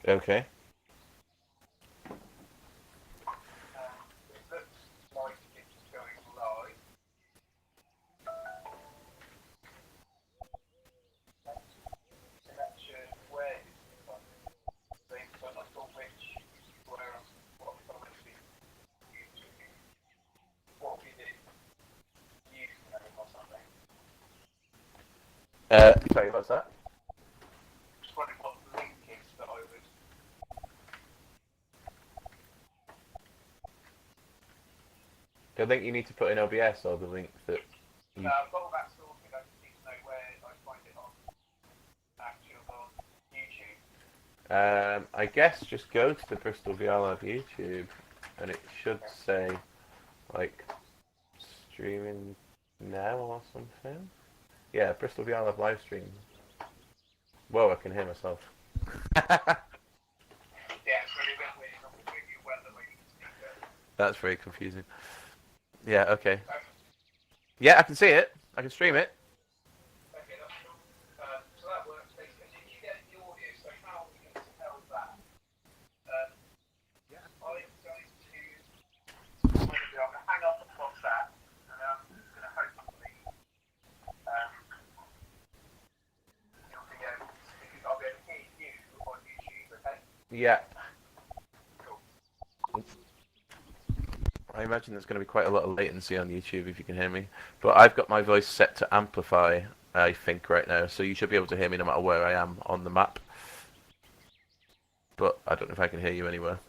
Okay. It looks like it's going live. Connection, where is it on this thing? So I'm not sure what obviously YouTube, what we did username or something. Sorry, what's that? Just wondering what the link is that I would. The link you need to put in OBS or the link that No, you. I've got all that sorted. I just need to know where I find it on actual on YouTube. I guess just go to the Bristol VR Lab YouTube, and it should Okay. say like streaming now or something. Yeah, Bristol VR Lab live stream. Whoa, I can hear myself. Yeah, it's really a bit weird. I'm with you well the way you can speak it. That's very confusing. Yeah, okay. Okay. Yeah, I can see it. I can stream it. Okay, that's cool. So that works basically. Did you get the audio? So how are we going to tell that? Um, I'm going to. I'm going to hang up on WhatsApp, and then I'm going to hopefully you'll be able to. I'll be able to hear you on YouTube. Okay. Yeah. Cool. I imagine there's going to be quite a lot of latency on YouTube if you can hear me. But I've got my voice set to amplify, I think, right now, so you should be able to hear me no matter where I am on the map. But I don't know if I can hear you anywhere.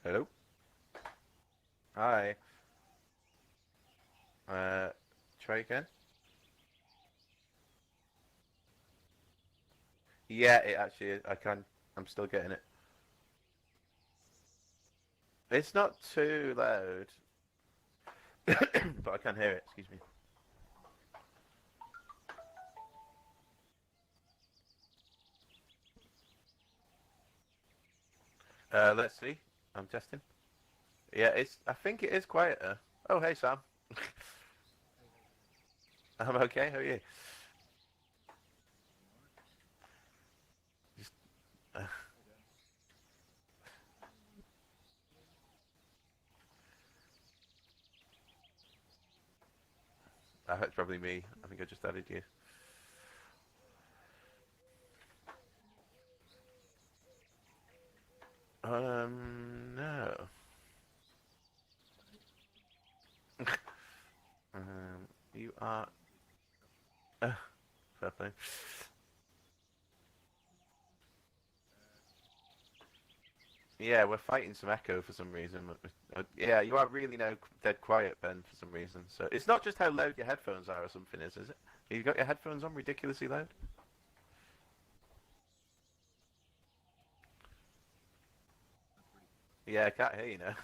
Hello. Hi. Try again. Yeah, it actually is. I can. I'm still getting it. It's not too loud, but I can hear it. Excuse me. Let's see. I'm testing. Yeah, it's. I think it is quieter. Oh, hey Sam. I'm okay. How are you? Just, uh, it's probably me. I think I just added you. No. You are. Uh, Fair play. Yeah, we're fighting some echo for some reason. Yeah, you are really now dead quiet, Ben, for some reason. So it's not just how loud your headphones are or something, is it? You got your headphones on ridiculously loud? Yeah, I can't hear you now.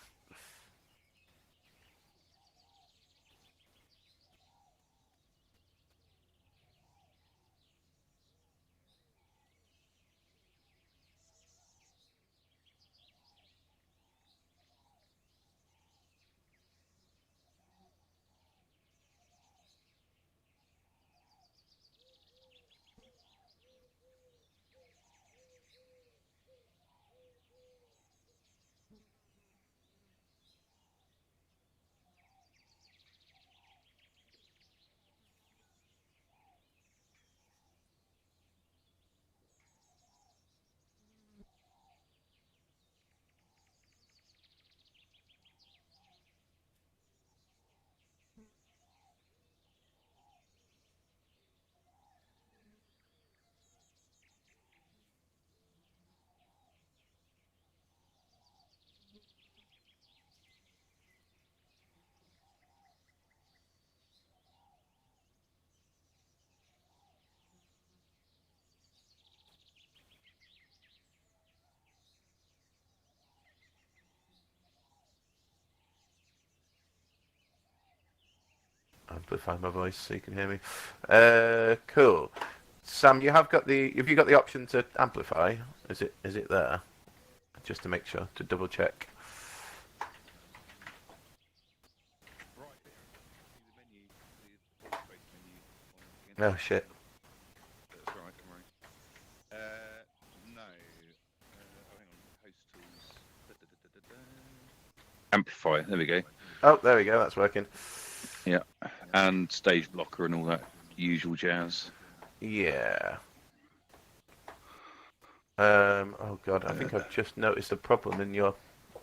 Amplify my voice so you can hear me. Cool. Sam, you have got the. Have you got the option to amplify? Is it there? Just to make sure to double check. Right there. See the menu, the workspace menu on again. Oh shit. That's right, don't worry. No. Oh, hang on. Host tools. Amplify. There we go. Oh, there we go. That's working. Yeah. And stage blocker and all that usual jazz. Yeah. Oh god, I think I've just noticed a problem in your.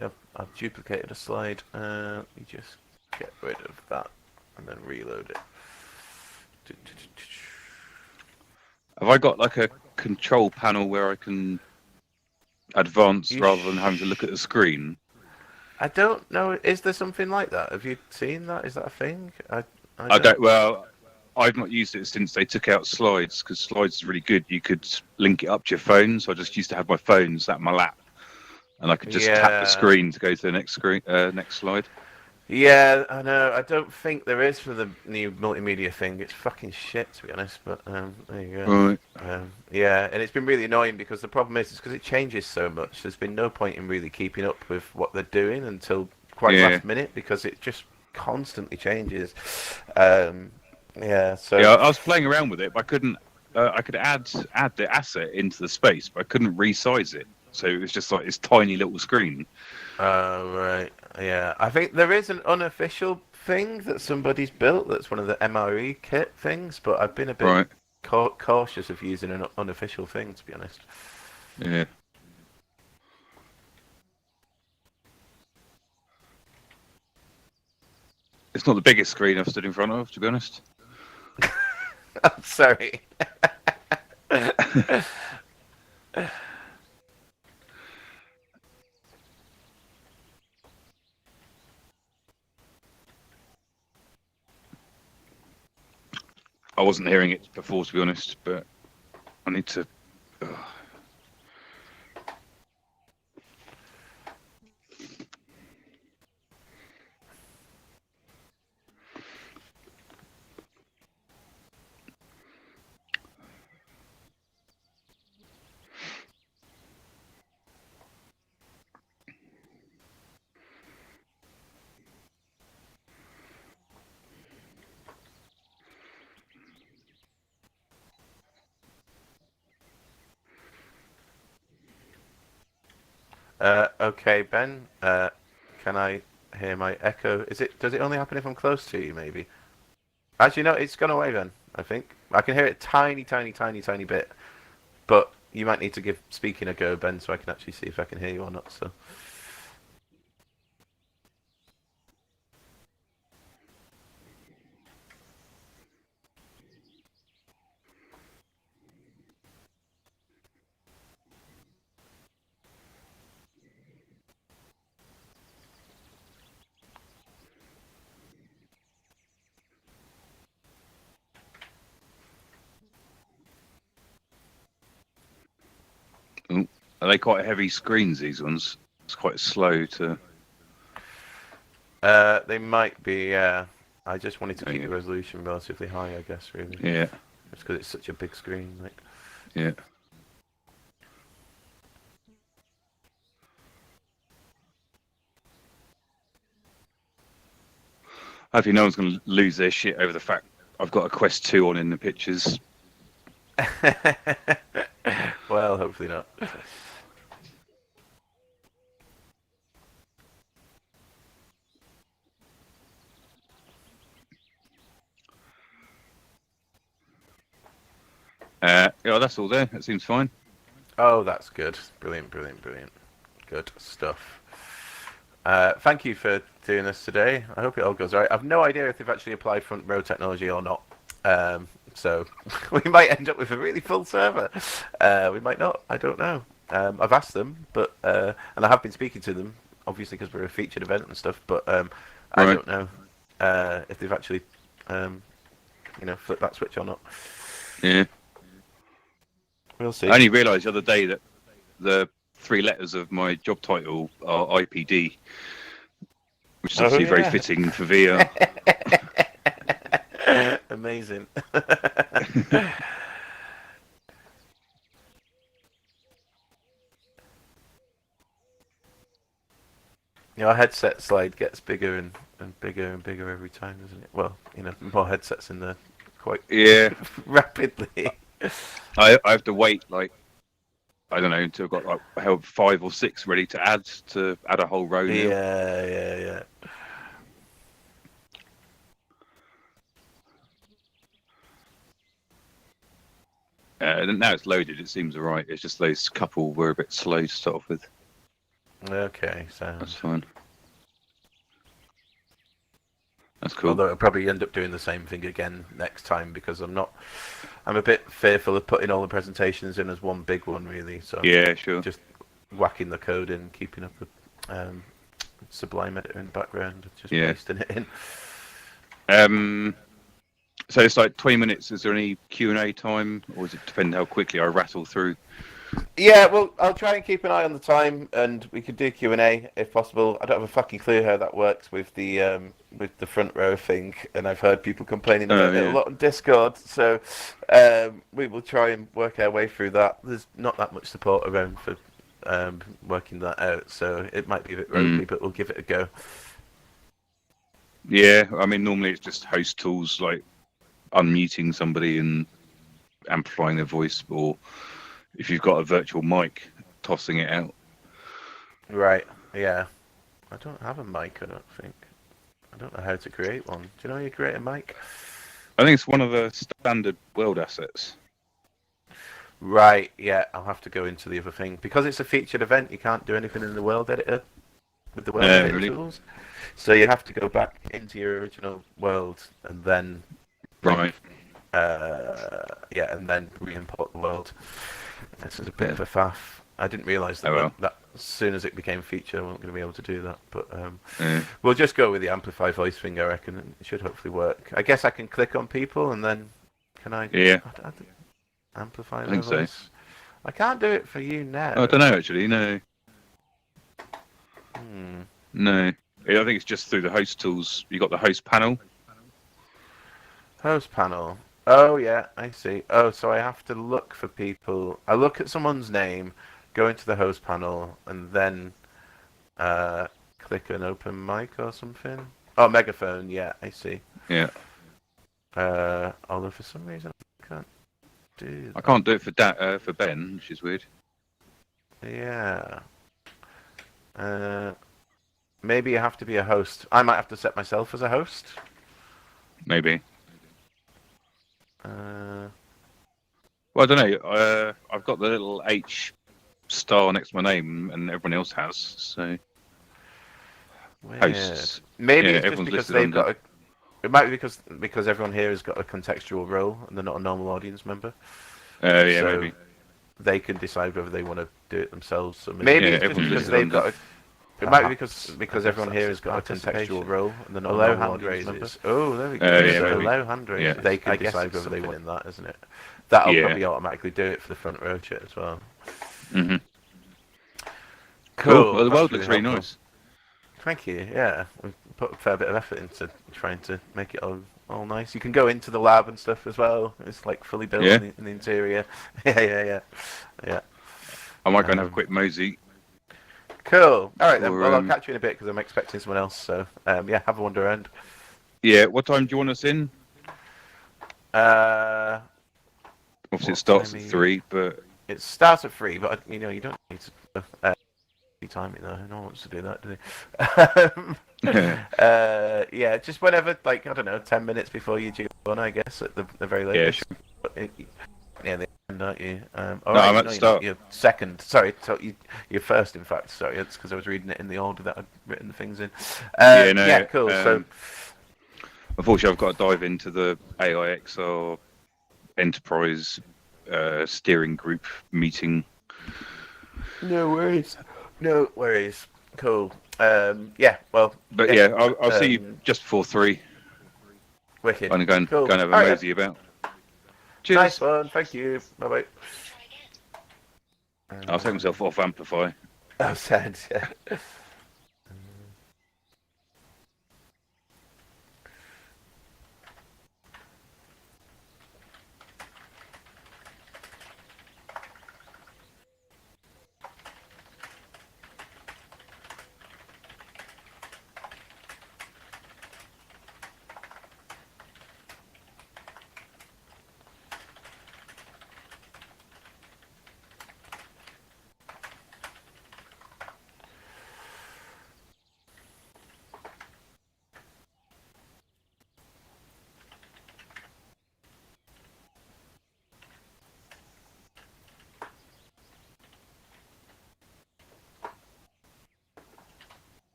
I've duplicated a slide. Let me just get rid of that and then reload it. Have I got like a control panel where I can advance You rather than having to look at the screen? I don't know. Is there something like that? Have you seen that? Is that a thing? I don't. Well, I've not used it since they took out slides because slides is really good. You could link it up to your phone, so I just used to have my phone sat on my lap, and I could just tap the Yeah. screen to go to the next screen, next slide. Yeah, I know. I don't think there is for the new multimedia thing. It's fucking shit, to be honest. But there you go. Right. Yeah, and it's been really annoying because the problem is because it changes so much. There's been no point in really keeping up with what they're doing until quite Yeah. last minute because it just constantly changes. Um, yeah, so Yeah. I was playing around with it, but I couldn't. I could add the asset into the space, but I couldn't resize it. So it was just like this tiny little screen. Right. Yeah. I think there is an unofficial thing that somebody's built that's one of the MRE kit things, but I've been a bit Right. cautious of using an unofficial thing, to be honest. Yeah. It's not the biggest screen I've stood in front of, to be honest. I'm sorry. I wasn't hearing it before, to be honest, but I need to. Okay, Ben. Can I hear my echo? Does it only happen if I'm close to you? Maybe. Actually, no. It's gone away. Then I think I can hear it tiny, tiny, tiny, tiny bit. But you might need to give speaking a go, Ben, so I can actually see if I can hear you or not. So. Are they quite heavy screens? These ones. It's quite slow to. They might be. I just wanted to keep the resolution relatively high, I guess. Really. Yeah. Just because it's such a big screen, like. Yeah. Hopefully, no one's going to lose their shit over the fact I've got a Quest 2 on in the pictures. Well, hopefully not. Yeah, that's all there. That seems fine. Oh, that's good. Brilliant, brilliant, brilliant. Good stuff. Thank you for doing this today. I hope it all goes right. I've no idea if they've actually applied front row technology or not. So we might end up with a really full server. We might not. I don't know. I've asked them, but and I have been speaking to them, obviously because we're a featured event and stuff. But I don't know if they've actually, flipped that switch or not. Yeah. We'll see. I only realised the other day that the 3 letters of my job title are IPD, which is obviously very fitting for VR. Amazing. Our headset slide gets bigger and bigger and bigger every time, doesn't it? Well, more headsets in there quite rapidly. I have to wait, I don't know, until I've got 5 or 6 ready to add a whole row now. Yeah. Now it's loaded, it seems alright. It's just those couple were a bit slow to start off with. Okay, so that's fine. That's cool. Although it'll probably end up doing the same thing again next time because I'm a bit fearful of putting all the presentations in as one big one, really. So yeah, sure. Just whacking the code in, keeping up with Sublime Editor in the background, just pasting it in. So it's like 20 minutes. Is there any Q&A time, or does it depend how quickly I rattle through? Yeah, well, I'll try and keep an eye on the time, and we could do Q&A if possible. I don't have a fucking clue how that works with the front row thing, and I've heard people complaining about it a lot on Discord. So we will try and work our way through that. There's not that much support around for working that out, so it might be a bit ropey, but we'll give it a go. Yeah, I mean, normally it's just host tools like unmuting somebody and amplifying their voice, or if you've got a virtual mic, tossing it out. Right, yeah. I don't have a mic, I don't think. I don't know how to create one. Do you know how you create a mic? I think it's one of the standard world assets. Right, yeah, I'll have to go into the other thing. Because it's a featured event, you can't do anything in the world editor with the world editor tools. So you have to go back into your original world and then right. And then re-import the world. This is a bit of a faff. I didn't realise that, that as soon as it became feature, I wasn't going to be able to do that. But we'll just go with the amplify voice thing, I reckon, and it should hopefully work. I guess I can click on people and then Can I? Yeah, Amplify I their think so. voice. I can't do it for you now. I don't know actually. No, Hmm. no. Yeah, I think it's just through the host tools. You got the host panel. Host panel. Oh yeah, I see. Oh, so I have to look for people. I look at someone's name, go into the host panel, and then click an open mic or something. Oh, megaphone. Yeah, I see. Yeah, Although for some reason I can't do I that. can't do it for Ben, which is weird. Yeah. Maybe you have to be a host. I might have to set myself as a host. Maybe. Uh, Well, I don't know. I've got the little H star next to my name, and everyone else has. So weird. hosts. Maybe Yeah, it's just everyone's because listed they've under. got a. It might be because everyone here has got a contextual role and they're not a normal audience member, Yeah, so maybe. they can decide whether they want to do it themselves. So maybe Yeah, it's just everyone's because listed they've under. got a. It might be because everyone here has got a contextual role and they're not a Allow normal hand audience member. raises. Oh, there we go. Yeah, So maybe. Allow hand raises. Yeah. they can I guess decide it's whether they something want in that, isn't it? That'll Yeah. probably automatically do it for the front row chat as well. hmm Cool. Well, the That's world looks really helpful. nice. Thank you. Yeah, we've put a fair bit of effort into trying to make it all nice. You can go into the lab and stuff as well. It's like fully built Yeah. in the interior. Yeah. I might go and have a Um, quick mosey. Cool. All right then. Or, Well, I'll catch you in a bit because I'm expecting someone else. So yeah, have a wander around. Yeah. What time do you want us in? Uh, Obviously, it what starts time at are you- 3, but It starts at 3, but you know you don't need to time it though. No one wants to do that, do they? Yeah, just whenever, like I don't know, 10 minutes before you due on, I guess at the very yeah, latest. sure. Yeah, the end, aren't you? All No, right, I'm at no, the you're not. start. You're second. Sorry, so you're first. In fact, sorry, it's because I was reading it in the order that I'd written the things in. Yeah, no. Yeah, cool. So Unfortunately, I've got to dive into the AIXR Enterprise steering group meeting. no worries. No worries. Cool. Yeah. Well. But yeah, I'll see you just before 3. Wicked. I'm going to Cool. go and have a All right, mosey about. Cheers. nice one. Thank you. Bye bye. I'll take myself off Amplify. Oh, sad. Yeah.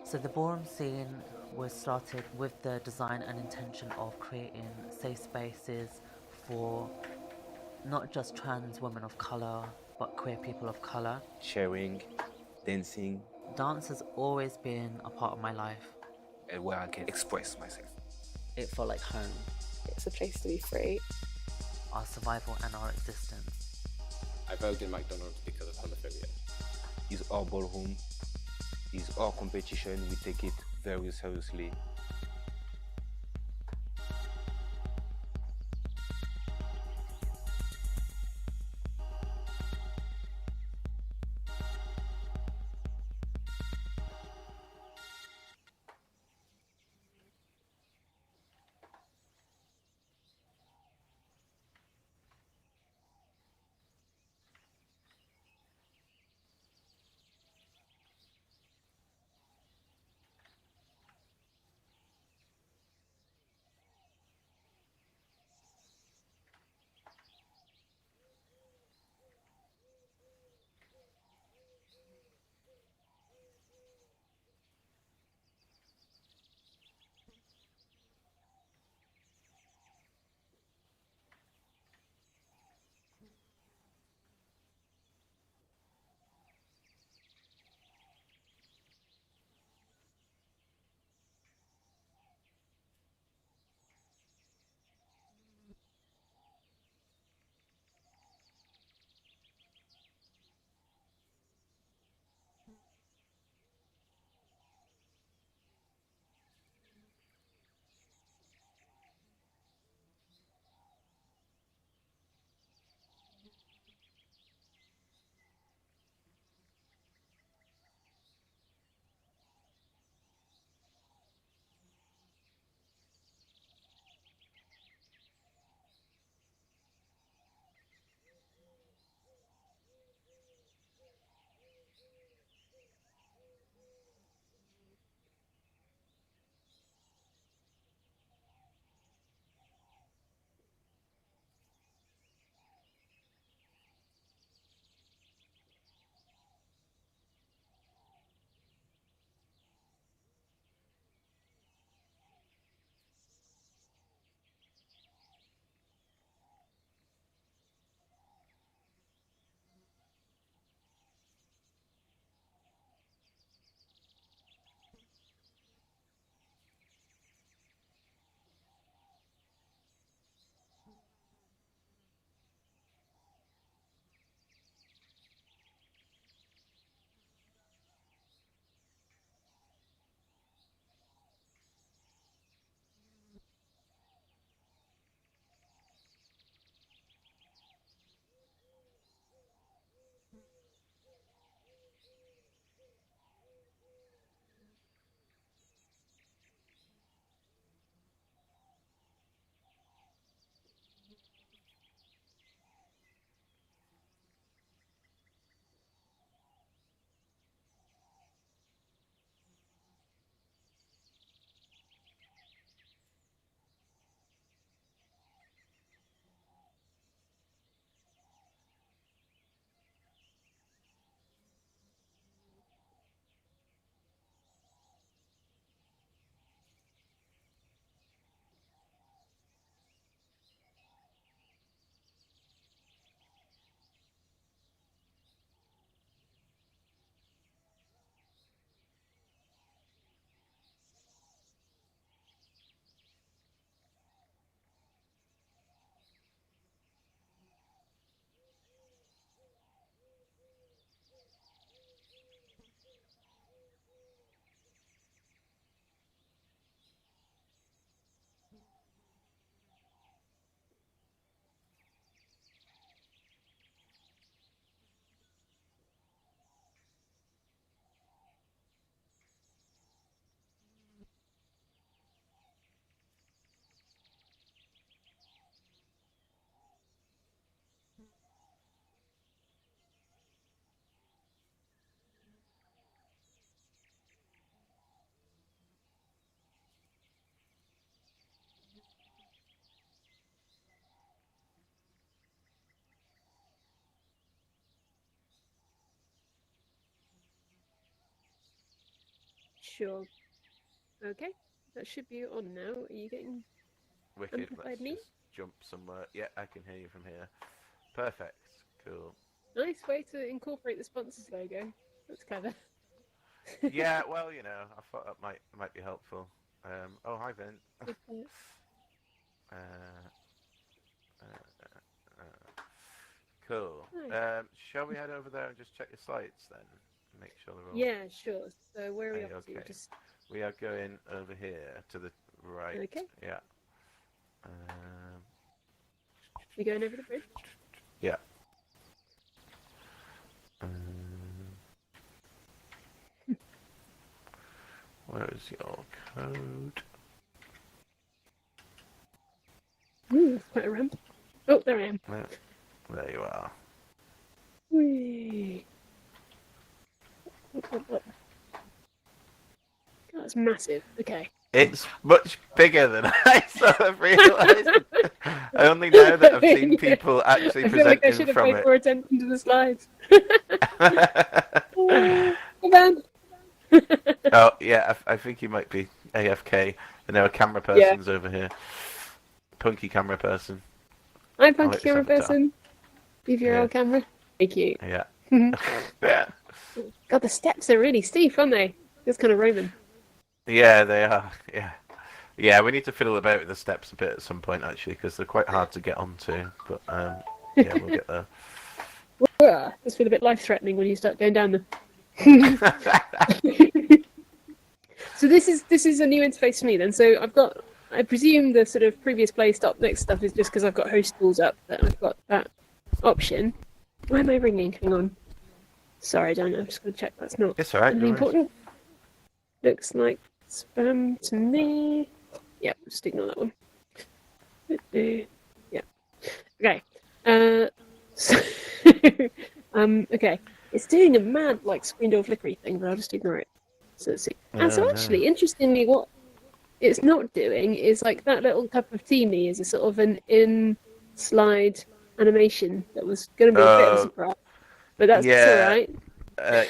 So the ballroom scene was started with the design and intention of creating safe spaces for not just trans women of colour, but queer people of colour. Sharing, dancing, Dance has always been a part of my life. and where I can express myself. It felt like home, It's a place to be free. our survival and our existence. I worked in McDonald's because of homophobia. It's our ballroom. It's our competition. We take it very seriously. Sure. Okay, that should be on now. Are you getting Wicked. amplified Let's me? just jump somewhere. Yeah, I can hear you from here. Perfect. Cool. Nice way to incorporate the sponsors logo. That's clever. Yeah, well, I thought that might be helpful. Oh, hi, Vin. Good point. Uh, cool. Nice. Shall we head over there and just check your slides then? Make sure they're all. Yeah, sure. So where are we up to? Okay. Just We are going over here to the right. Okay. Yeah. we going over the bridge? Yeah. Where is your code? Ooh, that's quite a ramp. Oh, there I am. There you are. Whee. God, that's massive. Okay. It's much bigger than I sort of realised. I only know that I've seen people actually I feel like I should presenting have from paid more it. attention to the slides. Come on. Oh, yeah, I think he might be AFK. And now a camera person's over here. Punky camera person. Hi, punky Alex camera Avatar. person. BVRL Yeah. camera. Thank you. Yeah. Yeah. God, the steps are really steep, aren't they? It's kind of Roman. Yeah, they are. Yeah. Yeah, we need to fiddle about with the steps a bit at some point, actually, because they're quite hard to get onto. But, yeah, we'll get there. Ugh, this feel a bit life-threatening when you start going down them. So this is a new interface for me then. So I presume the sort of previous play stop next stuff is just because I've got host tools up that I've got that option. Why am I ringing? Hang on. Sorry, I don't know. I'm just going to check that's not It's alright. anything important. Looks like spam to me. Yep, just ignore that one. Yeah. Okay. So, okay. It's doing a mad screen door flickery thing, but I'll just ignore it. So let's see. So actually, interestingly, what it's not doing is that little cup of tea me is a sort of an in-slide animation that was going to be a bit of a surprise, but that's all right.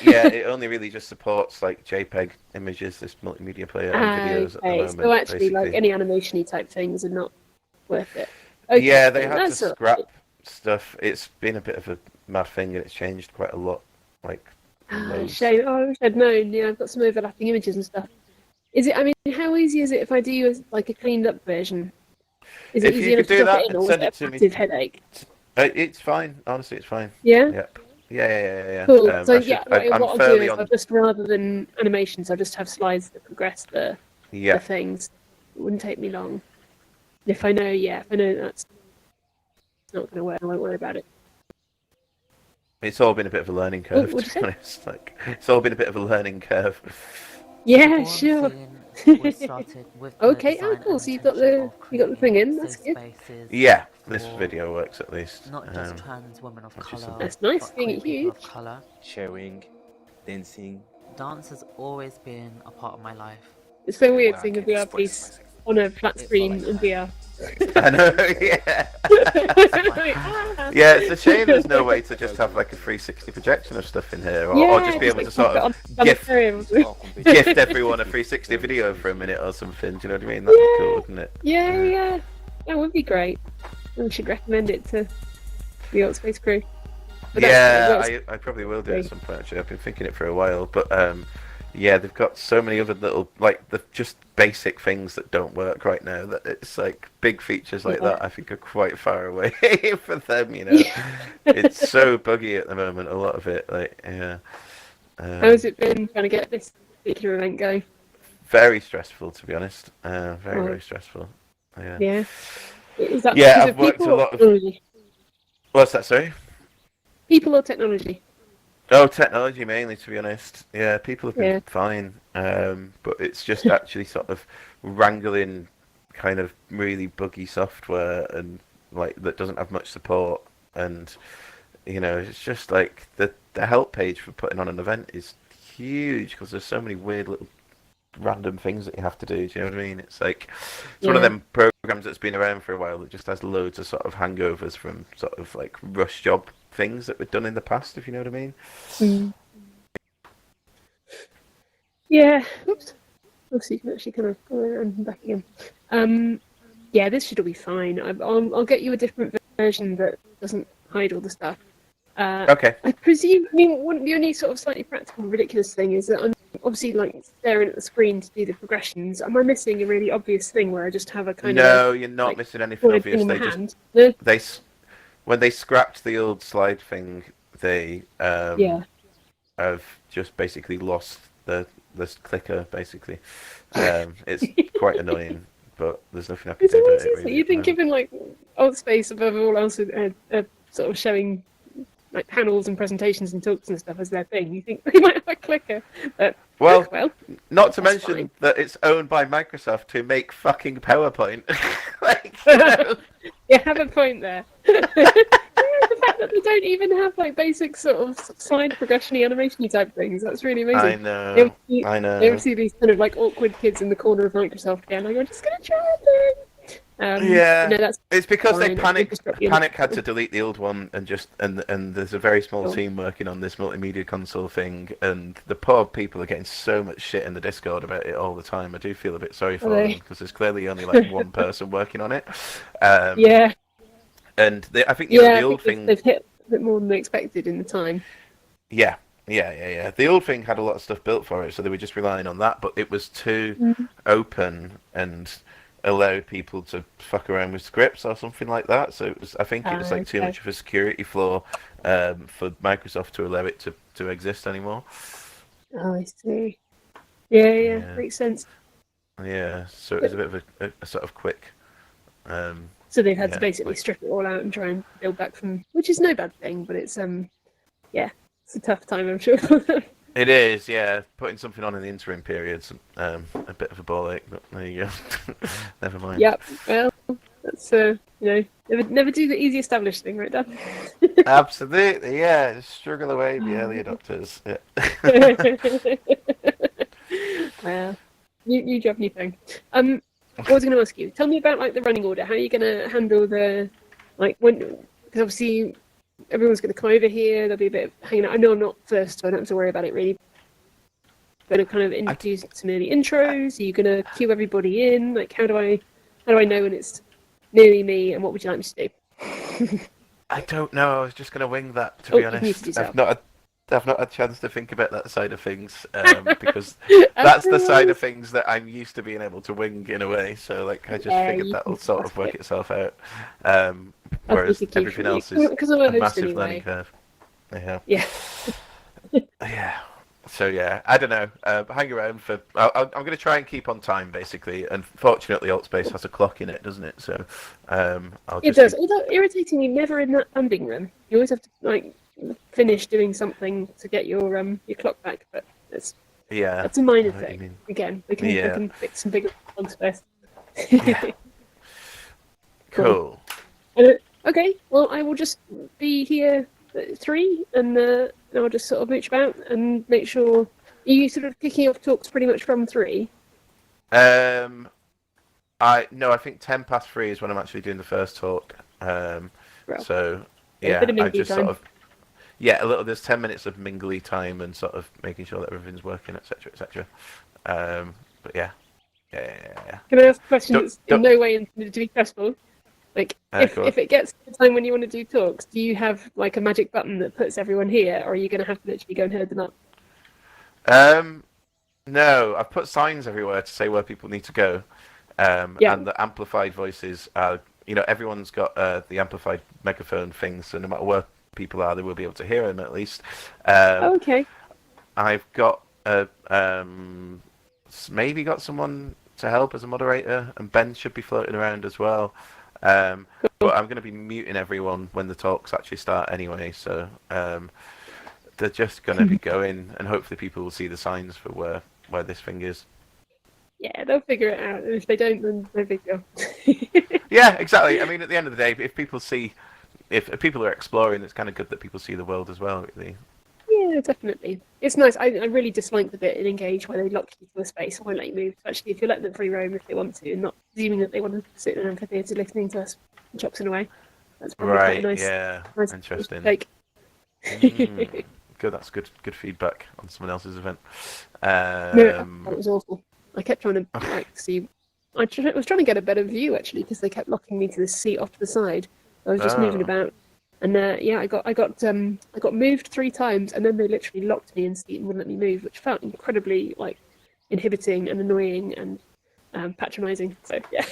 Yeah, it only really just supports JPEG images, this multimedia player, and videos at the moment. So actually, basically. any animation-y type things are not worth it. Okay, Yeah, they had to that's all scrap right. stuff. It's been a bit of a mad thing, and it's changed quite a lot. Loads. Shame. Oh, I wish I'd known. Yeah, I've got some overlapping images and stuff. Is it? I mean, how easy is it if I do a cleaned up version? Is it If easy you enough could to do drop that it in, and or is send it it a to me. massive headache? It's fine. Honestly, it's fine. Yeah. Yep. Yeah. Cool. I'm what I'll do fairly is on. I'll just, rather than animations, I'll just have slides that progress the Yeah. things. It wouldn't take me long. If I know that's not going to work, I won't worry about it. It's all been a bit of a learning curve, what'd to you be honest. It's all been a bit of a learning curve. Yeah, Before sure. we started with the Okay. design Cool. and So you got intention of the thing in. creating That's safe good. spaces Yeah, this for video works at least. not just trans women of which is color, That's nice, but being queer people of huge. color. Sharing, dancing. Dance has always been a part of my life. It's so weird Wow, I seeing a can't VR express piece myself. on a flat screen in VR. I know, yeah. Yeah, it's a shame there's no way to just have a 360 projection of stuff in here, or just be able to sort of gift everyone a 360 video for a minute or something. Do you know what I mean? That'd be cool, wouldn't it? Yeah. That would be great. We should recommend it to the Alt Space crew. But I probably will do it at some point. Actually, I've been thinking it for a while, but yeah, they've got so many other little the just basic things that don't work right now. That it's big features like that. I think are quite far away for them. It's so buggy at the moment. A lot of it, yeah. How has it been trying to get this particular event going? Very stressful, to be honest. Very stressful. Yeah. Yeah. Is that Yeah, because I've of worked people a lot or of. technology? What's that? Sorry. People or technology? Oh, technology mainly, to be honest. Yeah, people have been Yeah. fine, but it's just actually sort of wrangling kind of really buggy software and that doesn't have much support, and it's just the help page for putting on an event is huge because there's so many weird little random things that you have to do. Do you know what I mean? It's one of them programs that's been around for a while that just has loads of sort of hangovers from sort of rush job things that were done in the past, if you know what I mean. Yeah. Oops. Obviously, you can actually kind of go around and back again. Yeah, this should all be fine. I'll get you a different version that doesn't hide all the stuff. Okay. I presume, I mean, the only sort of slightly practical, ridiculous thing is that I'm obviously like staring at the screen to do the progressions. Am I missing a really obvious thing where I just have a kind of No, you're not like missing anything thing obvious. in my They just hand? No? they when they scrapped the old slide thing, they Yeah. have just basically lost the clicker. Basically, it's quite annoying, but there's nothing I can It's do about always it. is. Really, You've at the been moment. given like alt space above all else, sort of showing like panels and presentations and talks and stuff as their thing. You think they might have a clicker, but Well, well, not to that's mention fine. that it's owned by Microsoft to make fucking PowerPoint. Like, you know. You have a point there. The fact that they don't even have like basic sort of slide progression animation type things, that's really amazing. I know. They I know. ever see these kind of like awkward kids in the corner of Microsoft again, like, I'm just going to try it. Yeah, No, that's it's because they fine. I'll just drop you a Panic had note. to delete the old one and just and there's a very small Sure. team working on this multimedia console thing, and the poor people are getting so much shit in the Discord about it all the time. I do feel a bit sorry for they? them because there's clearly only like one person working on it. Yeah, And I think yeah, the I old think thing. they've hit a bit more than they expected in the time. Yeah, yeah. The old thing had a lot of stuff built for it, so they were just relying on that. But it was too open and allowed people to fuck around with scripts or something like that. So I think it was like too Okay. much of a security flaw for Microsoft to allow it to exist anymore. Oh, I see. Yeah, Yeah. makes sense. Yeah, so it was a bit of a sort of quick. So they've had Yeah, to basically like- strip it all out and try and build back from, which is no bad thing, but it's yeah, it's a tough time, I'm sure. It is, yeah. Putting something on in the interim period's a bit of a ball ache, but there you go. Never mind. Yep. Well, that's never do the easy established thing, right, Dan? Absolutely, yeah. Just struggle away, be early adopters. Yeah. Well, you job new thing. What was I going to ask you? Tell me about like the running order. How are you going to handle the when? Because obviously everyone's going to come over here. There'll be a bit of hanging out. I know I'm not first, so I don't have to worry about it really. Going to kind of introduce some early intros. Are you going to queue everybody in? Like, how do I know when it's nearly me? And what would you like me to do? I don't know. I was just going to wing that, to Oh, be you need to honest. do so. I've not had a chance to think about that side of things because that's the side of things that I'm used to being able to wing in a way. So like I just Yeah, figured you that'll can sort of task work it. itself out. I'll Whereas take a cue everything from you. else is Because I'm a a host massive anyway. learning curve. Yeah. Yeah. Yeah. So yeah, I don't know. Hang around for. I'm going to try and keep on time, basically. And fortunately, Altspace has a clock in it, doesn't it? So I'll It just. does. Although irritatingly, never in that funding room. You always have to like finish doing something to get your clock back. But Yeah. that's a minor I know what you thing. mean. Again, we can Yeah. fix some bigger ones first. Yeah. Cool. Cool. Okay. Well, I will just be here at 3, and I'll just sort of mooch about and make sure. Are you sort of kicking off talks pretty much from 3? I think 3 is when I'm actually doing the first talk. Well, So a yeah, bit of I mingly just time. sort of a little. There's 10 minutes of mingly time and sort of making sure that everything's working, etc., etc. But yeah. Can I ask a question Don't- that's in no way intended to be stressful? Like, Go on. if it gets to the time when you want to do talks, do you have like a magic button that puts everyone here, or are you going to have to literally go and herd them up? No, I've put signs everywhere to say where people need to go. Yeah. And the amplified voices are, everyone's got the amplified megaphone thing, so no matter where people are, they will be able to hear them at least. Oh, okay. I've got maybe got someone to help as a moderator, and Ben should be floating around as well. But I'm going to be muting everyone when the talks actually start anyway, so they're just going to be going, and hopefully people will see the signs for where this thing is. Yeah, they'll figure it out. And if they don't, then no big deal. Yeah, exactly. I mean, at the end of the day, if people are exploring, it's kind of good that people see the world as well, really. Yeah, definitely. It's nice. I really dislike the bit in Engage where they lock you to a space and won't let you move. So actually, if you let them free roam if they want to, and not presuming that they want to sit in an amphitheatre listening to us chops in a way, that's probably quite Right, a nice, yeah. nice Interesting. take. Mm. good. That's good feedback on someone else's event. No, it was awful. I kept trying to see. Was trying to get a better view actually because they kept locking me to this seat off to the side. I was just moving about, and yeah, I got moved 3 times, and then they literally locked me in seat and wouldn't let me move, which felt incredibly like inhibiting and annoying and patronising. So yeah,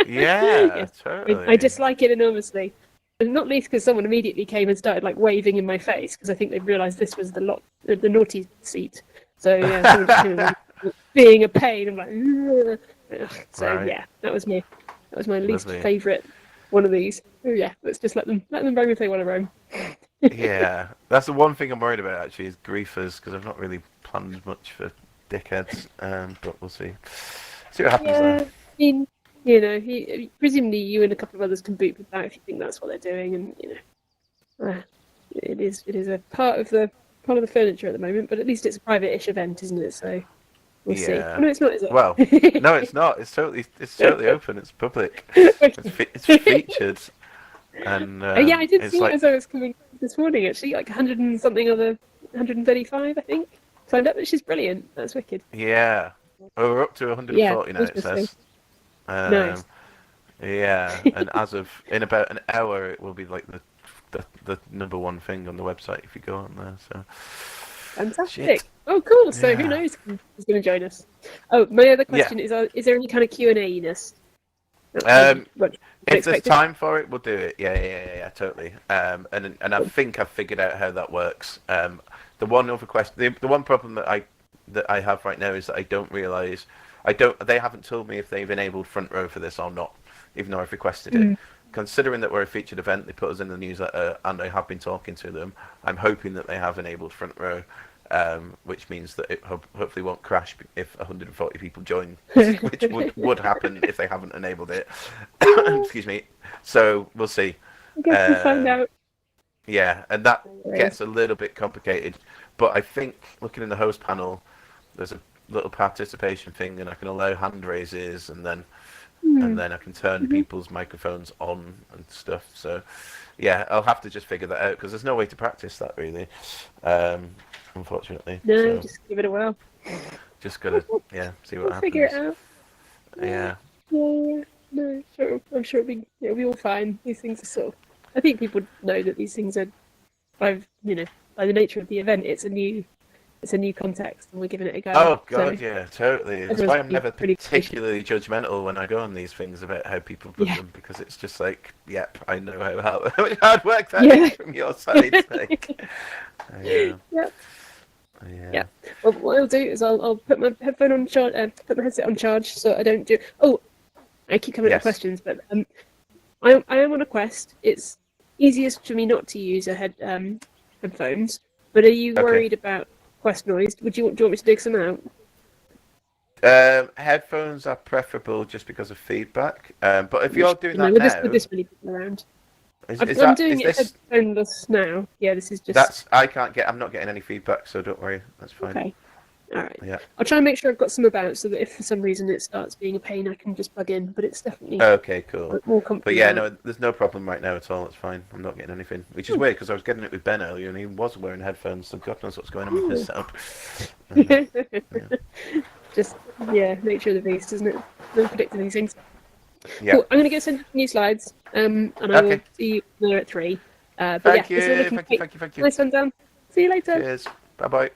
Yeah, yes, totally. I dislike it enormously. And not least because someone immediately came and started like waving in my face because I think they realised this was the naughty seat. So yeah, someone just came and being a pain. I'm like, ugh. So Right. yeah, that was my least Lovely. favourite one of these. Oh yeah, let's just let them roam if they want to roam. Yeah, that's the one thing I'm worried about actually is griefers because I've not really planned much for dickheads. But we'll see. See what happens Yeah, there. I mean, you know, presumably you and a couple of others can boot with that if you think that's what they're doing, and you know, it is a part of the furniture at the moment, but at least it's a private-ish event, isn't it? So we'll see. Yeah. Oh, no, it's not, is Well, it? no, it's not. It's totally open. It's public. It's featured, and Yeah, I did it's see it like as I was coming this morning. Actually, like 100 and something other, 135, I think, signed up, which is brilliant. That's wicked. yeah. Oh, we're up to Yeah, 140 I now. was It gonna say. says. Um, Nice. yeah, and as of in about an hour, it will be like the number one thing on the website if you go on there. So. Fantastic. Shit. Oh, cool. So who Yeah. knows who's going to join us? Oh, my other Yeah. question is there any kind of Q&A-ness? What If there's expected? time for it, we'll do it. Yeah, totally. And I think I've figured out how that works. The one other question, the one problem that I have right now is that I don't realise they haven't told me if they've enabled front row for this or not, even though I've requested it. Considering that we're a featured event, they put us in the newsletter, and I have been talking to them. I'm hoping that they have enabled front row, which means that it hopefully won't crash if 140 people join, which would happen if they haven't enabled it. Excuse me. So we'll see. I guess we'll find out. Yeah, and that Right. gets a little bit complicated. But I think looking in the host panel, there's a little participation thing, and I can allow hand raises, and then I can turn people's microphones on and stuff. So yeah, I'll have to just figure that out because there's no way to practice that really, unfortunately. No, So just give it a whirl. just gotta see what We'll happens. figure it out. Yeah. Yeah. No, sure. I'm sure it'll be all fine. These things are sort of. I think people know that these things are. By the nature of the event, it's a new context, and we're giving it a go. Oh god, so yeah, totally. That's everyone's why I'm never pretty particularly judgmental when I go on these things about how people put them, because it's just like, yep, I know how hard work that is from your side. Like, yeah. Yep. Yeah. Well, what I'll do is I'll put my headphone on charge, put my headset on charge, so I don't do. Oh, I keep coming up with questions, but I am on a quest. It's easiest for me not to use headphones. But are you worried about quest noise? Do you want me to dig some out? Headphones are preferable just because of feedback. But if you're doing that with now, this many people around, is I'm doing this, it headphoneless now. Yeah, this is just. I'm not getting any feedback, so don't worry. That's fine. Okay. All right. Yeah. I'll try and make sure I've got some about, so that if for some reason it starts being a pain, I can just plug in. But it's definitely. Okay, cool. More comfortable. But yeah, no, there's no problem right now at all. It's fine. I'm not getting anything, which is weird because I was getting it with Ben earlier, and he was wearing headphones, so God knows what's going on with his setup. Just nature of the beast, isn't it? No predicting these things. Yeah. Cool. I'm going to go send new slides, and I will see you there at 3. But Thank this is all looking great. you. Nice one, Dan. See you later. Cheers. Bye bye.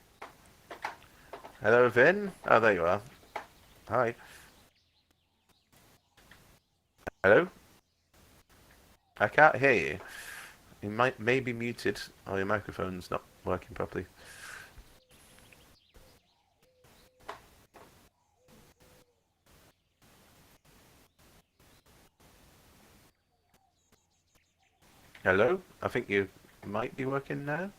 Hello, Vin. Oh, there you are. Hi. Hello. I can't hear you. You may be muted, or your microphone's not working properly. Hello? I think you might be working now.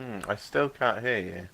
I still can't hear you.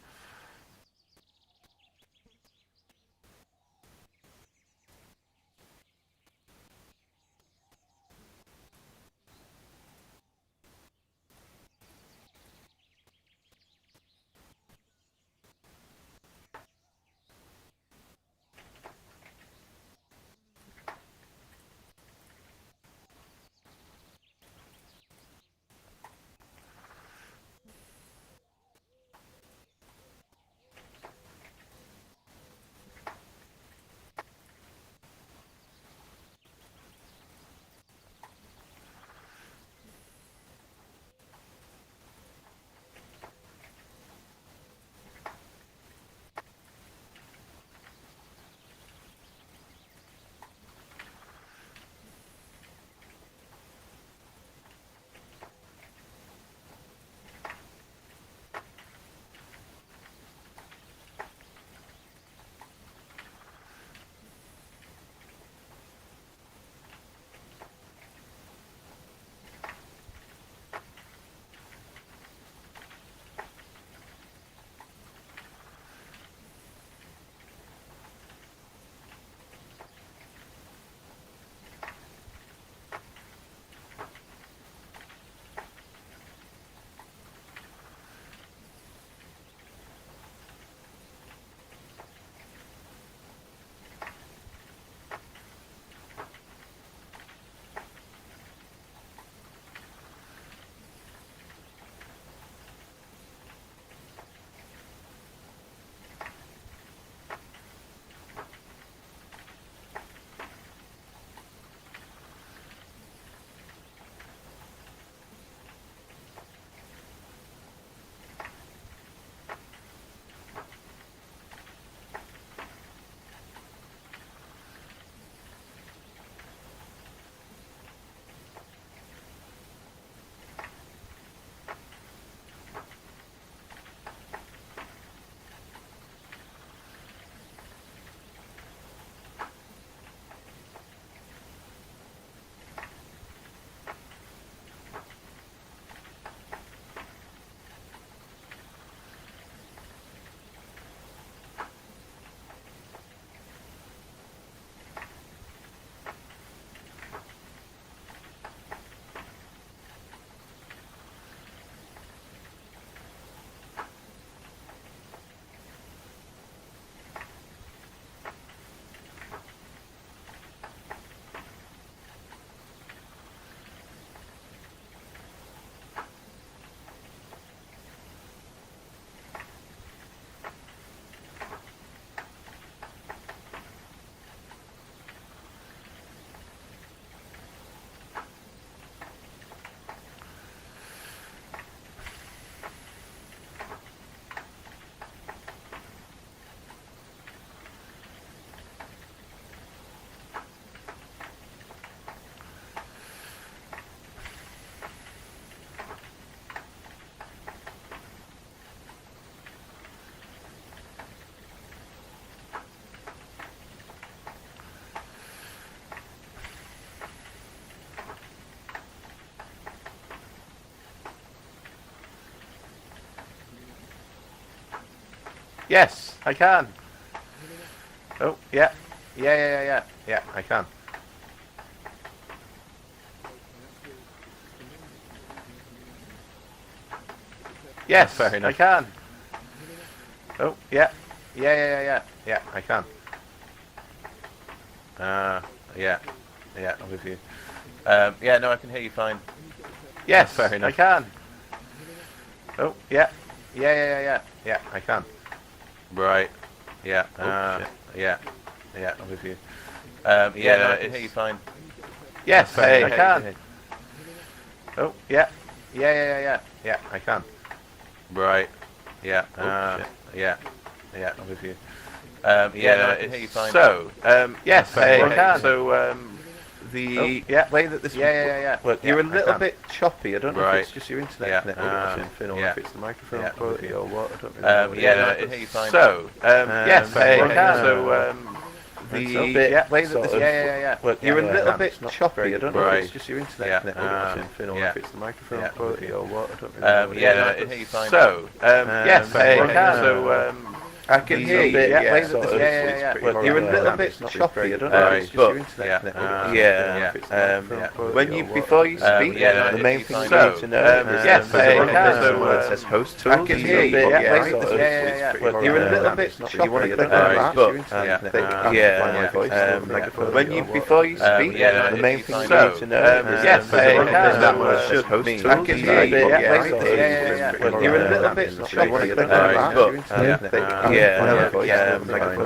Yes, I can. Oh, yeah. Yeah, I can. Yes, Fair enough. I can. Oh, yeah. Yeah, I can. Yeah, I'm with you. Yeah, no, I can hear you fine. Yes, Fair enough. I can. Oh, yeah. Yeah, I can. Right. Yeah. Yeah, I'm with you. Yeah, no, I can hear you fine. Yes, Fair I enough. can. Oh, yeah. Yeah, I can. Right. Yeah. Yeah, I'm with you. Yeah, no, I can hear you fine. So, yes, Fair I enough. can. So, the way that this Well, you're a I little can. bit choppy. I don't know Right. if it's just your internet Yeah, connected or something, or yeah. if it's the microphone Yeah, quality okay. or what. I don't really know. Yeah, no, I can hear you fine. So, yes, Fair I enough. can. So, Well, you're a little bit choppy. I don't know if it's just your internet connection or if it's the microphone quality or what. I don't really know. I can hear you fine. So, yes, I can hear you. Well, you're a little bit choppy. I don't know if it's just your internet connection. When you before you speak, the main thing you need to know is it says host tools. I can hear you. Well, you're a little bit choppy. You want to click on that, but when you before you speak, the main thing you need to know is that word should mean. I can hear you. Well, you're a little bit choppy. You want to click on that, but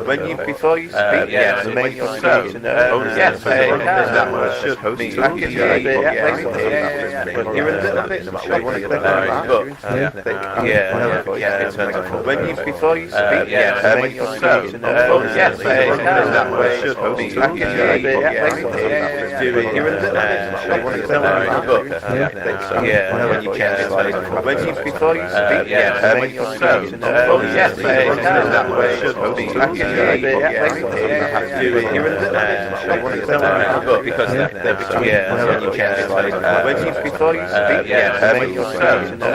when you before you speak, the main thing you need to know is that word should mean. I can hear you. But you're a little bit choppy. You want to click on that, but when you before you speak, the main thing you need to know is that word should mean. I can hear you. You're a little bit choppy. You want to click on that, but when you change it, when you before you speak, the main thing you need to know is that word should be. I can hear you. You're a little bit choppy. You want to click on that, but because when you change it, when you before you speak, the main thing you need to know is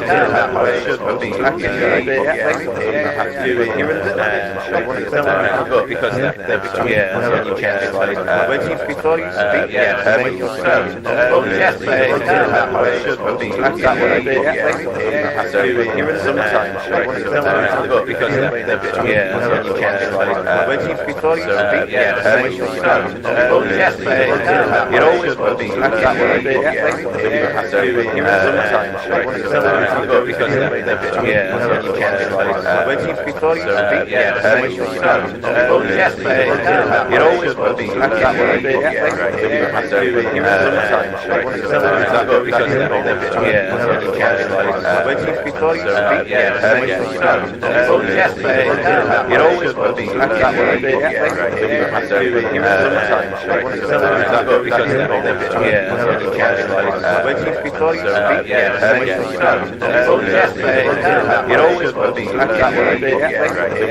that word should be. I can hear you. You're a little bit choppy. You want to click on that, but because when you change it, when you before you speak, the main thing you need to know is that word should be. I can hear you. You're a little bit choppy. But because when you change it, when you before you speak, the main thing you need to know is it always will be that word. Because when you change it, when you before you speak, the main thing you need to know it always will be that word. Because when you change it, when you before you speak, the main thing you know it always will be that word. Because when you before you speak, the main thing you know it always will be that word.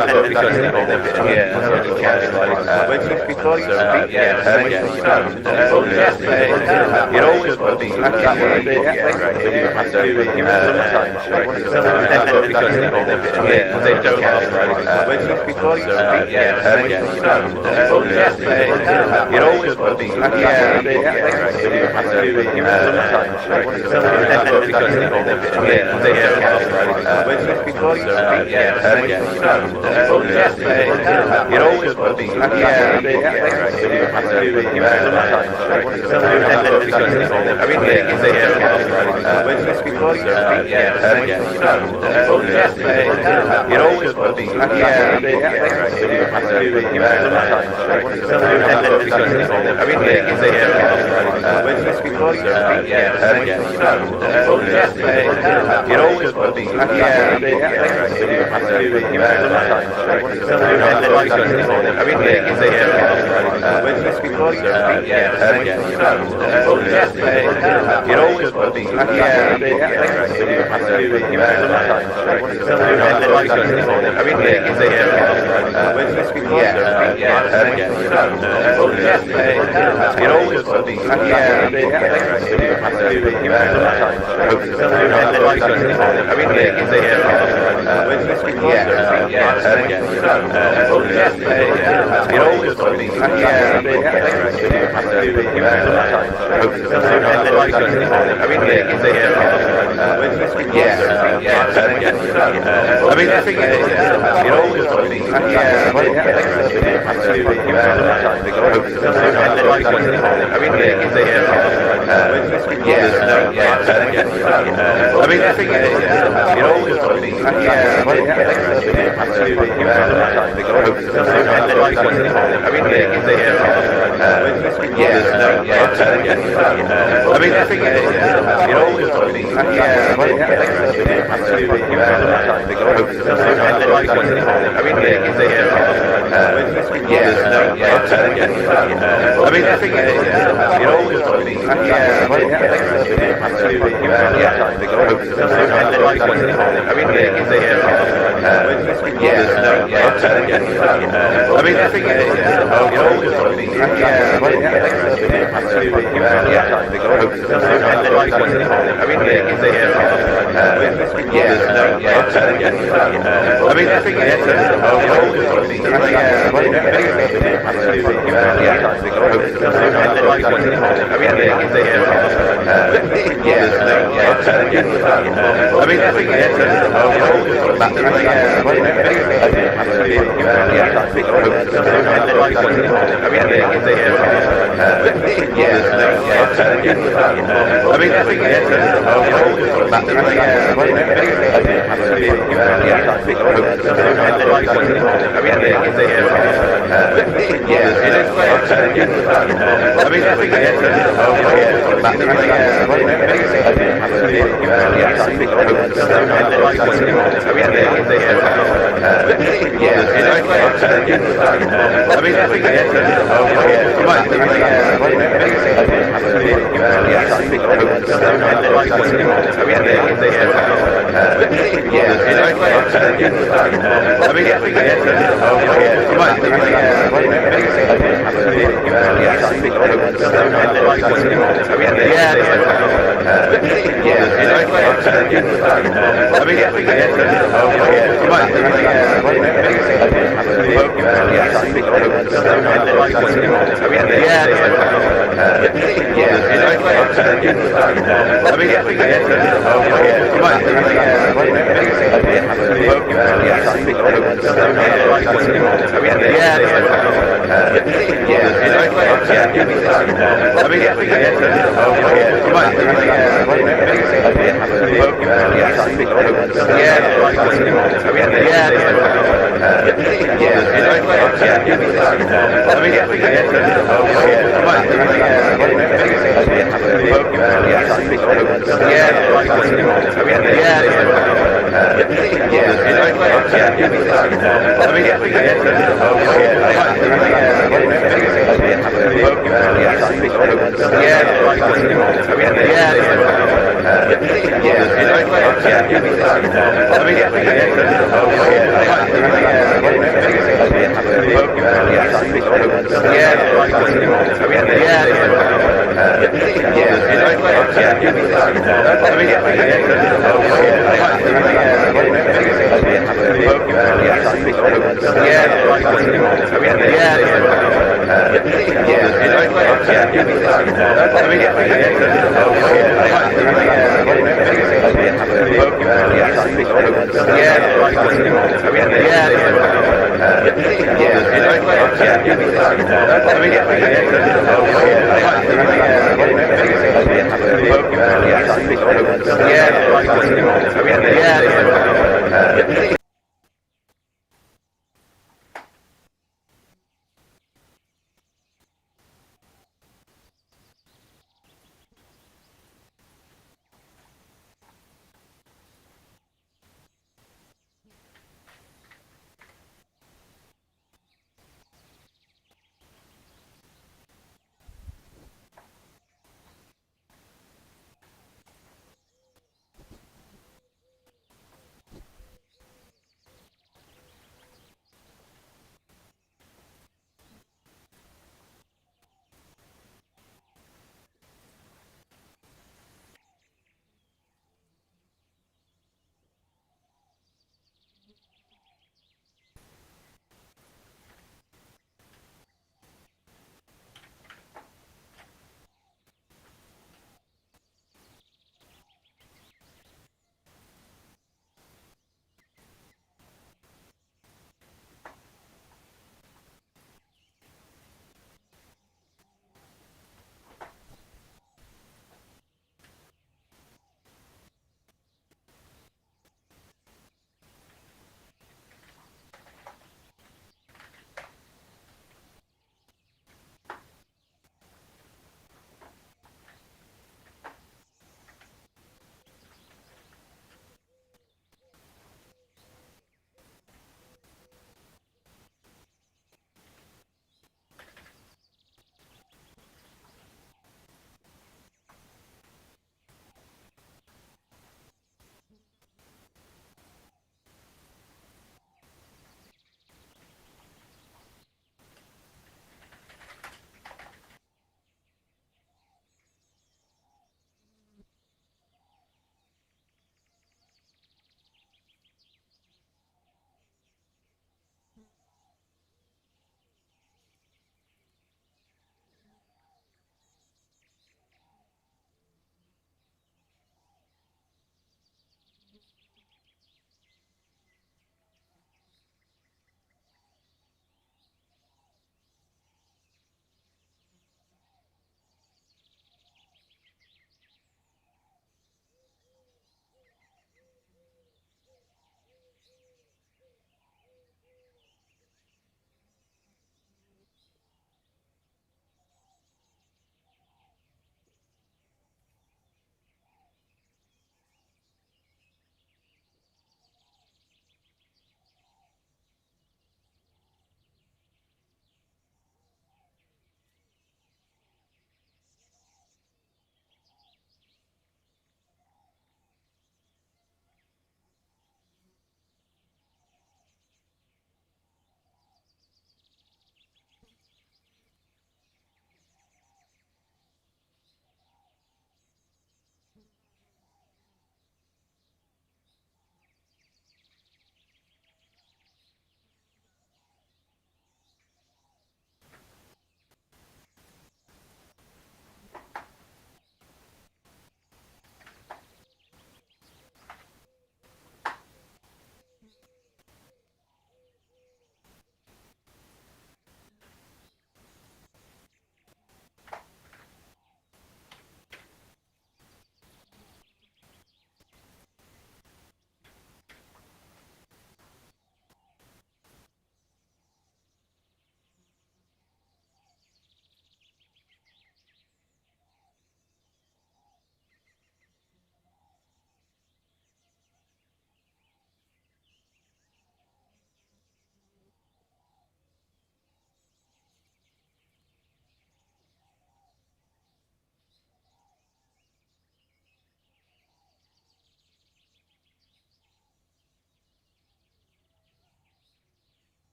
Because when you before you speak, the main thing you know it always will be that word. Because they don't when you before you speak, it always will be that word. Because they don't when you before you speak, it always will be that word. I mean, they when you before you speak, it always will be that word. I mean, when you before you speak, it always will be that word. I mean, when you before you speak, it always will be that word. I mean, when you speak, it always will be that word. I mean, when you speak, it always will be that word. I mean, when you speak, I mean, the thing is, it always will be that word. I mean, I mean, the thing is, it always will be that word. I mean, I mean, the thing is, it always will be that word.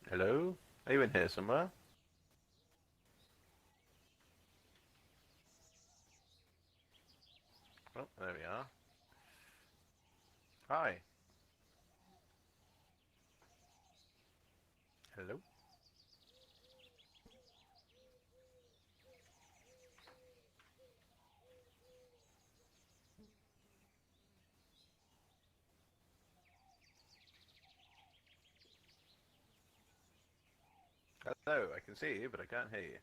Hello? Are you in here somewhere? Oh, there we are. Hi. Hello? Hello, I can see you, but I can't hear you.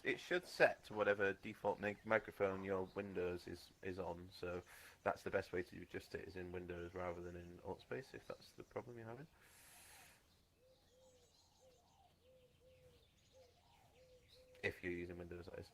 It should set to whatever default microphone your Windows is on. So that's the best way to adjust it, is in Windows rather than in Altspace, if that's the problem you're having. If you're using Windows, that is.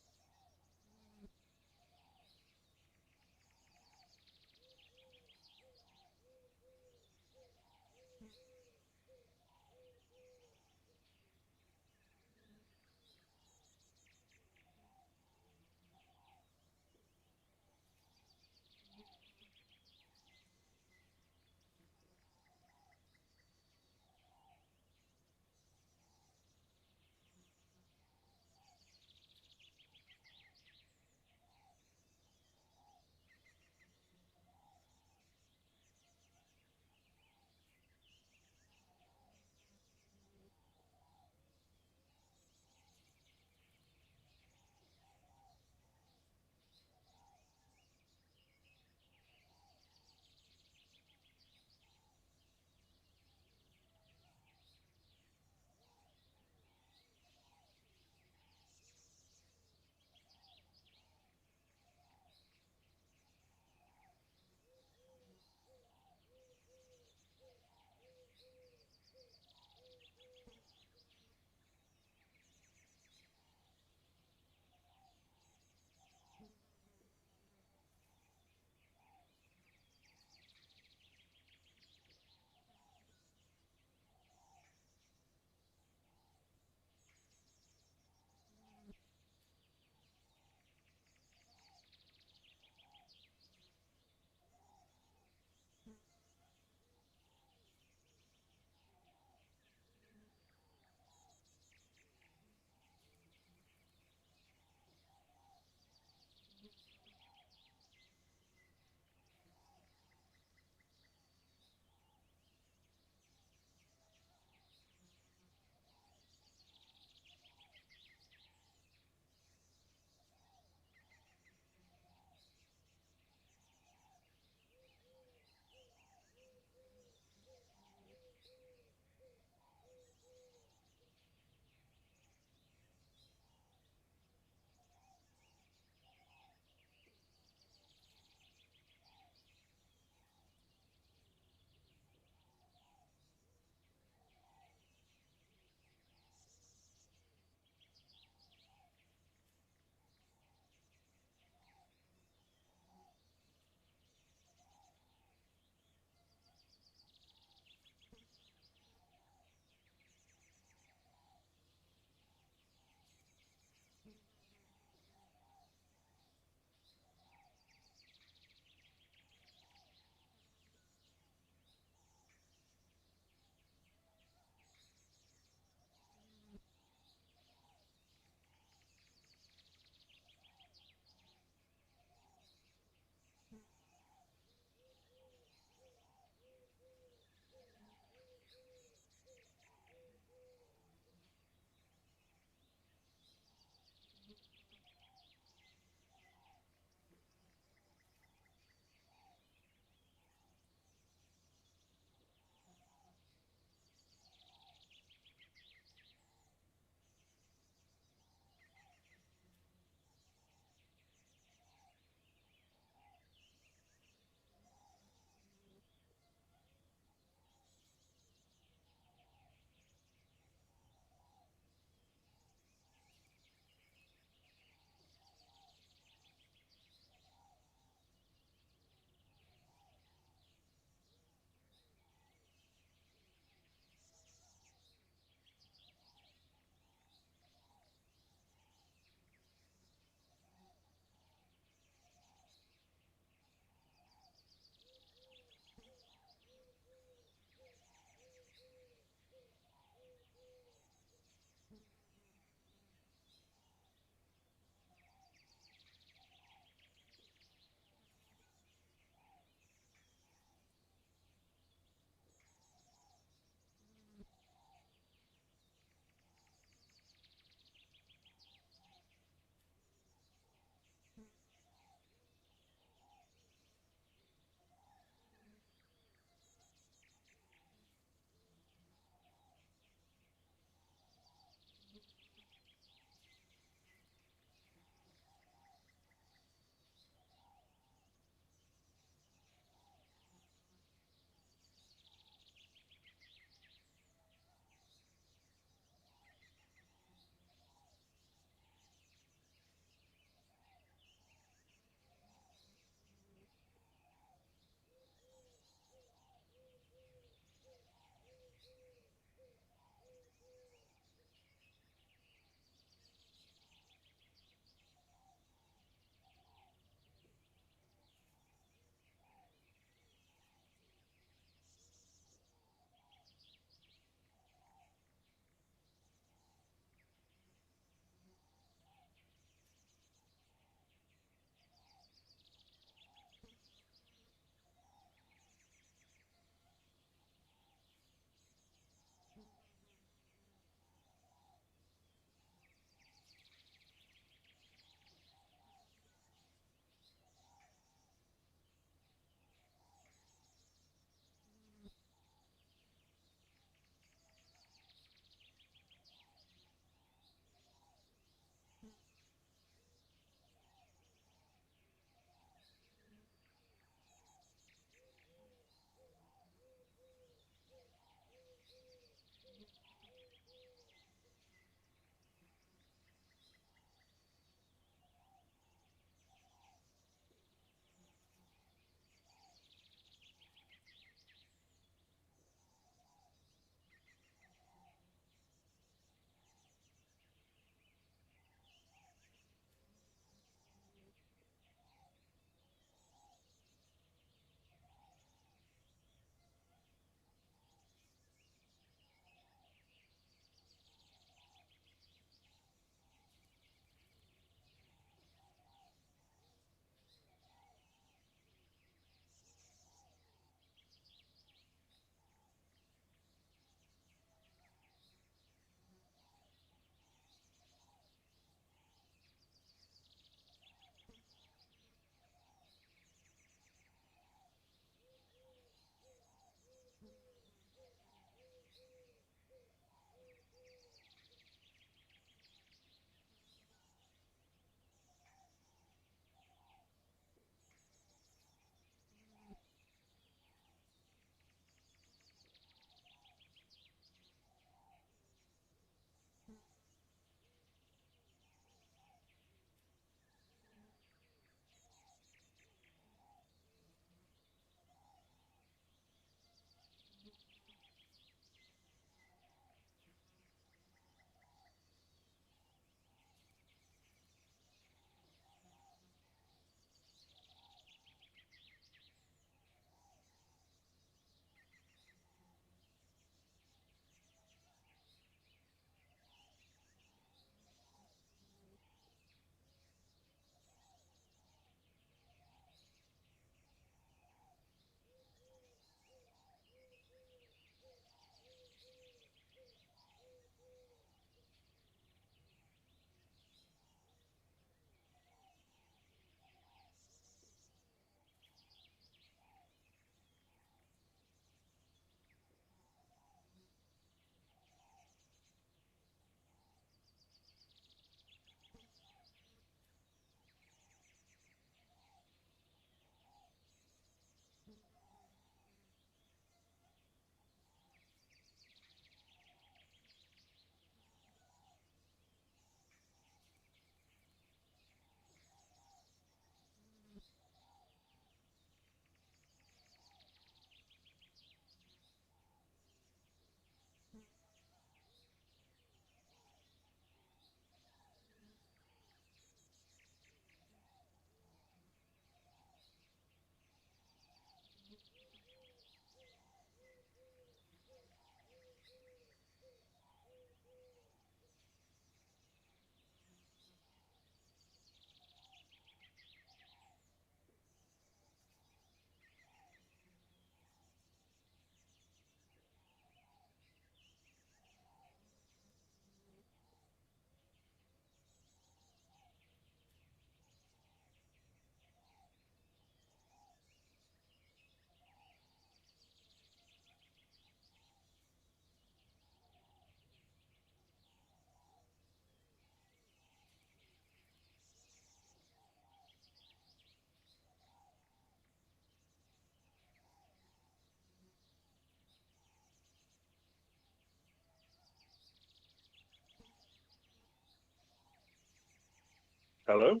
Hello?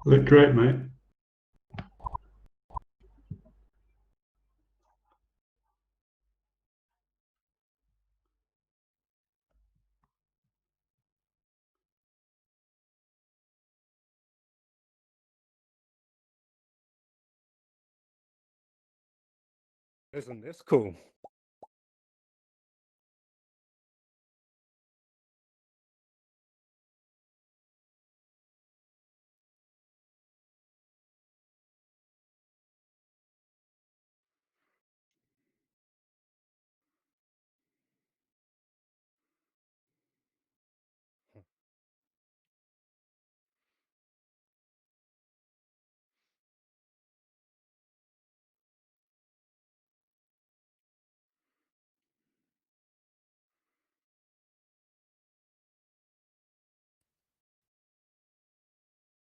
Look great, mate. Isn't this cool?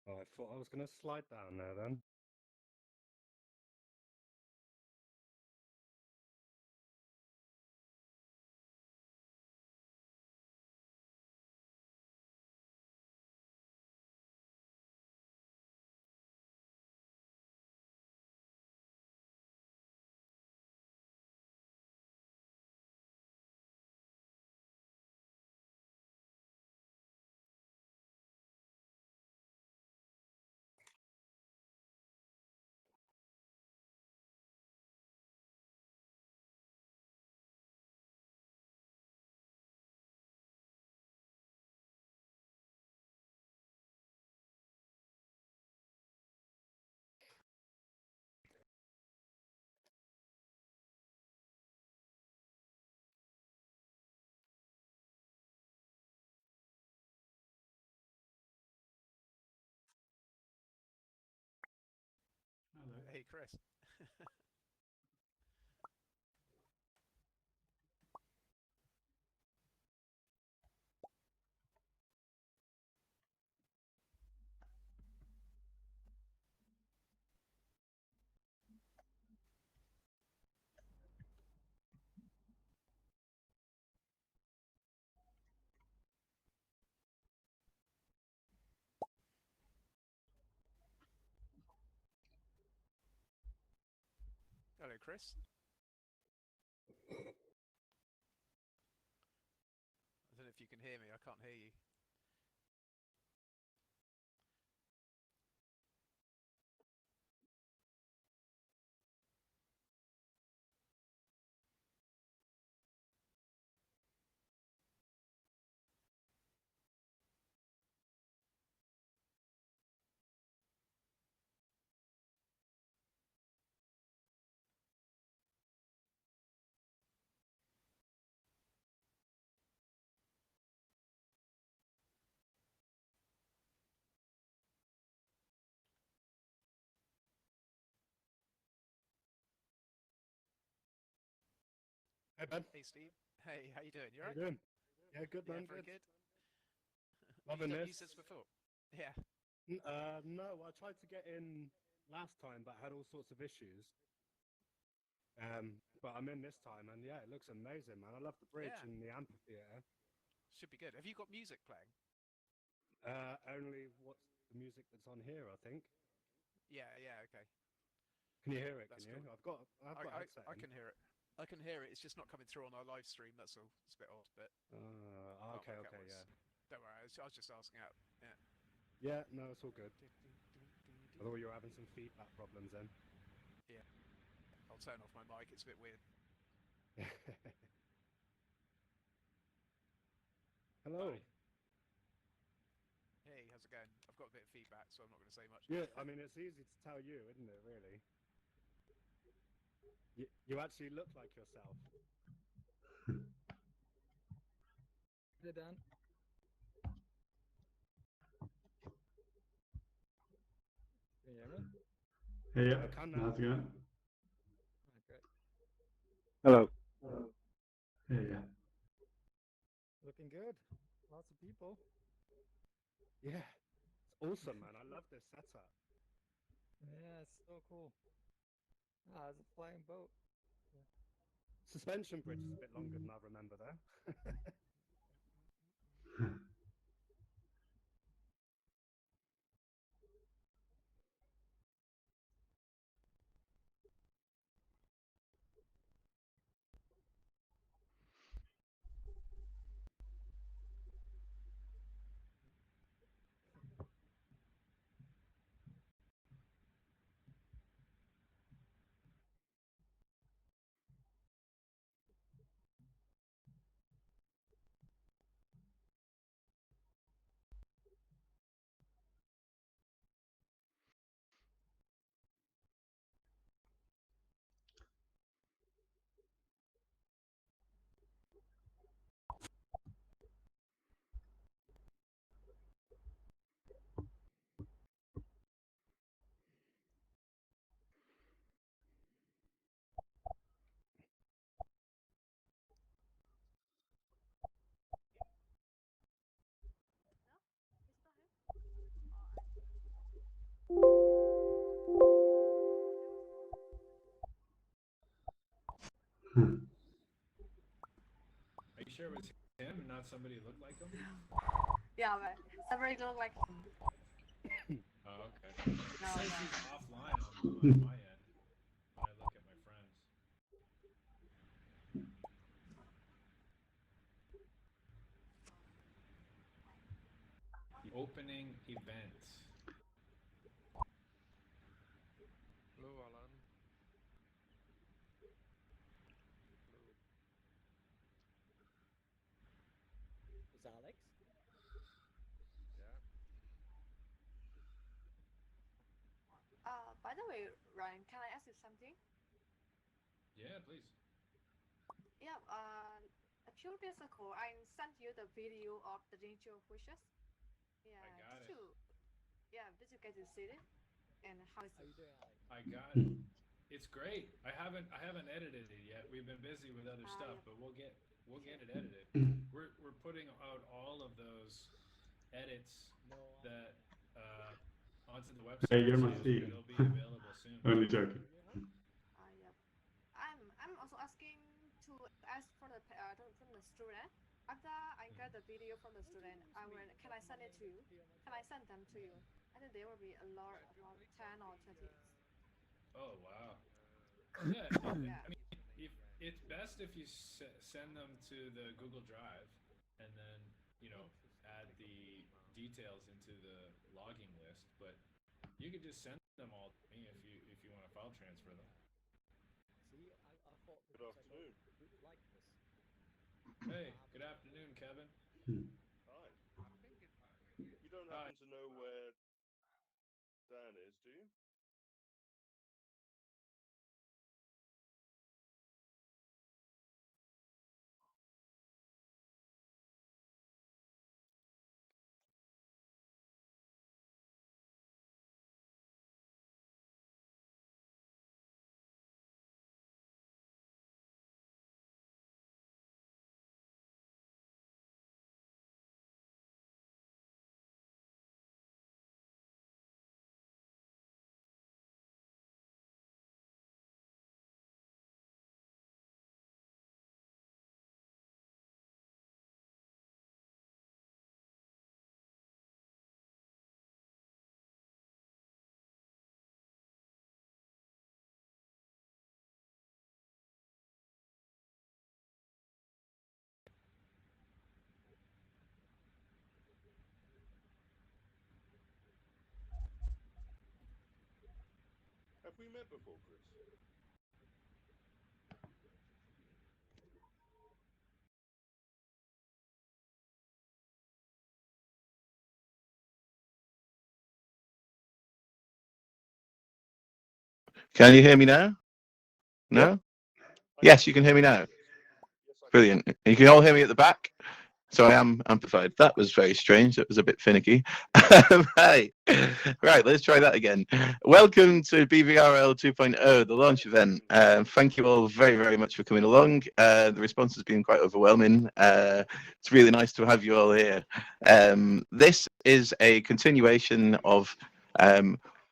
Oh, I thought I was going to slide down there then. Hey, Chris. Hello, Chris. I don't know if you can hear me. I can't hear you. Hey, Ben. Hey, Steve. Hey, how you doing? You How you alright? doing? Yeah, good, Yeah, man. very Good. good. Have you Loving done this. users before? Yeah. No, I tried to get in last time, but had all sorts of issues. But I'm in this time, and yeah, it looks amazing, man. I love the bridge Yeah. and the amphitheater. Should be good. Have you got music playing? Only what's the music that's on here, I think. Yeah, yeah, okay. Can you hear it? That's Can you? cool. I've got a headset I in. can hear it. I can hear it. It's just not coming through on our live stream. That's all. It's a bit odd, but can't Okay, work out okay, what's. yeah. Don't worry. I was just asking out. Yeah. Yeah, no, it's all good. I thought you were having some feedback problems then. Yeah. I'll turn off my mic. It's a bit weird. Hello. Hi. Hey, how's it going? I've got a bit of feedback, so I'm not going to say much. Yeah, I mean, it's easy to tell you, isn't it, really? You actually look like yourself. Hey, Dan. Can you hear me? Hey, yeah. I can now. How's it going? Okay. Hello. Hey, yeah. Looking good. Lots of people. Yeah, it's awesome, man. I love this setup. Yeah, it's so cool. Ah, it's a flying boat. Yeah. Suspension bridge is a bit longer than I remember there. Are you sure it was him and not somebody who looked like him? Yeah, but somebody look like him. Oh, okay. It No, says no. he's offline on my end when I look at my friends. The opening event. Hello, Alan. Hello. Is that Alex? Yeah. By the way, Ryan, can I ask you something? Yeah, please. Yeah, a few days ago, I sent you the video of the nature fishes. Yeah, I got did it. you? Yeah, did you get to see it? And how is How it? you doing, Alex? I got it. It's great. I haven't edited it yet. We've been busy with other stuff, Yeah. but we'll get it edited. We're putting out all of those edits No, that onto the Hey, website, you're so my Stephen. they'll be available soon. Only joking. Yep. I'm also asking to ask for the from the student. After I get the video from the student, can I send it to you? Can I send them to you? I think there will be a lot, about 10 or 20. Oh wow. Yeah. Yeah. I mean, if it's best if you send them to the Google Drive, and then add the details into the logging list. But you could just send them all to me if you want to file transfer them. see, I thought Good afternoon. group like this. Hey, good afternoon, Kevin. Hi. You don't happen to know where Dan is, do you? Have we met before, Chris? Can you hear me now? No? Yes, you can hear me now. Brilliant. You can all hear me at the back? So I am amplified. That was very strange. That was a bit finicky. Hey, right, let's try that again. Welcome to BVRL 2.0, the launch event. Thank you all very, very much for coming along. The response has been quite overwhelming. It's really nice to have you all here. This is a continuation of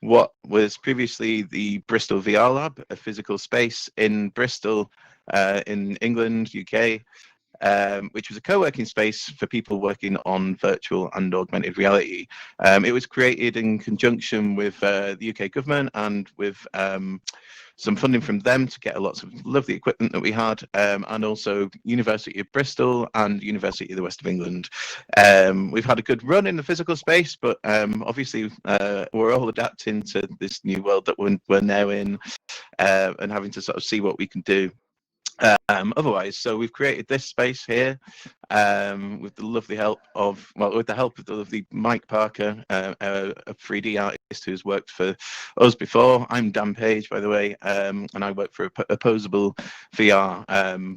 what was previously the Bristol VR Lab, a physical space in Bristol, in England, UK. Which was a co-working space for people working on virtual and augmented reality. It was created in conjunction with the UK government and with some funding from them to get lots of lovely equipment that we had, and also University of Bristol and University of the West of England. We've had a good run in the physical space, but obviously we're all adapting to this new world that we're now in, and having to sort of see what we can do. Otherwise, so we've created this space here with the lovely help of, with the help of the lovely Mike Parker, a 3D artist who's worked for us before. I'm Dan Page, by the way, and I work for Opposable VR.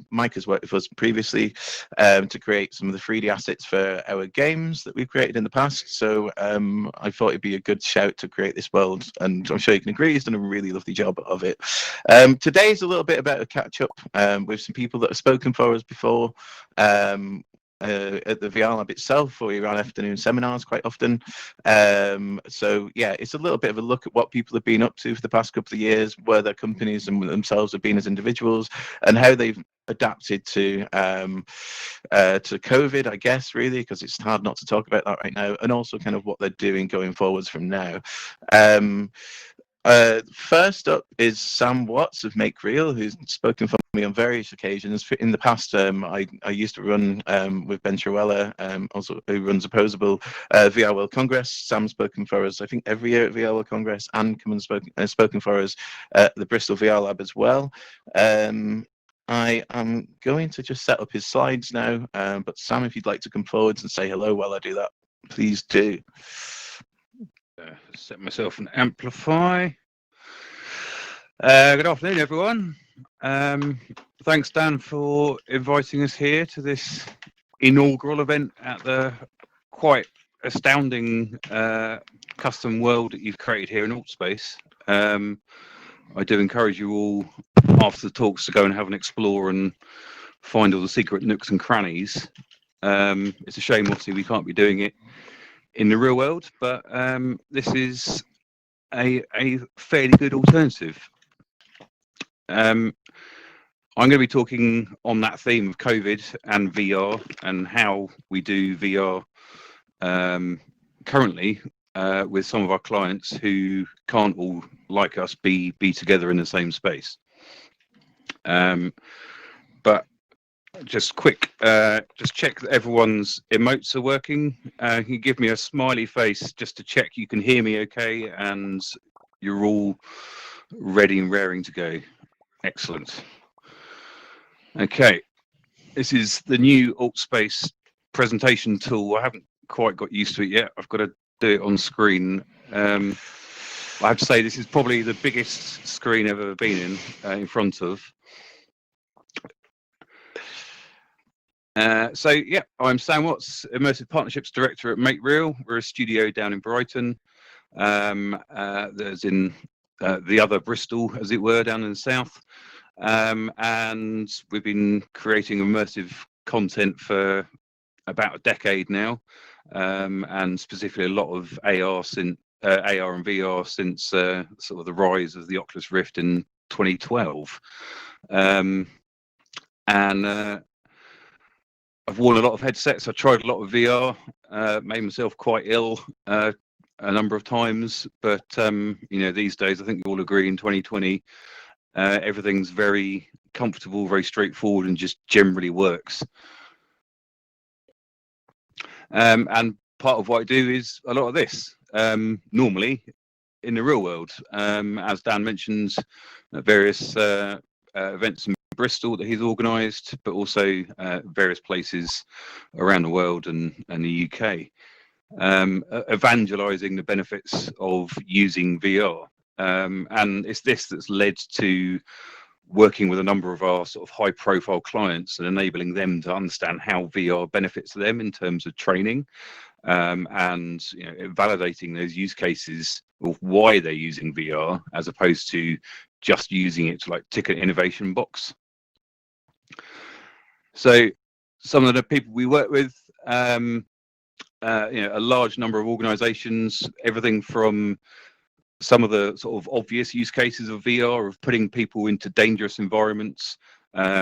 Mike has worked with us previously to create some of the 3D assets for our games that we've created in the past. So I thought it'd be a good shout to create this world, and I'm sure you can agree he's done a really lovely job of it. Today's a little bit about a catch up with some people that have spoken for us before. at the VR Lab itself, or we run afternoon seminars quite often. So yeah, it's a little bit of a look at what people have been up to for the past couple of years, where their companies and themselves have been as individuals, and how they've adapted to COVID, I guess, really, because it's hard not to talk about that right now, and also kind of what they're doing going forwards from now. First up is Sam Watts of Make Real, who's spoken for me on various occasions. In the past, I used to run with Ben Chiruella, also who runs Opposable, VR World Congress. Sam's spoken for us, I think, every year at VR World Congress, and come and spoken for us at the Bristol VR Lab as well. I am going to just set up his slides now, but Sam, if you'd like to come forwards and say hello while I do that, please do. Set myself an amplify. Good afternoon, everyone. Thanks, Dan, for inviting us here to this inaugural event at the quite astounding custom world that you've created here in Altspace. I do encourage you all, after the talks, to go and have an explore and find all the secret nooks and crannies. It's a shame, obviously, we can't be doing it in the real world, but this is a fairly good alternative. I'm going to be talking on that theme of COVID and VR and how we do VR currently with some of our clients who can't all, like us, be together in the same space. But just quick, just check that everyone's emotes are working. Can you give me a smiley face just to check you can hear me okay and you're all ready and raring to go? Excellent. Okay, this is the new Altspace presentation tool. I haven't quite got used to it yet. I've got to do it on screen. I have to say this is probably the biggest screen I've ever been in front of. So yeah, I'm Sam Watts, Immersive Partnerships Director at Make Real. We're a studio down in Brighton. There's in the other Bristol, as it were, down in the south. And we've been creating immersive content for about a decade now, and specifically a lot of AR and VR since sort of the rise of the Oculus Rift in 2012. I've worn a lot of headsets. I tried a lot of VR, made myself quite ill a number of times. But you know, these days, I think you all agree, in 2020, everything's very comfortable, very straightforward, and just generally works. And part of what I do is a lot of this. Normally, in the real world, as Dan mentioned, various events in Bristol that he's organised, but also various places around the world and the UK, evangelising the benefits of using VR. And it's this that's led to working with a number of our sort of high-profile clients and enabling them to understand how VR benefits them in terms of training, and you know, validating those use cases of why they're using VR as opposed to just using it to like tick an innovation box. So some of the people we work with, you know, a large number of organizations, everything from some of the sort of obvious use cases of VR, of putting people into dangerous environments,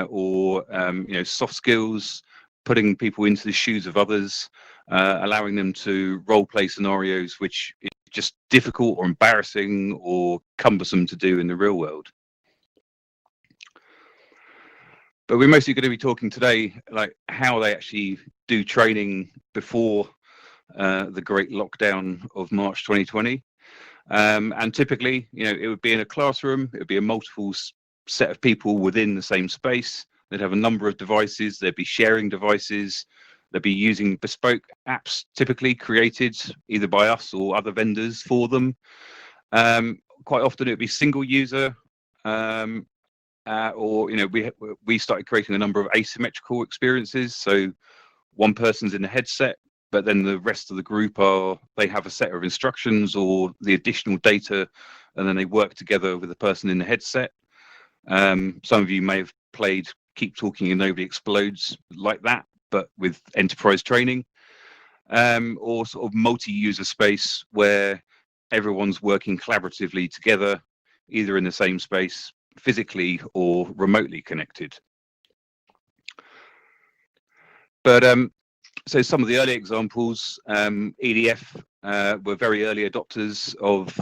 or you know, soft skills, putting people into the shoes of others, allowing them to role play scenarios which is just difficult or embarrassing or cumbersome to do in the real world. But we're mostly going to be talking today like how they actually do training before the great lockdown of March 2020. And typically, you know, it would be in a classroom, it would be a multiple set of people within the same space. They'd have a number of devices, they'd be sharing devices, they'd be using bespoke apps typically created either by us or other vendors for them. Quite often it'd be single user, or, you know, we started creating a number of asymmetrical experiences. So one person's in a headset, but then the rest of the group they have a set of instructions or the additional data, and then they work together with the person in the headset. Some of you may have played Keep Talking and Nobody Explodes like that, but with enterprise training, or sort of multi-user space where everyone's working collaboratively together, either in the same space, physically or remotely connected. But so some of the early examples, EDF were very early adopters of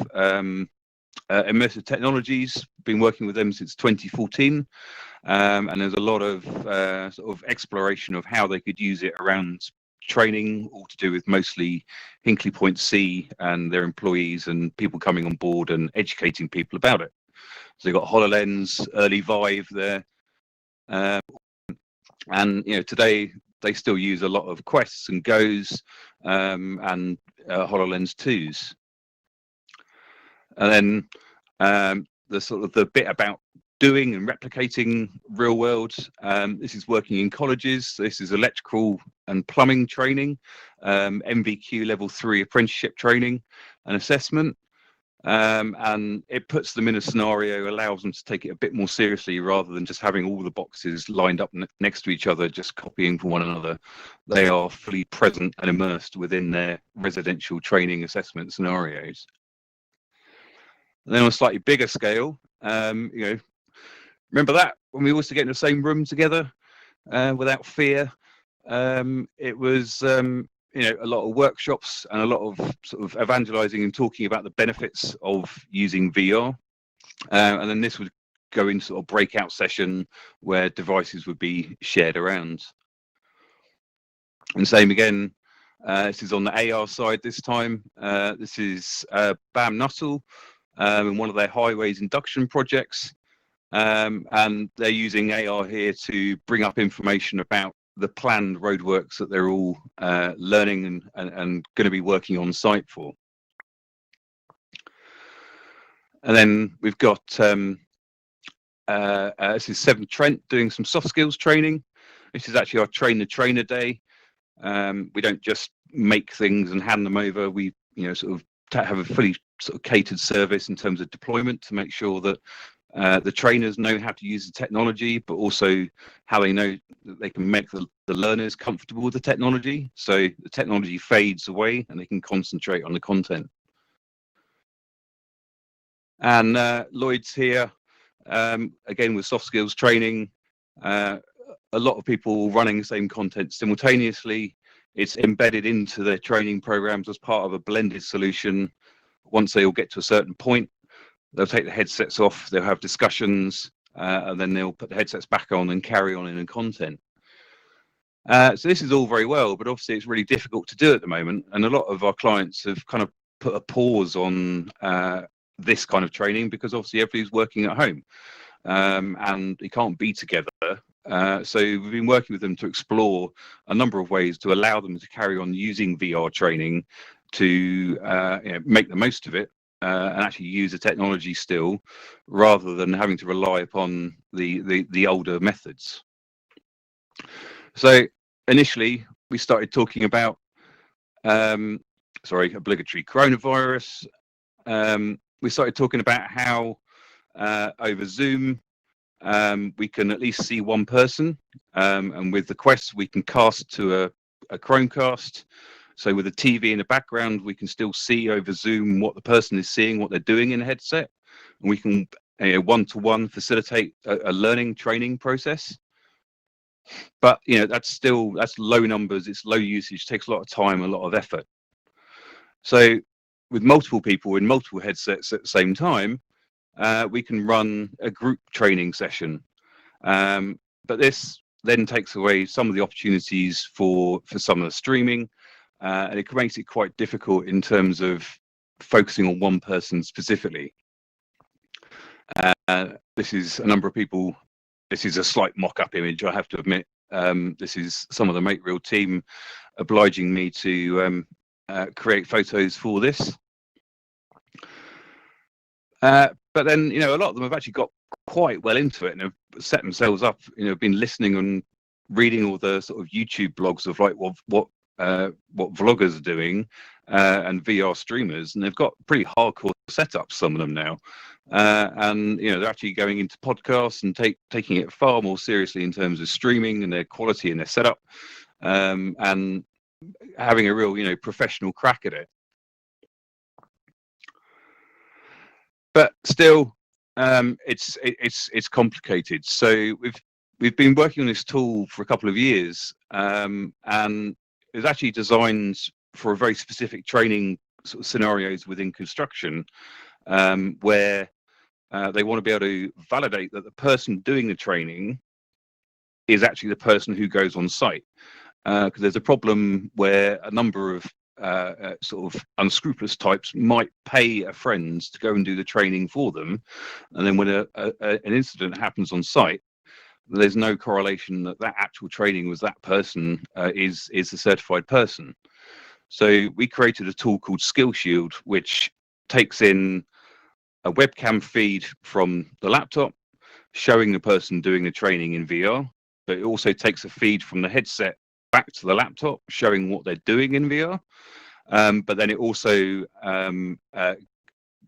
immersive technologies, been working with them since 2014, and there's a lot of sort of exploration of how they could use it around training, all to do with mostly Hinkley Point C and their employees and people coming on board and educating people about it. So you've got HoloLens, early Vive there, and today they still use a lot of Quests and Goes and HoloLens 2s. And then the bit about doing and replicating real world, this is working in colleges. This is electrical and plumbing training, MVQ level 3 apprenticeship training and assessment. And it puts them in a scenario, allows them to take it a bit more seriously rather than just having all the boxes lined up next to each other, just copying from one another. They are fully present and immersed within their residential training assessment scenarios. And then on a slightly bigger scale, remember that when we used to get in the same room together without fear? It was a lot of workshops and a lot of sort of evangelizing and talking about the benefits of using VR. And then this would go into sort of breakout session where devices would be shared around. And same again, this is on the AR side this time. This is BAM Nuttall in one of their highways induction projects. And they're using AR here to bring up information about the planned roadworks that they're all learning and going to be working on site for. And then we've got this is Severn Trent doing some soft skills training. This is actually our train the trainer day. We don't just make things and hand them over. We sort of have a fully sort of catered service in terms of deployment to make sure that the trainers know how to use the technology, but also how they know that they can make the learners comfortable with the technology. So the technology fades away and they can concentrate on the content. And Lloyd's here, again with soft skills training. A lot of people running the same content simultaneously. It's embedded into their training programs as part of a blended solution. Once they all get to a certain point, they'll take the headsets off, they'll have discussions, and then they'll put the headsets back on and carry on in the content. So this is all very well, but obviously it's really difficult to do at the moment. And a lot of our clients have kind of put a pause on this kind of training because obviously everybody's working at home and you can't be together. So we've been working with them to explore a number of ways to allow them to carry on using VR training to make the most of it and actually use the technology still, rather than having to rely upon the older methods. So initially we started talking about obligatory coronavirus. We started talking about how over Zoom we can at least see one person, and with the Quest we can cast to a Chromecast. So with the TV in the background, we can still see over Zoom what the person is seeing, what they're doing in the headset, and we can one-to-one facilitate a learning training process. But that's low numbers, it's low usage, takes a lot of time, a lot of effort. So with multiple people in multiple headsets at the same time, we can run a group training session. But this then takes away some of the opportunities for some of the streaming, and it makes it quite difficult in terms of focusing on one person specifically. This is a number of people. This is a slight mock-up image, I have to admit. This is some of the Make Real team obliging me to create photos for this. But then, a lot of them have actually got quite well into it and have set themselves up, been listening and reading all the sort of YouTube blogs of like what vloggers are doing and VR streamers, and they've got pretty hardcore setups, some of them now. And they're actually going into podcasts and taking it far more seriously in terms of streaming and their quality and their setup. and having a real, professional crack at it. But still, it's complicated. So we've been working on this tool for a couple of years, and it's actually designed for a very specific training sort of scenarios within construction, where they want to be able to validate that the person doing the training is actually the person who goes on site. Because there's a problem where a number of sort of unscrupulous types might pay a friend to go and do the training for them, and then when an incident happens on site, there's no correlation that actual training was that person is the certified person. So we created a tool called Skill Shield, which takes in a webcam feed from the laptop showing the person doing the training in VR, but it also takes a feed from the headset back to the laptop showing what they're doing in VR. But then it also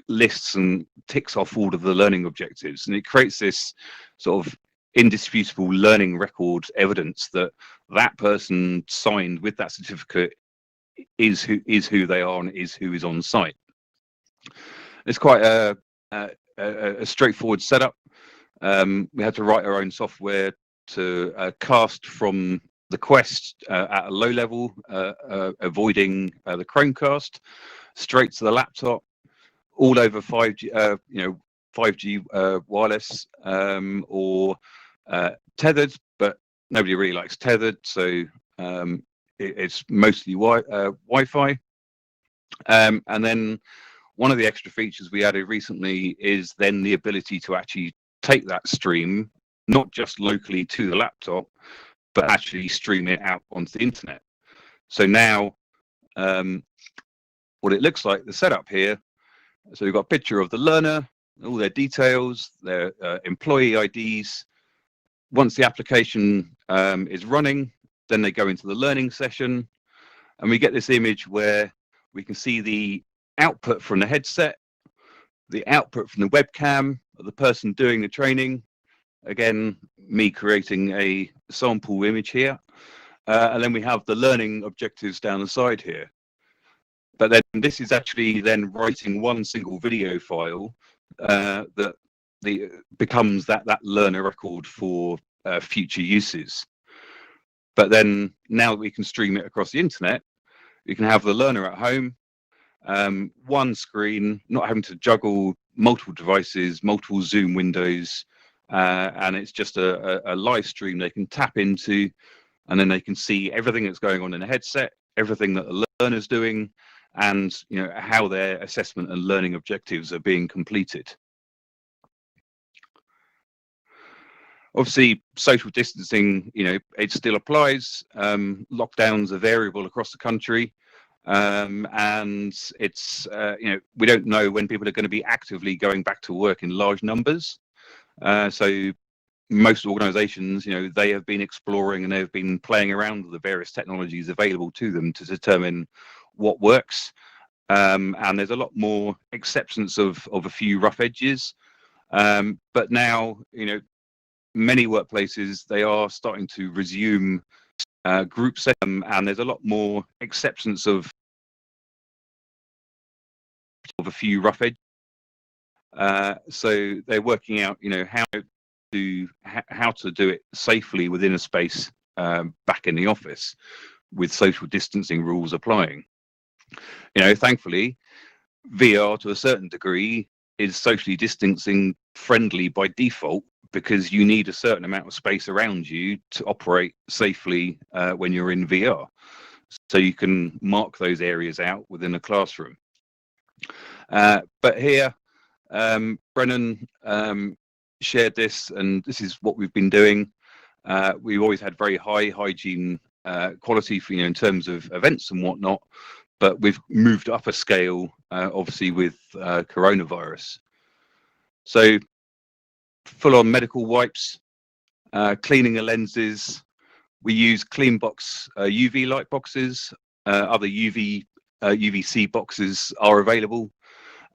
lists and ticks off all of the learning objectives, and it creates this sort of indisputable learning record evidence that that person signed with that certificate is who they are and is who is on site. It's quite a straightforward setup. We had to write our own software to cast from the Quest at a low level, avoiding the Chromecast, straight to the laptop, all over 5G, 5G wireless, or tethered, but nobody really likes tethered, so it's mostly Wi-Fi. And then one of the extra features we added recently is then the ability to actually take that stream, not just locally to the laptop, but actually stream it out onto the internet. So now what it looks like, the setup here, so we've got a picture of the learner, all their details, their employee IDs. Once the application is running, then they go into the learning session, and we get this image where we can see the output from the headset, the output from the webcam of the person doing the training. Again, me creating a sample image here. And then we have the learning objectives down the side here. But then this is actually then writing one single video file that becomes that learner record for future uses. But then now that we can stream it across the internet, you can have the learner at home, one screen, not having to juggle multiple devices, multiple Zoom windows, and it's just a live stream they can tap into, and then they can see everything that's going on in the headset, everything that the learner's doing, and how their assessment and learning objectives are being completed. Obviously, social distancing, it still applies. Lockdowns are variable across the country. And it's, we don't know when people are going to be actively going back to work in large numbers. So most organizations, they have been exploring and they've been playing around with the various technologies available to them to determine what works. And there's a lot more acceptance of a few rough edges. But now, many workplaces, they are starting to resume group setting, and there's a lot more acceptance of a few rough edges. So they're working out, how to do it safely within a space back in the office with social distancing rules applying. Thankfully, VR to a certain degree is socially distancing friendly by default, because you need a certain amount of space around you to operate safely when you're in VR. So you can mark those areas out within a classroom. But here, Brennan shared this, and this is what we've been doing. We've always had very high hygiene quality for, in terms of events and whatnot, but we've moved up a scale, obviously with coronavirus. So full-on medical wipes, cleaning the lenses. We use CleanBox UV light boxes. Other UVC boxes are available.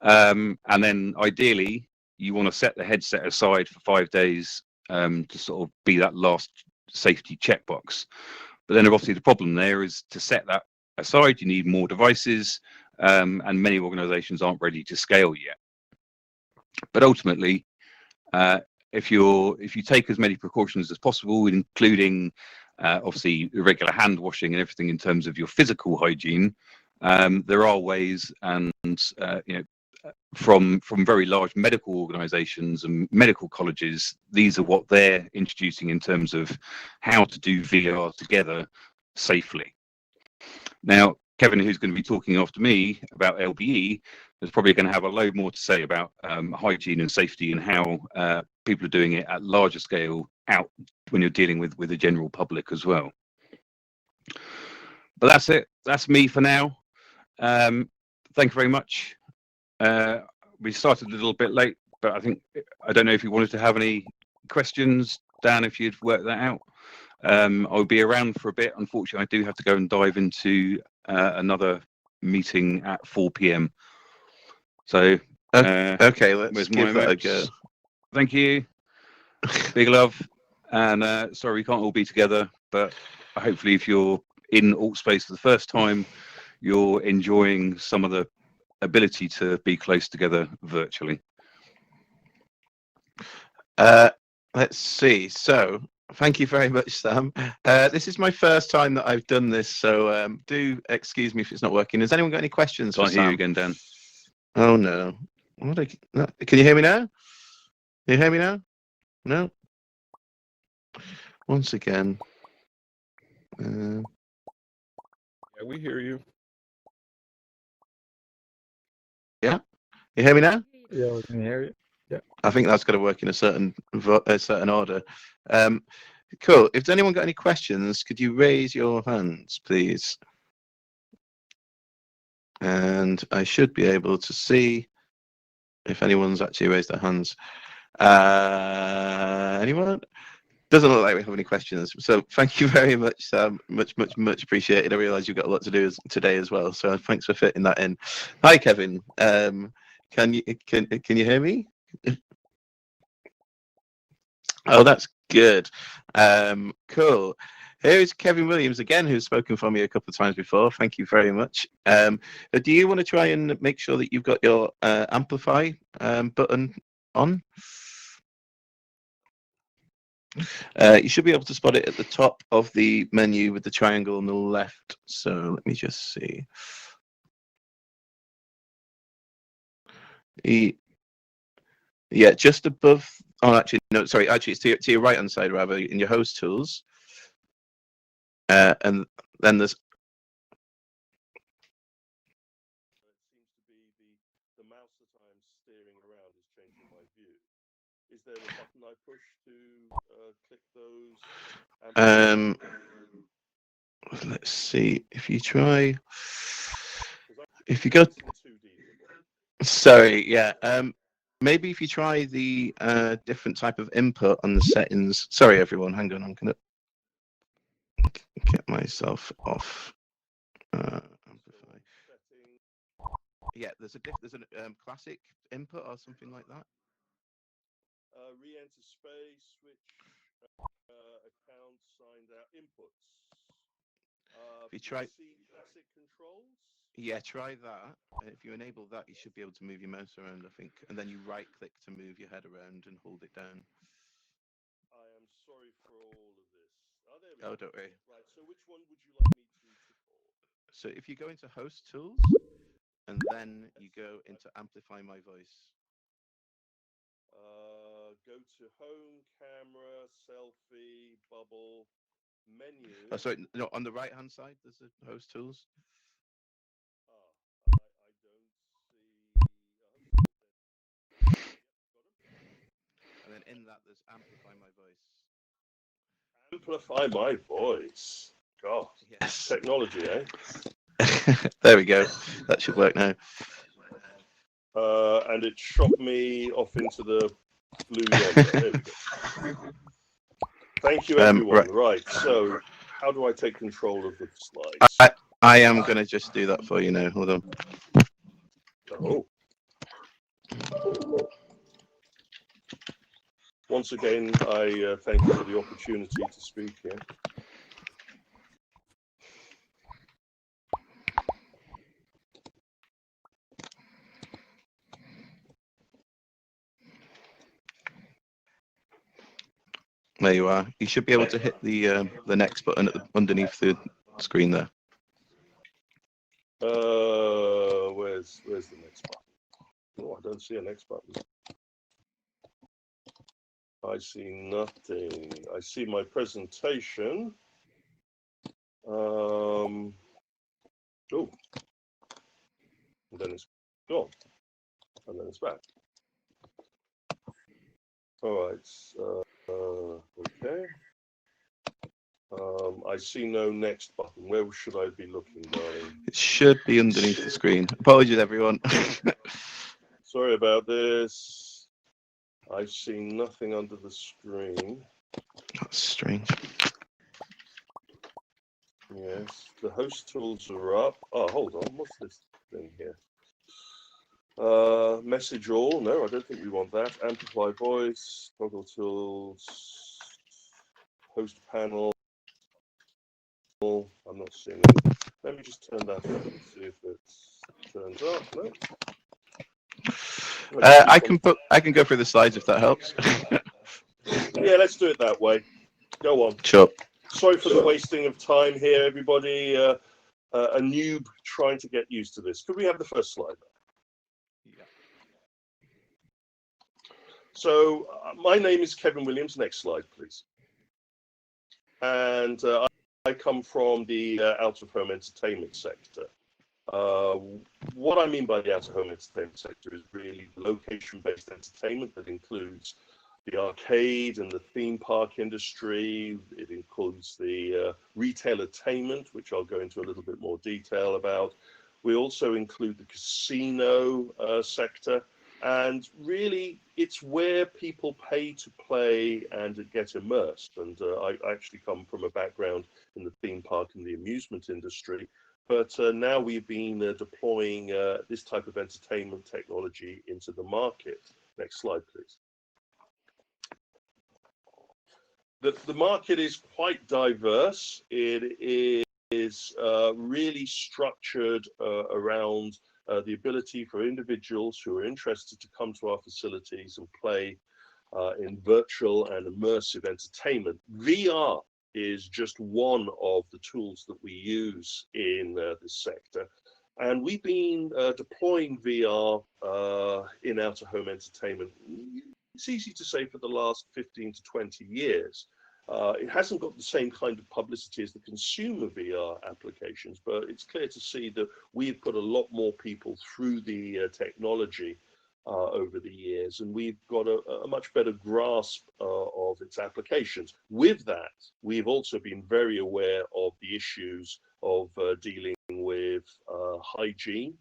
And then ideally, you want to set the headset aside for 5 days to sort of be that last safety checkbox. But then obviously the problem there is to set that aside, you need more devices, and many organizations aren't ready to scale yet. But ultimately, if you take as many precautions as possible, including obviously regular hand washing and everything in terms of your physical hygiene, there are ways, and from very large medical organizations and medical colleges, these are what they're introducing in terms of how to do VR together safely. Now, Kevin, who's going to be talking after me about LBE, is probably going to have a load more to say about hygiene and safety and how people are doing it at larger scale out when you're dealing with the general public as well. But that's it. That's me for now. Thank you very much. We started a little bit late, but I don't know if you wanted to have any questions, Dan, if you'd worked that out. I'll be around for a bit. Unfortunately, I do have to go and dive into another meeting at 4 p.m. So, okay, let's give that a go. Thank you. Big love. And sorry, we can't all be together, but hopefully if you're in AltSpace for the first time, you're enjoying some of the ability to be close together virtually. Let's see. So, thank you very much, Sam. This is my first time that I've done this, so do excuse me if it's not working. Has anyone got any questions for Sam? Can't hear you again, Dan. Oh no. Can you hear me now? Can you hear me now? No? Once again. Yeah, we hear you. Yeah? You hear me now? Yeah, we can hear you. Yeah. I think that's got to work in a certain order. Cool. If anyone got any questions, could you raise your hands, please? And I should be able to see if anyone's actually raised their hands. Anyone? Doesn't look like we have any questions. So thank you very much, Sam. Much appreciated. I realise you've got a lot to do today as well. So thanks for fitting that in. Hi, Kevin. Can you hear me? Oh, that's good. Cool. Here is Kevin Williams again, who's spoken for me a couple of times before. Thank you very much. Do you want to try and make sure that you've got your amplify button on? You should be able to spot it at the top of the menu with the triangle on the left. So let me just see. Yeah, just above. Oh, actually, no, sorry. Actually, it's to your right-hand side, rather, in your host tools. And then there's. The mouse that I'm steering around is changing my view. Is there a button I push to click those? Let's see. If you try. If you go. Sorry, yeah. Maybe if you try the different type of input on the settings. Sorry, everyone. Hang on. I'm gonna get myself off. Amplify. Yeah, there's a classic input or something like that. Re-enter space, switch account, signed out, inputs. If you try. Classic controls. Yeah, try that. If you enable that, you should be able to move your mouse around, I think. And then you right-click to move your head around and hold it down. I am sorry for all of this. Oh, there we go. Don't worry. Right, so which one would you like me to call? So if you go into Host Tools, and then you go into Amplify My Voice. Go to Home, Camera, Selfie, Bubble, Menu. Oh, sorry, no, on the right-hand side, there's a Host Tools. I don't see. And then in that, there's Amplify My Voice. Amplify My Voice. God, yes. Technology, eh? There we go. That should work now. And it shot me off into the blue yonder. There we go. Thank you, everyone. Right. So, how do I take control of the slides? I am going to just do that for you now. Hold on. Oh. Once again, I thank you for the opportunity to speak here. There you are. You should be able to hit the next button at underneath the screen there. Where's the next button? Oh, I don't see a next button. I see nothing. I see my presentation. Oh, and then it's gone, and then it's back. All right. Okay. I see no next button. Where should I be looking, darling? It should be underneath the screen. Apologies, everyone. Sorry about this. I see nothing under the screen. That's strange. Yes, the host tools are up. Oh, hold on. What's this thing here? Message all. No, I don't think we want that. Amplify voice, toggle tools, host panel. I'm not seeing it. Let me just turn that on and see if it turns up. No. I can go through the slides if that helps. Yeah, let's do it that way. Go on. Sure. Sorry for the wasting of time here, everybody. A noob trying to get used to this. Could we have the first slide? Yeah. So my name is Kevin Williams. Next slide, please. And I come from the out-of-home entertainment sector. What I mean by the out-of-home entertainment sector is really location-based entertainment that includes the arcade and the theme park industry. It includes the retail entertainment, which I'll go into a little bit more detail about. We also include the casino sector. And really, it's where people pay to play and get immersed. And I actually come from a background in the theme park and the amusement industry. But now we've been deploying this type of entertainment technology into the market. Next slide, please. The market is quite diverse. It is really structured around the ability for individuals who are interested to come to our facilities and play in virtual and immersive entertainment. VR is just one of the tools that we use in this sector. And we've been deploying VR in out-of-home entertainment. It's easy to say for the last 15 to 20 years. It hasn't got the same kind of publicity as the consumer VR applications, but it's clear to see that we've put a lot more people through the technology over the years, and we've got a much better grasp of its applications. With that, we've also been very aware of the issues of dealing with hygiene.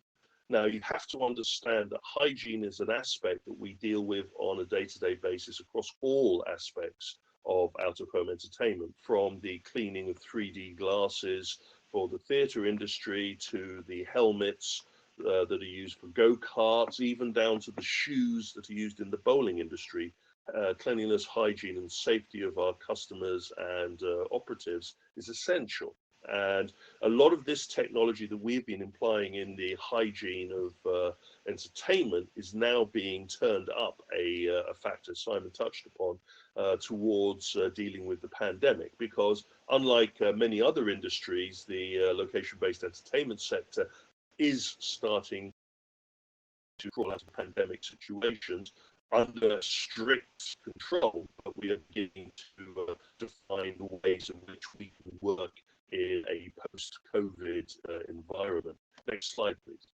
Now, you have to understand that hygiene is an aspect that we deal with on a day-to-day basis across all aspects of out-of-home entertainment, from the cleaning of 3D glasses for the theatre industry to the helmets that are used for go-karts, even down to the shoes that are used in the bowling industry. Cleanliness, hygiene, and safety of our customers and operatives is essential. And a lot of this technology that we've been applying in the hygiene of entertainment is now being turned up a factor Simon touched upon towards dealing with the pandemic, because unlike many other industries, the location-based entertainment sector is starting to crawl out of pandemic situations under strict control, but we are beginning to find ways in which we can work in a post-COVID environment. Next slide, please.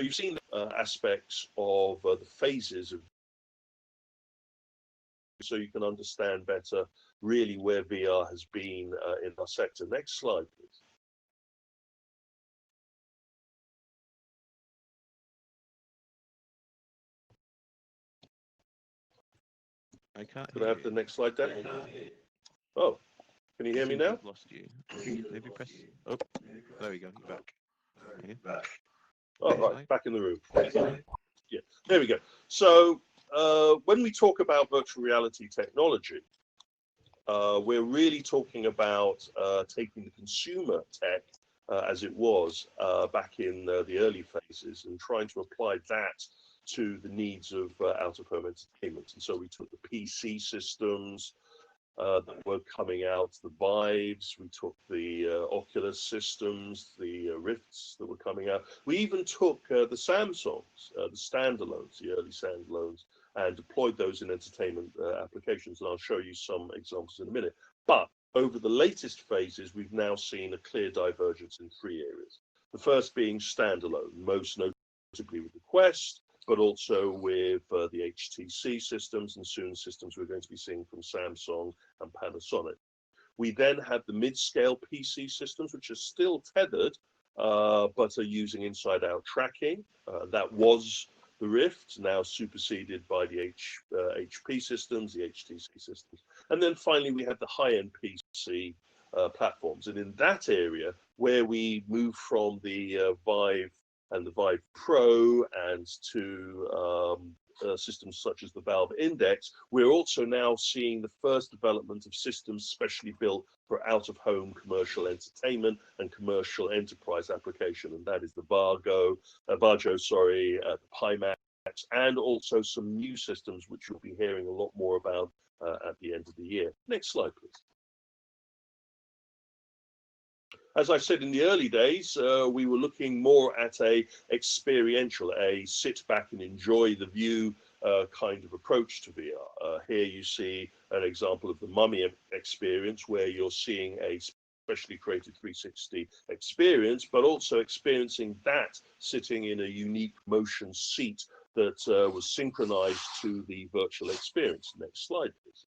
You've seen aspects of the phases of, so you can understand better really where VR has been in our sector. Next slide, please. I can't. Could I have the next slide, Dan? Oh, can you hear me now? I've lost you. Maybe press. Oh, there we go. You're back. Yeah. Oh, right, back in the room. Yeah, there we go. So when we talk about virtual reality technology, we're really talking about taking the consumer tech as it was back in the early phases and trying to apply that to the needs of out-of-home entertainment. And so we took the PC systems that were coming out, the Vives, we took the Oculus systems, the Rifts that were coming out. We even took the Samsungs, the standalones, the early standalones, and deployed those in entertainment applications. And I'll show you some examples in a minute. But over the latest phases, we've now seen a clear divergence in three areas. The first being standalone, most notably with the Quest, but also with the HTC systems and soon systems we're going to be seeing from Samsung and Panasonic. We then have the mid-scale PC systems, which are still tethered, but are using inside-out tracking. That was the Rift, now superseded by the HP systems, the HTC systems. And then finally, we have the high-end PC platforms. And in that area, where we move from the Vive and the Vive Pro and to systems such as the Valve Index, we're also now seeing the first development of systems specially built for out-of-home commercial entertainment and commercial enterprise application, and that is the Varjo, the Pimax, and also some new systems which you'll be hearing a lot more about at the end of the year. Next slide, please. As I said in the early days, we were looking more at a experiential, a sit back and enjoy the view kind of approach to VR. Here you see an example of the Mummy experience, where you're seeing a specially created 360 experience, but also experiencing that sitting in a unique motion seat that was synchronized to the virtual experience. Next slide, please.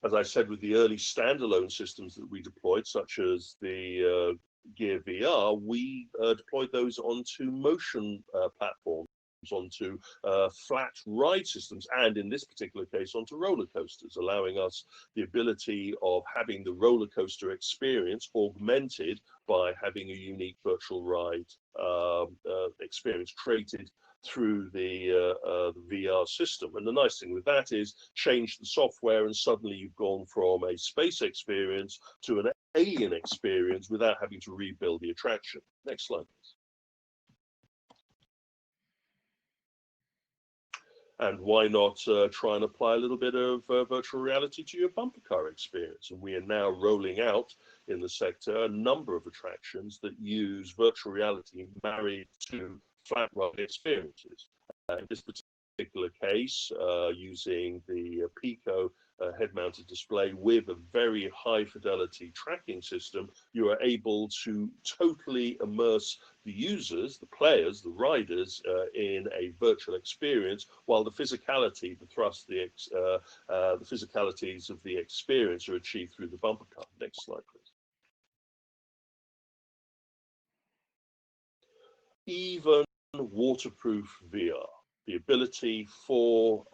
As I said, with the early standalone systems that we deployed, such as the Gear VR, we deployed those onto motion platforms, onto flat ride systems, and in this particular case, onto roller coasters, allowing us the ability of having the roller coaster experience augmented by having a unique virtual ride experience created through the VR system. And the nice thing with that is change the software and suddenly you've gone from a space experience to an alien experience without having to rebuild the attraction. Next slide, please. And why not try and apply a little bit of virtual reality to your bumper car experience? And we are now rolling out in the sector a number of attractions that use virtual reality married to flat ride experiences. In this particular case, using the Pico head-mounted display with a very high fidelity tracking system, you are able to totally immerse the users, the players, the riders in a virtual experience, while the physicality, the thrust, the physicalities of the experience are achieved through the bumper car. Next slide, please. Even waterproof VR, the ability for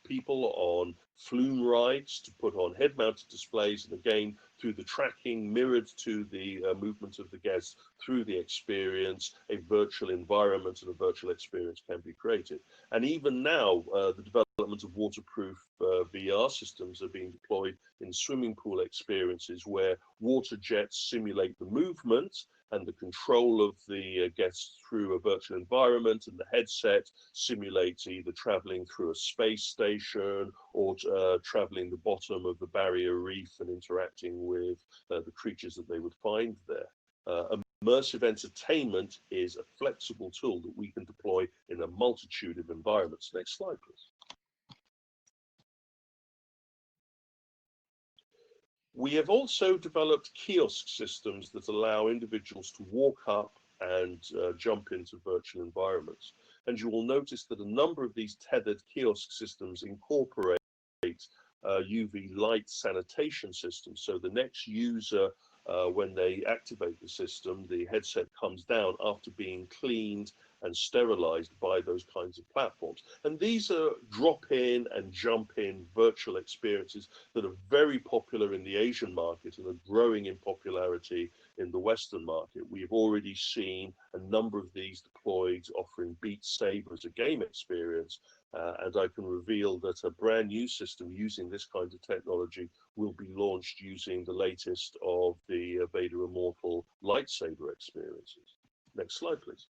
people on flume rides to put on head-mounted displays, and again through the tracking mirrored to the movement of the guests through the experience, a virtual environment and a virtual experience can be created. And even now, the development of waterproof VR systems are being deployed in swimming pool experiences where water jets simulate the movement and the control of the guests through a virtual environment, and the headset simulates either traveling through a space station or traveling the bottom of the barrier reef and interacting with the creatures that they would find there. Immersive entertainment is a flexible tool that we can deploy in a multitude of environments. Next slide, please. We have also developed kiosk systems that allow individuals to walk up and jump into virtual environments. And you will notice that a number of these tethered kiosk systems incorporate UV light sanitation systems. So the next user, when they activate the system, the headset comes down after being cleaned and sterilized by those kinds of platforms. And these are drop-in and jump-in virtual experiences that are very popular in the Asian market and are growing in popularity in the Western market. We've already seen a number of these deployed offering Beat Saber as a game experience, and I can reveal that a brand new system using this kind of technology will be launched using the latest of the Vader Immortal lightsaber experiences. Next slide, please.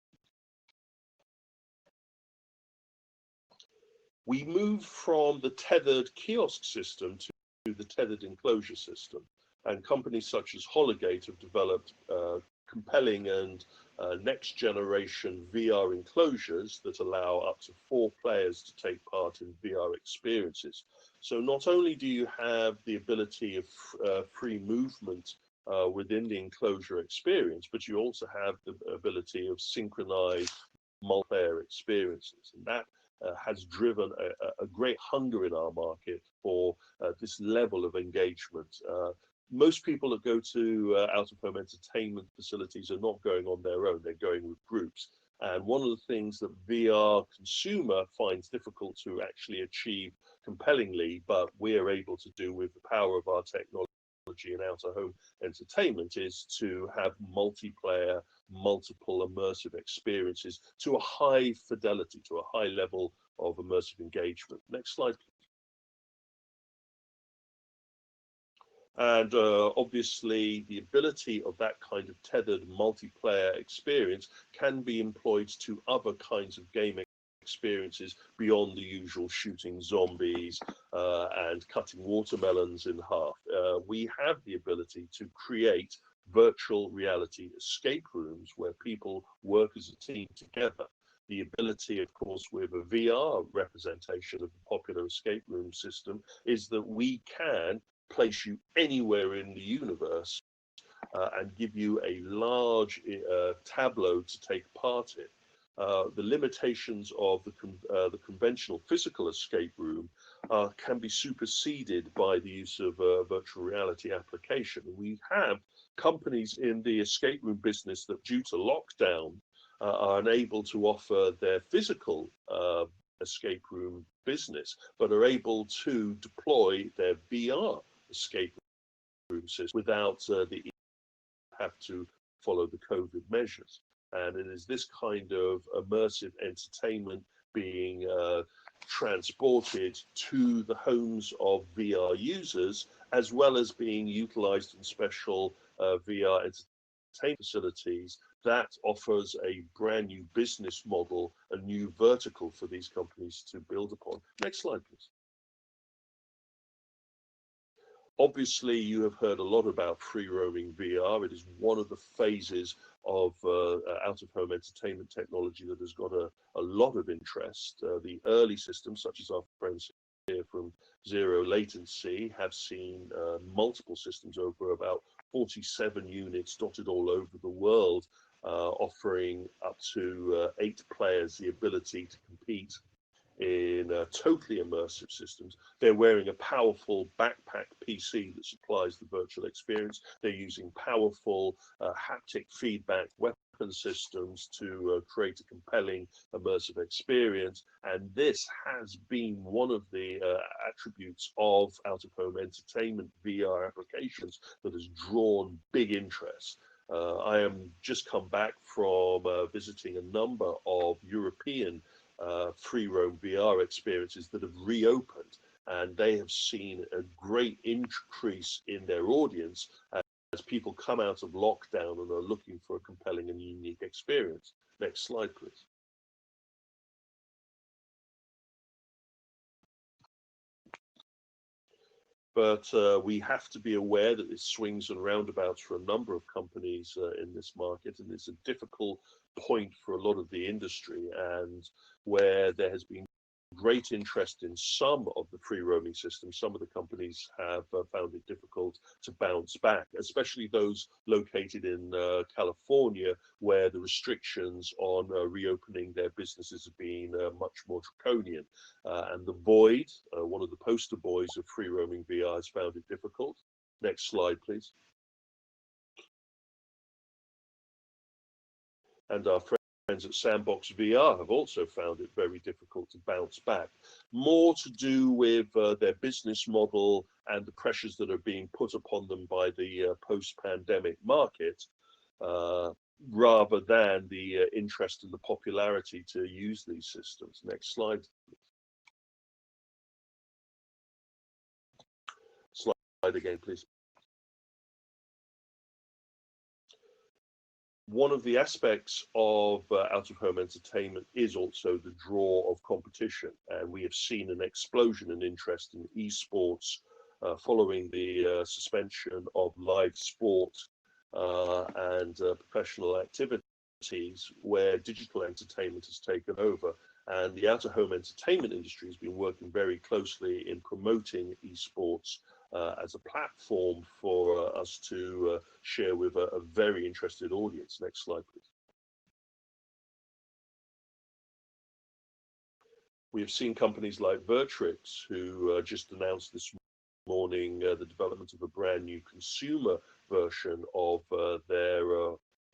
We moved from the tethered kiosk system to the tethered enclosure system, and companies such as Hologate have developed compelling and next generation VR enclosures that allow up to 4 players to take part in VR experiences. So not only do you have the ability of free movement within the enclosure experience, but you also have the ability of synchronized multiplayer experiences. And that has driven a great hunger in our market for this level of engagement. Most people that go to out-of-home entertainment facilities are not going on their own, they're going with groups. And one of the things that VR consumer finds difficult to actually achieve compellingly, but we're able to do with the power of our technology and out-of-home entertainment, is to have multiplayer, multiple immersive experiences to a high fidelity, to a high level of immersive engagement. Next slide, please. And obviously, the ability of that kind of tethered multiplayer experience can be employed to other kinds of gaming experiences beyond the usual shooting zombies and cutting watermelons in half. We have the ability to create virtual reality escape rooms where people work as a team together. The ability, of course, with a VR representation of the popular escape room system is that we can place you anywhere in the universe and give you a large tableau to take part in. The limitations of the conventional physical escape room can be superseded by the use of virtual reality application. We have companies in the escape room business that, due to lockdown, are unable to offer their physical escape room business, but are able to deploy their VR escape room system without the have to follow the COVID measures. And it is this kind of immersive entertainment being transported to the homes of VR users, as well as being utilized in special VR entertainment facilities, that offers a brand new business model, a new vertical for these companies to build upon. Next slide, please. Obviously, you have heard a lot about free roaming VR. It is one of the phases of out-of-home entertainment technology that has got a lot of interest. The early systems, such as our friends here from Zero Latency, have seen multiple systems over about 47 units dotted all over the world, offering up to 8 players the ability to compete in totally immersive systems. They're wearing a powerful backpack PC that supplies the virtual experience. They're using powerful haptic feedback weapon systems to create a compelling immersive experience. And this has been one of the attributes of out-of-home entertainment VR applications that has drawn big interest. I am just come back from visiting a number of European free roam VR experiences that have reopened, and they have seen a great increase in their audience as people come out of lockdown and are looking for a compelling and unique experience. Next slide, please. But we have to be aware that this swings and roundabouts for a number of companies in this market, and it's a difficult point for a lot of the industry, and where there has been great interest in some of the free roaming systems, some of the companies have found it difficult to bounce back, especially those located in California, where the restrictions on reopening their businesses have been much more draconian. And the Void, one of the poster boys of free roaming VR, has found it difficult. Next slide, please. And our friends at Sandbox VR have also found it very difficult to bounce back. More to do with their business model and the pressures that are being put upon them by the post-pandemic market, rather than the interest and the popularity to use these systems. Next slide. Slide again, please. one of the aspects of out-of-home entertainment is also the draw of competition, and we have seen an explosion in interest in esports following the suspension of live sport and professional activities where digital entertainment has taken over. And the out-of-home entertainment industry has been working very closely in promoting esports as a platform for us to share with a very interested audience. Next slide, please. We have seen companies like Virtrix, who just announced this morning the development of a brand new consumer version of their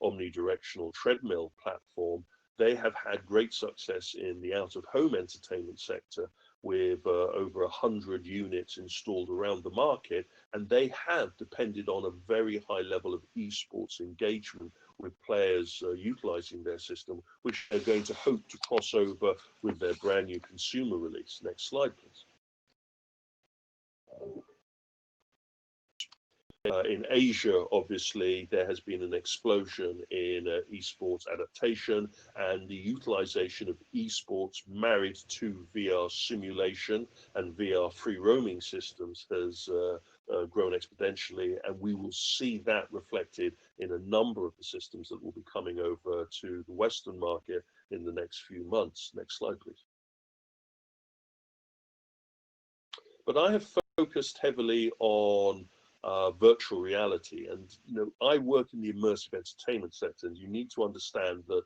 omnidirectional treadmill platform. They have had great success in the out-of-home entertainment sector with over 100 units installed around the market, and they have depended on a very high level of esports engagement with players utilizing their system, which they're going to hope to cross over with their brand new consumer release. Next slide, please. In Asia, obviously, there has been an explosion in esports adaptation, and the utilization of esports married to VR simulation and VR free roaming systems has grown exponentially, and we will see that reflected in a number of the systems that will be coming over to the Western market in the next few months. Next slide, please. But I have focused heavily on virtual reality, and I work in the immersive entertainment sector, and you need to understand that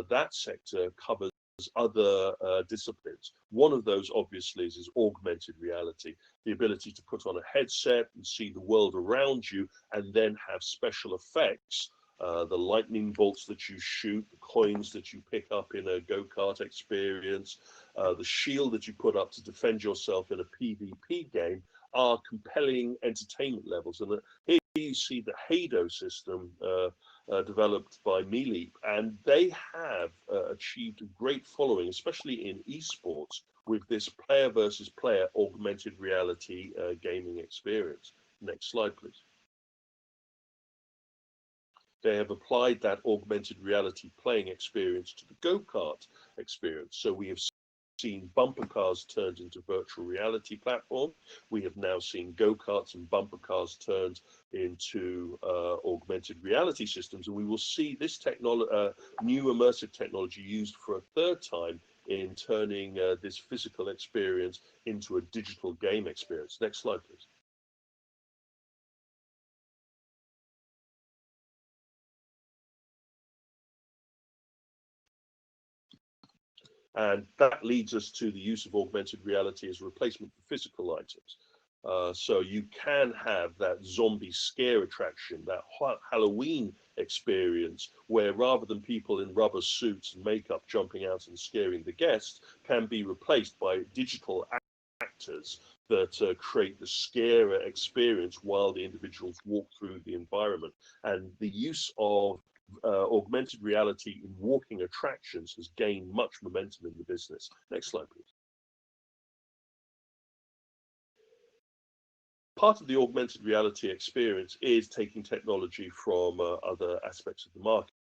that sector covers other disciplines. One of those obviously is augmented reality, the ability to put on a headset and see the world around you and then have special effects, the lightning bolts that you shoot, the coins that you pick up in a go-kart experience, the shield that you put up to defend yourself in a PvP game, are compelling entertainment levels. And here you see the Hado system developed by Meeleap, and they have achieved a great following, especially in esports, with this player versus player augmented reality gaming experience. Next slide, please. They have applied that augmented reality playing experience to the go-kart experience. So we have seen bumper cars turned into virtual reality platform. We have now seen go-karts and bumper cars turned into augmented reality systems, and we will see this new immersive technology used for a third time in turning this physical experience into a digital game experience. Next slide, please. And that leads us to the use of augmented reality as a replacement for physical items. So you can have that zombie scare attraction, that Halloween experience, where rather than people in rubber suits and makeup jumping out and scaring the guests, can be replaced by digital actors that create the scare experience while the individuals walk through the environment. And the use of augmented reality in walking attractions has gained much momentum in the business. Next slide, please. Part of the augmented reality experience is taking technology from other aspects of the market,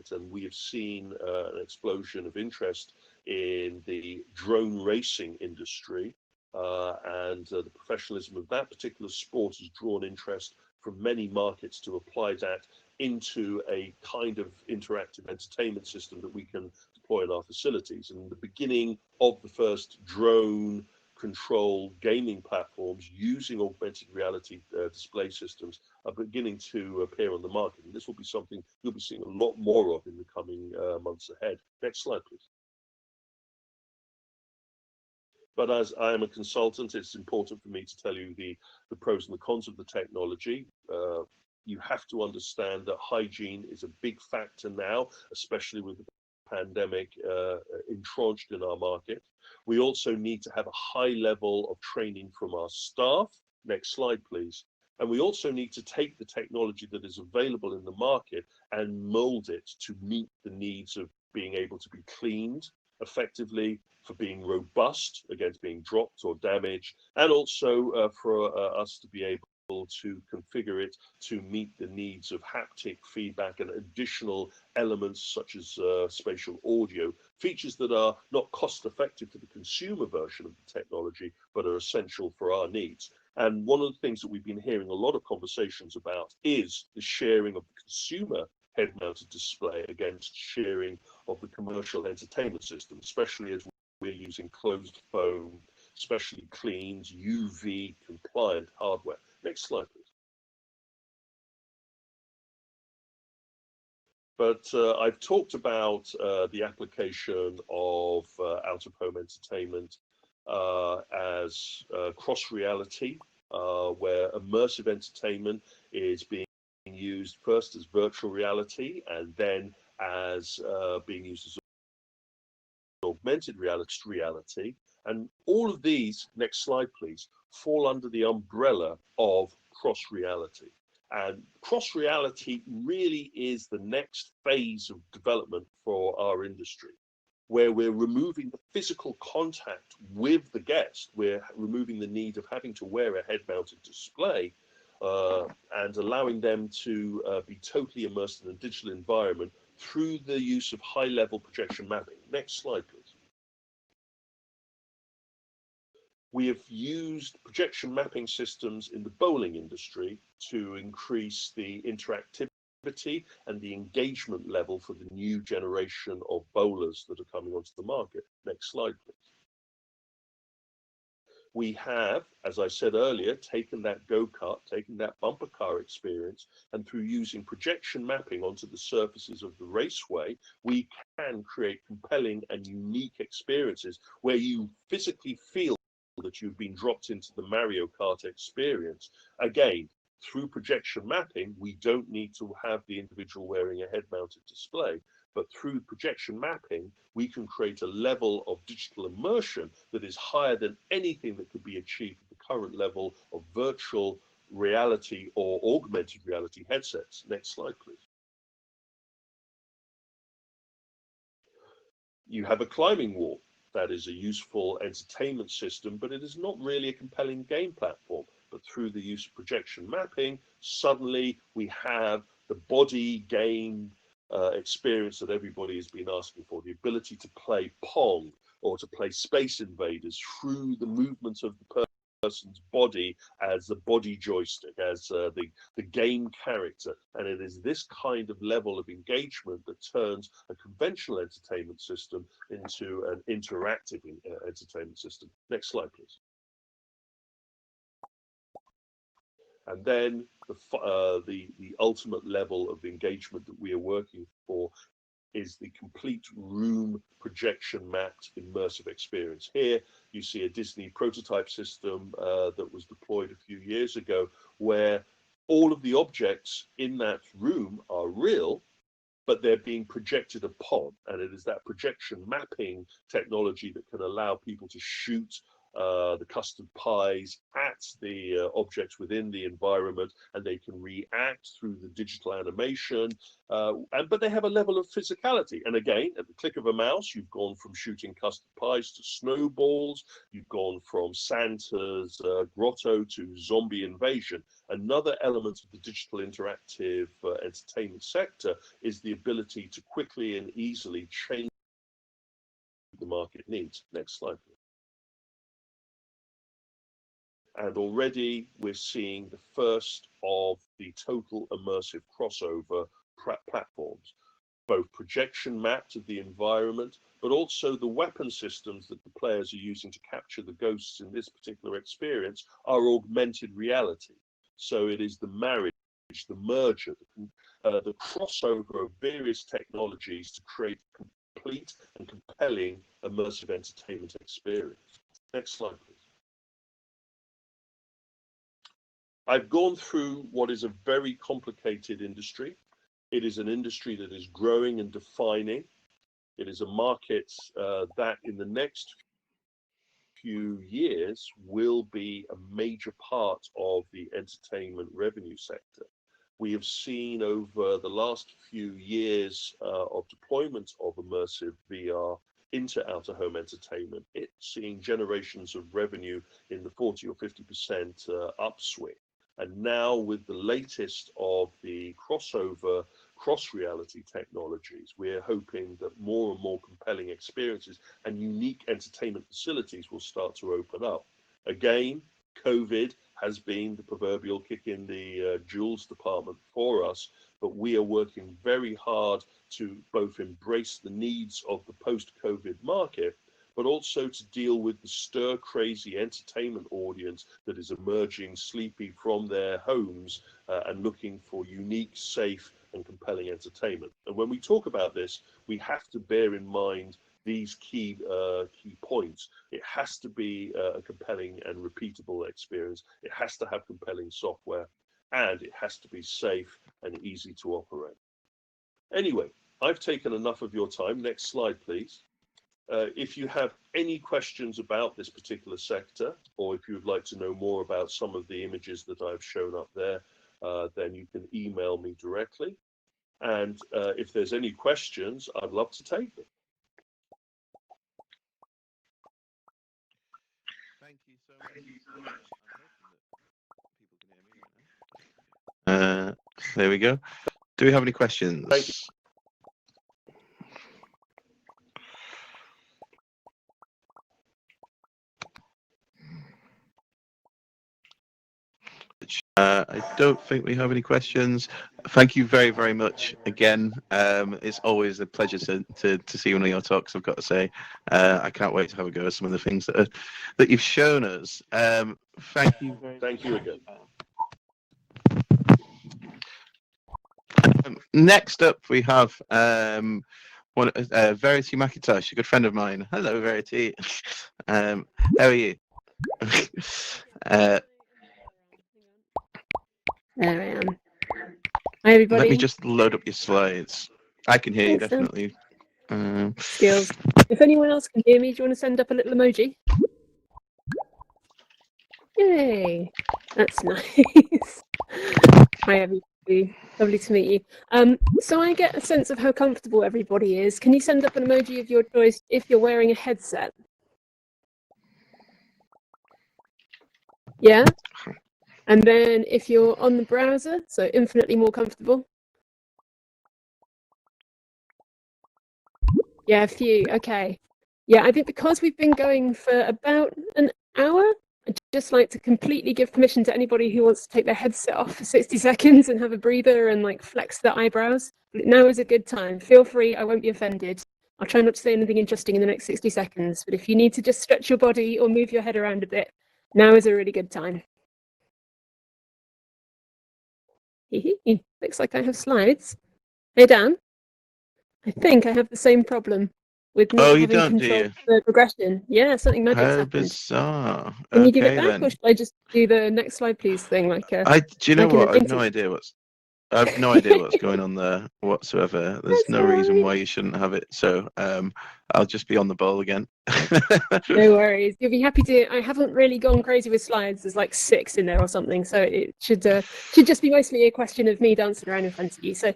and we have seen an explosion of interest in the drone racing industry, and the professionalism of that particular sport has drawn interest from many markets to apply that into a kind of interactive entertainment system that we can deploy in our facilities. And the beginning of the first drone control gaming platforms using augmented reality display systems are beginning to appear on the market. And this will be something you'll be seeing a lot more of in the coming months ahead. Next slide, please. But as I am a consultant, it's important for me to tell you the pros and the cons of the technology. You have to understand that hygiene is a big factor now, especially with the pandemic entrenched in our market. We also need to have a high level of training from our staff. Next slide, please. And we also need to take the technology that is available in the market and mold it to meet the needs of being able to be cleaned effectively, for being robust against being dropped or damaged, and also for us to be able to configure it to meet the needs of haptic feedback and additional elements such as spatial audio, features that are not cost effective to the consumer version of the technology, but are essential for our needs. And one of the things that we've been hearing a lot of conversations about is the sharing of the consumer head-mounted display against sharing of the commercial entertainment system, especially as we're using closed foam, specially cleaned, UV compliant hardware. Next slide, please. But I've talked about the application of out-of-home entertainment as cross reality, where immersive entertainment is being used first as virtual reality and then as being used as augmented reality. And all of these, next slide please, fall under the umbrella of cross reality. And cross reality really is the next phase of development for our industry, where we're removing the physical contact with the guest. We're removing the need of having to wear a head-mounted display and allowing them to be totally immersed in a digital environment through the use of high-level projection mapping. Next slide, please. We have used projection mapping systems in the bowling industry to increase the interactivity and the engagement level for the new generation of bowlers that are coming onto the market. Next slide, please. We have, as I said earlier, taken that go-kart, taken that bumper car experience, and through using projection mapping onto the surfaces of the raceway, we can create compelling and unique experiences where you physically feel that you've been dropped into the Mario Kart experience. Again, through projection mapping, we don't need to have the individual wearing a head-mounted display, but through projection mapping, we can create a level of digital immersion that is higher than anything that could be achieved at the current level of virtual reality or augmented reality headsets. Next slide, please. You have a climbing wall. That is a useful entertainment system, but it is not really a compelling game platform. But through the use of projection mapping, suddenly we have the body game experience that everybody has been asking for, the ability to play Pong or to play Space Invaders through the movement of the person's body as the body joystick, as the game character. And it is this kind of level of engagement that turns a conventional entertainment system into an interactive entertainment system. Next slide, please. And then the ultimate level of engagement that we are working for is the complete room projection mapped immersive experience. Here you see a Disney prototype system that was deployed a few years ago, where all of the objects in that room are real, but they're being projected upon. And it is that projection mapping technology that can allow people to shoot the custard pies at the objects within the environment, and they can react through the digital animation, but they have a level of physicality. And again, at the click of a mouse, you've gone from shooting custard pies to snowballs, you've gone from Santa's grotto to zombie invasion. Another element of the digital interactive entertainment sector is the ability to quickly and easily change the market needs. Next slide, please. And already we're seeing the first of the total immersive crossover platforms, both projection mapped of the environment, but also the weapon systems that the players are using to capture the ghosts in this particular experience are augmented reality. So it is the marriage, the merger, the crossover of various technologies to create a complete and compelling immersive entertainment experience. Next slide, please. I've gone through what is a very complicated industry. It is an industry that is growing and defining. It is a market that in the next few years will be a major part of the entertainment revenue sector. We have seen over the last few years of deployment of immersive VR into out-of-home entertainment, it's seeing generations of revenue in the 40 or 50% upswing. And now with the latest of the crossover cross-reality technologies, we're hoping that more and more compelling experiences and unique entertainment facilities will start to open up. Again, COVID has been the proverbial kick in the jewels department for us, but we are working very hard to both embrace the needs of the post-COVID market, but also to deal with the stir-crazy entertainment audience that is emerging sleepy from their homes and looking for unique, safe, and compelling entertainment. And when we talk about this, we have to bear in mind these key points. It has to be a compelling and repeatable experience. It has to have compelling software, and it has to be safe and easy to operate. Anyway, I've taken enough of your time. Next slide, please. If you have any questions about this particular sector, or if you'd like to know more about some of the images that I've shown up there, then you can email me directly. And if there's any questions, I'd love to take them. Thank you so much. I'm hoping that people can hear me right now. There we go. Do we have any questions? Thank you. I don't think we have any questions. Thank you very, very much again. It's always a pleasure to see one of your talks, I've got to say. I can't wait to have a go at some of the things that you've shown us. Thank you very Thank you again. Next up, we have Verity McIntosh, a good friend of mine. Hello, Verity. How are you? There I am. Hi, everybody. Let me just load up your slides. I can hear Thanks, you, definitely. Skills. If anyone else can hear me, do you want to send up a little emoji? Yay! That's nice. Hi, everybody. Lovely to meet you. So I get a sense of how comfortable everybody is. Can you send up an emoji of your choice if you're wearing a headset? Yeah? And then if you're on the browser, so infinitely more comfortable. Yeah, a few. Okay. Yeah, I think because we've been going for about an hour, I'd just like to completely give permission to anybody who wants to take their headset off for 60 seconds and have a breather and like flex their eyebrows. Now is a good time. Feel free. I won't be offended. I'll try not to say anything interesting in the next 60 seconds, but if you need to just stretch your body or move your head around a bit, now is a really good time. Looks like I have slides. Hey, Dan. I think I have the same problem with not having control of the progression. Yeah, something magic's happened. Bizarre. Can you give it Okay, back, or should I just do the next slide, please thing? Like do you know like what? I've no idea what's going on there whatsoever. There's no reason why you shouldn't have it. So I'll just be on the ball again. No worries. You'll be happy to. I haven't really gone crazy with slides. There's like 6 in there or something, so it should just be mostly a question of me dancing around in front of you. So,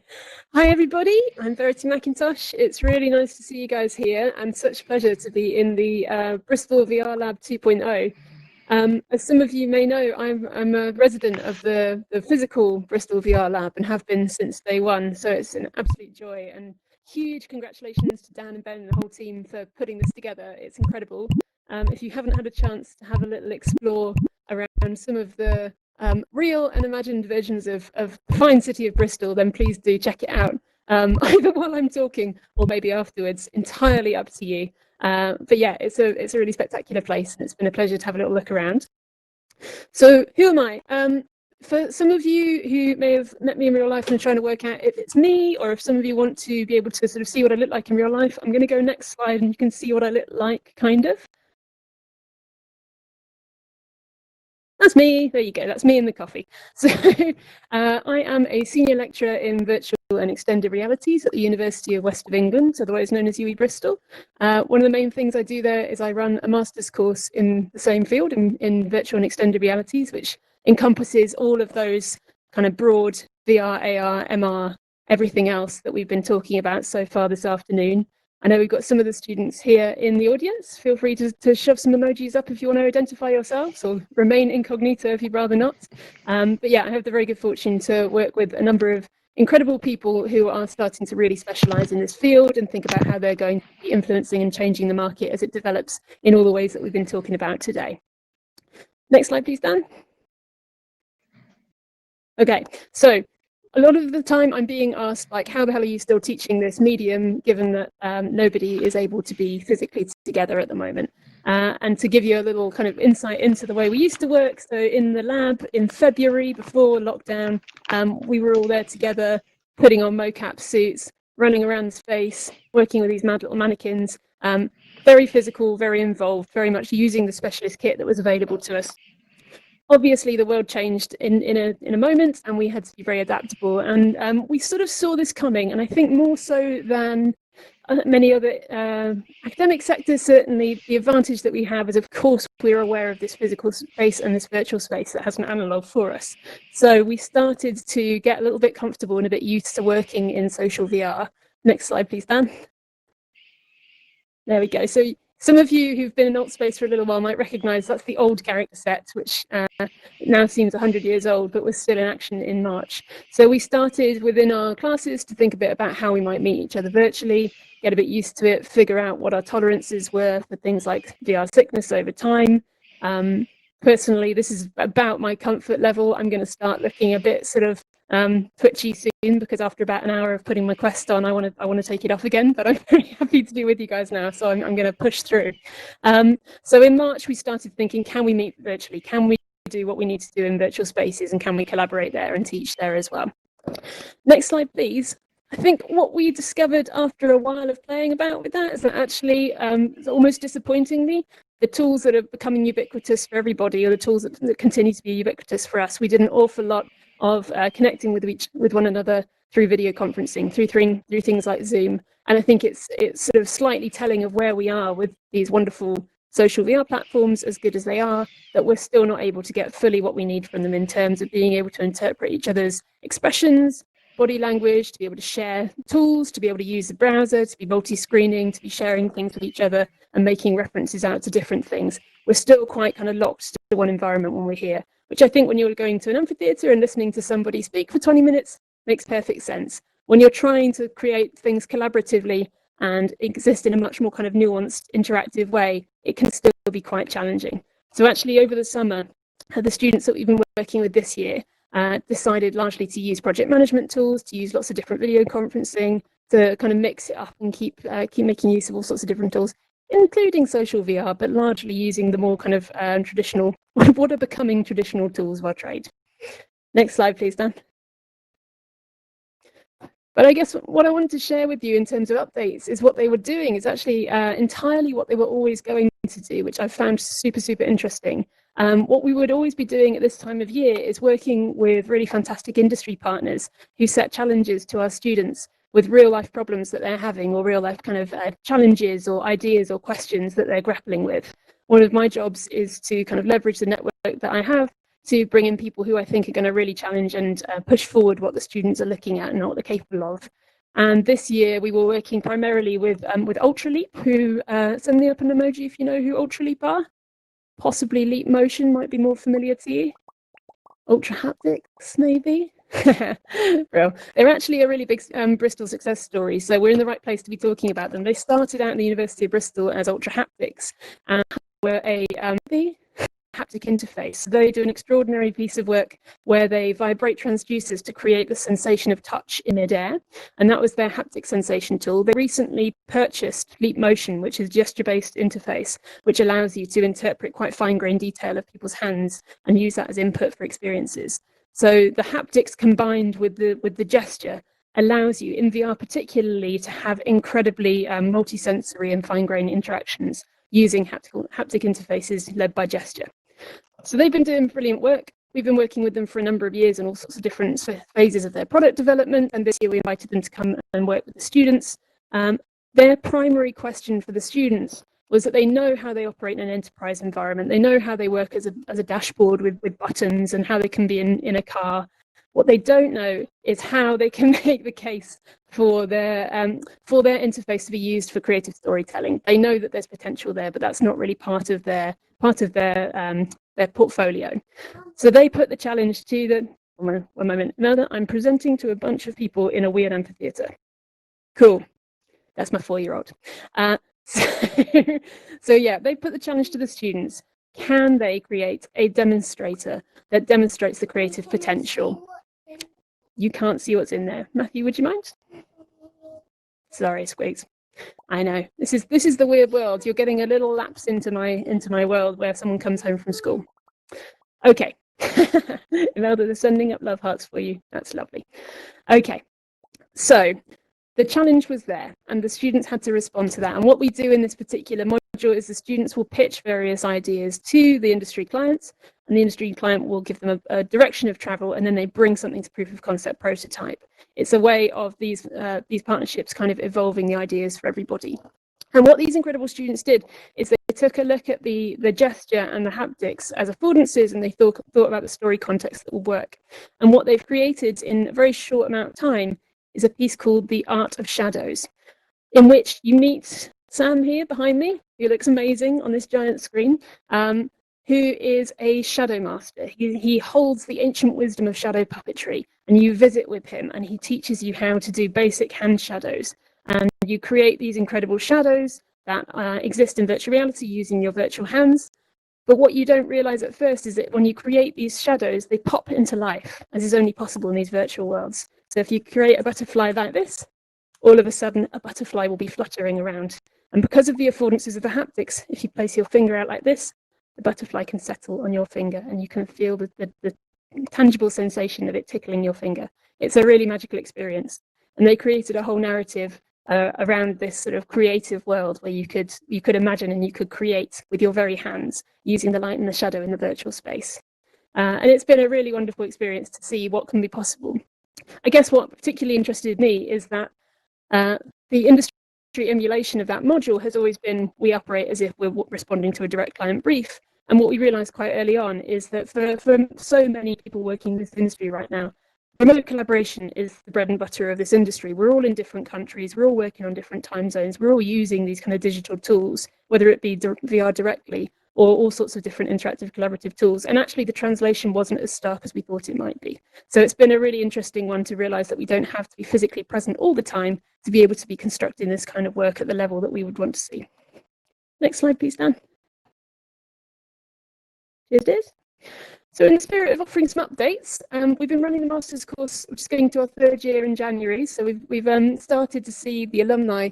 hi everybody. I'm Verity McIntosh. It's really nice to see you guys here, and such a pleasure to be in the Bristol VR Lab 2.0. As some of you may know, I'm a resident of the physical Bristol VR Lab and have been since day one. So it's an absolute joy, and huge congratulations to Dan and Ben and the whole team for putting this together. It's incredible. If you haven't had a chance to have a little explore around some of the real and imagined versions of the fine city of Bristol, then please do check it out. Either while I'm talking or maybe afterwards, entirely up to you. But yeah, it's a really spectacular place, and it's been a pleasure to have a little look around. So who am I? For some of you who may have met me in real life and are trying to work out if it's me, or if some of you want to be able to sort of see what I look like in real life, I'm going to go next slide and you can see what I look like, kind of. That's me. There you go. That's me in the coffee. So I am a senior lecturer in virtual and extended realities at the University of West of England, otherwise known as UE Bristol. One of the main things I do there is I run a master's course in the same field in virtual and extended realities, which encompasses all of those kind of broad VR, AR, MR, everything else that we've been talking about so far this afternoon. I know we've got some of the students here in the audience. Feel free to shove some emojis up if you want to identify yourselves, or remain incognito if you'd rather not. But yeah, I have the very good fortune to work with a number of incredible people who are starting to really specialize in this field and think about how they're going to be influencing and changing the market as it develops in all the ways that we've been talking about today. Next slide, please, Dan. Okay, so a lot of the time I'm being asked, like, how the hell are you still teaching this medium, given that nobody is able to be physically together at the moment? And to give you a little kind of insight into the way we used to work, so in the lab in February, before lockdown, we were all there together, putting on mocap suits, running around the space, working with these mad little mannequins, very physical, very involved, very much using the specialist kit that was available to us. Obviously, the world changed in a moment, and we had to be very adaptable. And we sort of saw this coming, and I think more so than many other academic sectors, certainly the advantage that we have is, of course, we're aware of this physical space and this virtual space that has an analog for us. So we started to get a little bit comfortable and a bit used to working in social VR. Next slide, please, Dan. There we go. So some of you who've been in Altspace for a little while might recognize that's the old character set, which now seems 100 years old, but was still in action in March. So we started within our classes to think a bit about how we might meet each other virtually, get a bit used to it, figure out what our tolerances were for things like VR sickness over time. Personally, this is about my comfort level. I'm going to start looking a bit sort of twitchy soon, because after about an hour of putting my Quest on, I want to take it off again, but I'm very happy to be with you guys now, so I'm going to push through. So in March, we started thinking, can we meet virtually? Can we do what we need to do in virtual spaces, and can we collaborate there and teach there as well? Next slide, please. I think what we discovered after a while of playing about with that is that actually, almost disappointingly, the tools that are becoming ubiquitous for everybody are the tools that continue to be ubiquitous for us. We did an awful lot of connecting with one another through video conferencing, through things like Zoom. And I think it's sort of slightly telling of where we are with these wonderful social VR platforms, as good as they are, that we're still not able to get fully what we need from them in terms of being able to interpret each other's expressions, body language, to be able to share tools, to be able to use the browser, to be multi-screening, to be sharing things with each other and making references out to different things. We're still quite kind of locked to one environment when we're here, which I think when you're going to an amphitheatre and listening to somebody speak for 20 minutes makes perfect sense. When you're trying to create things collaboratively and exist in a much more kind of nuanced, interactive way, it can still be quite challenging. So actually over the summer, the students that we've been working with this year decided largely to use project management tools, to use lots of different video conferencing, to kind of mix it up and keep making use of all sorts of different tools, including social VR, but largely using the more kind of traditional, what are becoming traditional tools of our trade. Next slide, please, Dan. But I guess what I wanted to share with you in terms of updates is what they were doing is actually entirely what they were always going to do, which I found super, super interesting. What we would always be doing at this time of year is working with really fantastic industry partners who set challenges to our students with real life problems that they're having, or real life kind of challenges or ideas or questions that they're grappling with. One of my jobs is to kind of leverage the network that I have to bring in people who I think are going to really challenge and push forward what the students are looking at and what they're capable of. And this year we were working primarily with Ultraleap, who, send me up an emoji if you know who Ultraleap are. Possibly Leap Motion might be more familiar to you. Ultra Haptics, maybe? Well, they're actually a really big Bristol success story, so we're in the right place to be talking about them. They started out at the University of Bristol as Ultra Haptics and were a haptic interface. They do an extraordinary piece of work where they vibrate transducers to create the sensation of touch in midair, and that was their haptic sensation tool. They recently purchased Leap Motion, which is a gesture-based interface, which allows you to interpret quite fine-grained detail of people's hands and use that as input for experiences. So the haptics combined with the gesture allows you, in VR particularly, to have incredibly multisensory and fine-grained interactions using haptic interfaces led by gesture. So they've been doing brilliant work. We've been working with them for a number of years in all sorts of different phases of their product development, and this year we invited them to come and work with the students. Their primary question for the students was that they know how they operate in an enterprise environment. They know how they work as a dashboard with buttons, and how they can be in a car. What they don't know is how they can make the case for their interface to be used for creative storytelling. They know that there's potential there, but that's not really part of their portfolio. So they put the challenge to the one moment. Now that I'm presenting to a bunch of people in a weird amphitheater. Cool. That's my 4-year-old. So yeah, they put the challenge to the students. Can they create a demonstrator that demonstrates the creative potential? You can't see what's in there. Matthew, would you mind? Sorry, Squeaks. I know. This is the weird world. You're getting a little lapse into my world where someone comes home from school. Okay. Imelda, they're sending up love hearts for you. That's lovely. Okay. So the challenge was there and the students had to respond to that. And what we do in this particular module is the students will pitch various ideas to the industry clients, and the industry client will give them a direction of travel, and then they bring something to proof of concept prototype. It's a way of these partnerships kind of evolving the ideas for everybody. And what these incredible students did is they took a look at the gesture and the haptics as affordances, and they thought about the story context that will work. And what they've created in a very short amount of time is a piece called The Art of Shadows, in which you meet Sam here behind me, who looks amazing on this giant screen, who is a shadow master. He holds the ancient wisdom of shadow puppetry, and you visit with him, and he teaches you how to do basic hand shadows. And you create these incredible shadows that exist in virtual reality using your virtual hands. But what you don't realize at first is that when you create these shadows, they pop into life, as is only possible in these virtual worlds. So if you create a butterfly like this, all of a sudden a butterfly will be fluttering around. And because of the affordances of the haptics, if you place your finger out like this, the butterfly can settle on your finger and you can feel the tangible sensation of it tickling your finger. It's a really magical experience. And they created a whole narrative around this sort of creative world where you could imagine and you could create with your very hands using the light and the shadow in the virtual space. And it's been a really wonderful experience to see what can be possible. I guess what particularly interested me is that the industry emulation of that module has always been, we operate as if we're responding to a direct client brief. And what we realized quite early on is that for so many people working in this industry right now, remote collaboration is the bread and butter of this industry. We're all in different countries, we're all working on different time zones, we're all using these kind of digital tools, whether it be VR directly or all sorts of different interactive collaborative tools. And actually the translation wasn't as stark as we thought it might be. So it's been a really interesting one to realize that we don't have to be physically present all the time to be able to be constructing this kind of work at the level that we would want to see. Next slide, please, Dan. Cheers, Des. So in the spirit of offering some updates, we've been running the master's course, which is going to our 3rd year in January. So we've started to see the alumni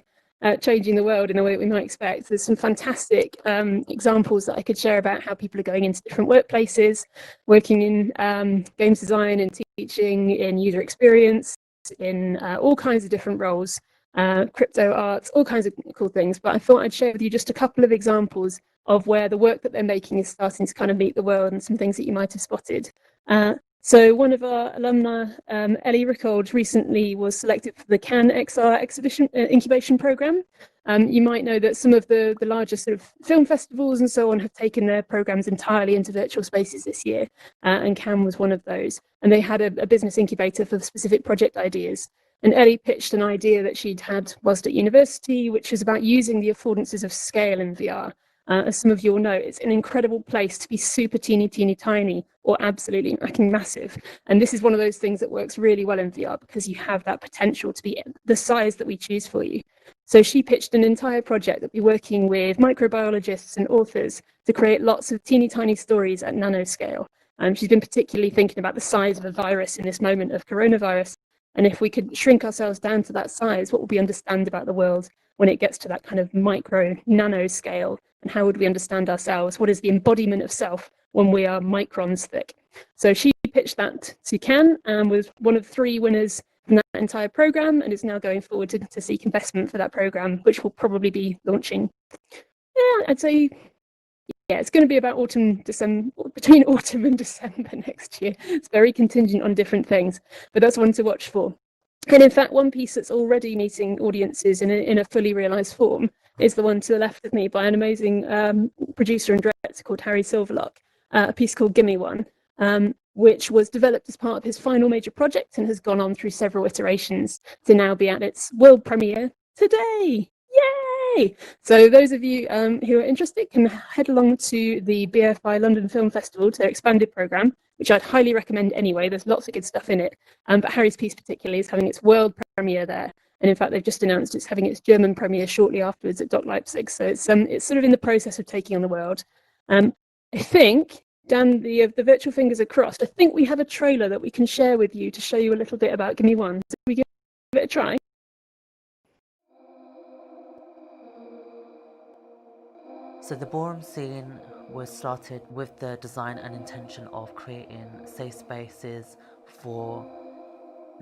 changing the world in a way that we might expect. There's some fantastic examples that I could share about how people are going into different workplaces, working in games design and teaching, in user experience, in all kinds of different roles, crypto arts, all kinds of cool things. But I thought I'd share with you just a couple of examples of where the work that they're making is starting to kind of meet the world, and some things that you might have spotted. So one of our alumni, Ellie Rickold, recently was selected for the Cannes XR exhibition incubation program. You might know that some of the larger sort of film festivals and so on have taken their programs entirely into virtual spaces this year, and Cannes was one of those. And they had a business incubator for specific project ideas. And Ellie pitched an idea that she'd had whilst at university, which was about using the affordances of scale in VR. As some of you all know, it's an incredible place to be super teeny tiny or absolutely massive. And this is one of those things that works really well in VR because you have that potential to be the size that we choose for you. So she pitched an entire project that would be working with microbiologists and authors to create lots of teeny tiny stories at nanoscale. She's been particularly thinking about the size of a virus in this moment of coronavirus. And if we could shrink ourselves down to that size, what would we understand about the world when it gets to that kind of micro nano scale? And how would we understand ourselves? What is the embodiment of self when we are microns thick? So she pitched that to Cannes and was one of 3 winners from that entire program, and is now going forward to seek investment for that program, which will probably be launching, I'd say, it's going to be about between autumn and December next year. It's very contingent on different things, but that's one to watch for. And in fact, one piece that's already meeting audiences in a fully realised form is the one to the left of me by an amazing producer and director called Harry Silverlock, a piece called Gimme One. which was developed as part of his final major project and has gone on through several iterations to now be at its world premiere today. Yay! So those of you who are interested can head along to the BFI London Film Festival to their expanded programme, which I'd highly recommend anyway. There's lots of good stuff in it. But Harry's piece particularly is having its world premiere there. And in fact, they've just announced it's having its German premiere shortly afterwards at Doc Leipzig. So it's sort of in the process of taking on the world. I think, Dan, the virtual fingers are crossed. I think we have a trailer that we can share with you to show you a little bit about. Give me one. So we give it a try. So the ballroom scene was started with the design and intention of creating safe spaces for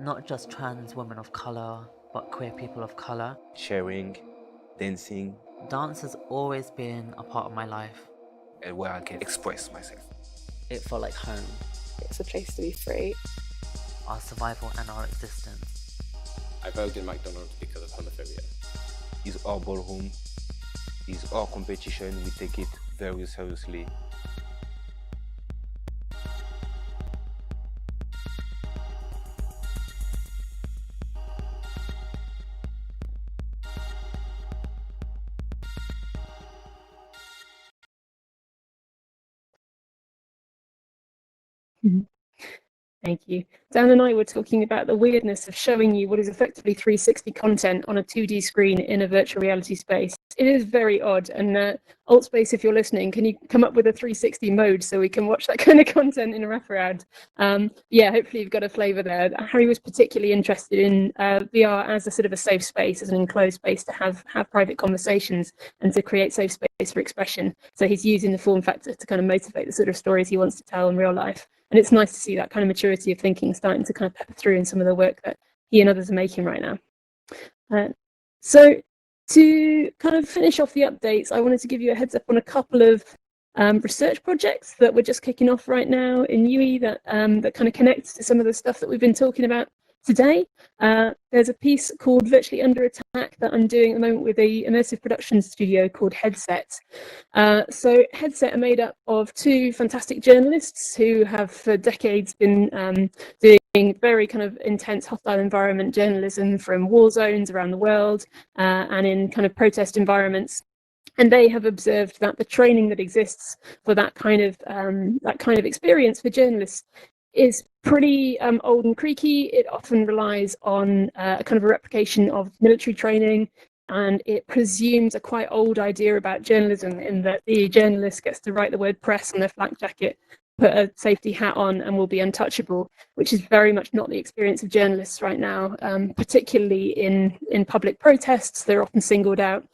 not just trans women of colour, but queer people of colour. Sharing, dancing, Dance has always been a part of my life. and where I can express myself. It felt like home, It's a place to be free. our survival and our existence. I worked in McDonald's because of homophobia. It's our ballroom, it's our competition, we take it very seriously. Thank you. Dan and I were talking about the weirdness of showing you what is effectively 360 content on a 2D screen in a virtual reality space. It is very odd. And Altspace, if you're listening, can you come up with a 360 mode so we can watch that kind of content in a referad? Yeah, hopefully you've got a flavour there. Harry was particularly interested in VR as a sort of a safe space, as an enclosed space to have private conversations and to create safe space for expression. So he's using the form factor to kind of motivate the sort of stories he wants to tell in real life. And it's nice to see that kind of maturity of thinking starting to kind of pepper through in some of the work that he and others are making right now. So to kind of finish off the updates, I wanted to give you a heads up on a couple of research projects that we're just kicking off right now in UE that kind of connects to some of the stuff that we've been talking about today. There's a piece called Virtually Under Attack that I'm doing at the moment with a immersive production studio called Headset. So Headset are made up of two fantastic journalists who have for decades been doing very kind of intense hostile environment journalism from war zones around the world and in kind of protest environments. And they have observed that the training that exists for that kind of experience for journalists is pretty old and creaky. It often relies on a kind of a replication of military training, and it presumes a quite old idea about journalism in that the journalist gets to write the word press on their flak jacket, put a safety hat on, and will be untouchable, which is very much not the experience of journalists right now, particularly in public protests. They're often singled out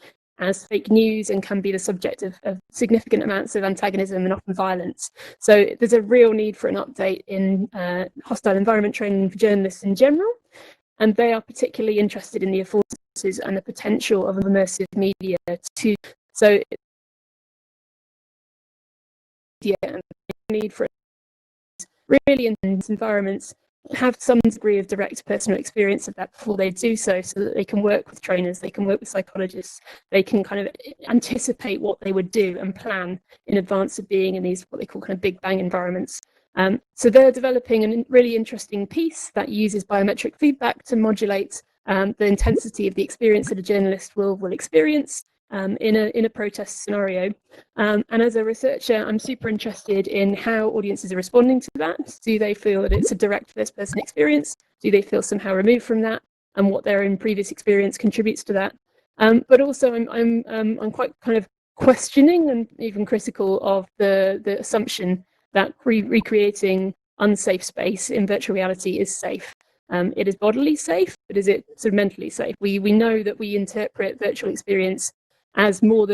as fake news and can be the subject of significant amounts of antagonism and often violence. So there's a real need for an update in hostile environment training for journalists in general, and they are particularly interested in the affordances and the potential of immersive media to, so media and the need for really intense environments have some degree of direct personal experience of that before they do so that they can work with trainers, they can work with psychologists, they can kind of anticipate what they would do and plan in advance of being in these what they call kind of big bang environments. So they're developing a really interesting piece that uses biometric feedback to modulate the intensity of the experience that a journalist will experience in a protest scenario. And as a researcher, I'm super interested in how audiences are responding to that. Do they feel that it's a direct first-person experience? Do they feel somehow removed from that? And what their own previous experience contributes to that? But also, I'm quite kind of questioning and even critical of the assumption that recreating unsafe space in virtual reality is safe. It is bodily safe, but is it sort of mentally safe? We know that we interpret virtual experience as more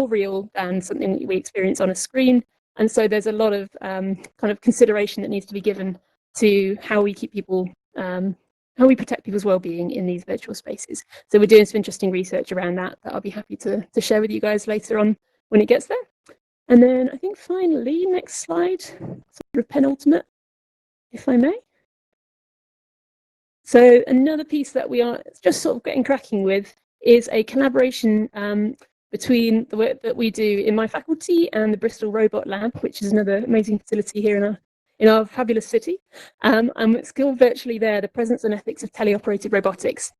real than something that we experience on a screen, and so there's a lot of kind of consideration that needs to be given to how we keep people, how we protect people's well-being in these virtual spaces. So we're doing some interesting research around that I'll be happy to share with you guys later on when it gets there. And then I think finally, next slide, sort of penultimate, if I may. So another piece that we are just sort of getting cracking with is a collaboration between the work that we do in my faculty and the Bristol Robot Lab, which is another amazing facility here in our fabulous city. And it's called Virtually There, the Presence and Ethics of Teleoperated Robotics.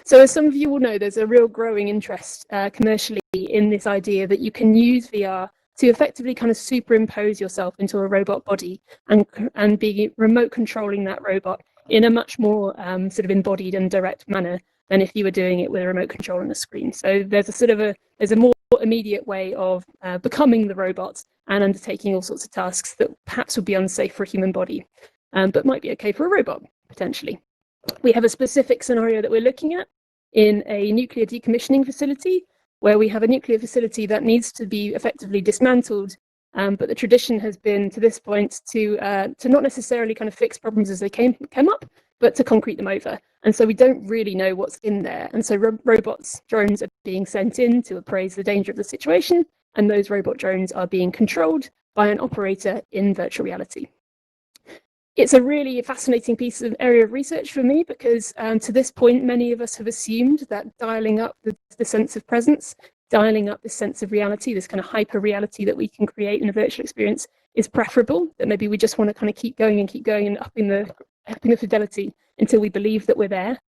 So as some of you will know, there's a real growing interest commercially in this idea that you can use VR to effectively kind of superimpose yourself into a robot body and be remote controlling that robot in a much more sort of embodied and direct manner than if you were doing it with a remote control on a screen. So there's a more immediate way of becoming the robot and undertaking all sorts of tasks that perhaps would be unsafe for a human body, but might be okay for a robot, potentially. We have a specific scenario that we're looking at in a nuclear decommissioning facility, where we have a nuclear facility that needs to be effectively dismantled, but the tradition has been to this point to not necessarily kind of fix problems as they came up, but to concrete them over. And so we don't really know what's in there. And so robots, drones are being sent in to appraise the danger of the situation, and those robot drones are being controlled by an operator in virtual reality. It's a really fascinating piece of area of research for me because to this point, many of us have assumed that dialing up the sense of presence, dialing up this sense of reality, this kind of hyper reality that we can create in a virtual experience is preferable, that maybe we just want to kind of keep going and upping the fidelity until we believe that we're there.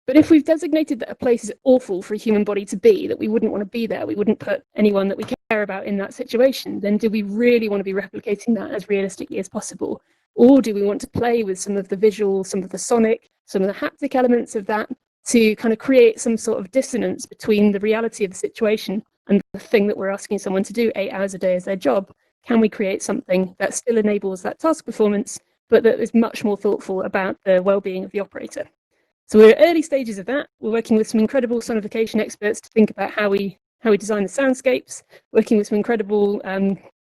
But if we've designated that a place is awful for a human body to be, that we wouldn't want to be there, we wouldn't put anyone that we care about in that situation, then do we really want to be replicating that as realistically as possible? Or do we want to play with some of the visual, some of the sonic, some of the haptic elements of that to kind of create some sort of dissonance between the reality of the situation and the thing that we're asking someone to do 8 hours a day as their job? Can we create something that still enables that task performance, but that is much more thoughtful about the well-being of the operator? So we're at early stages of that. We're working with some incredible sonification experts to think about how we design the soundscapes, working with some incredible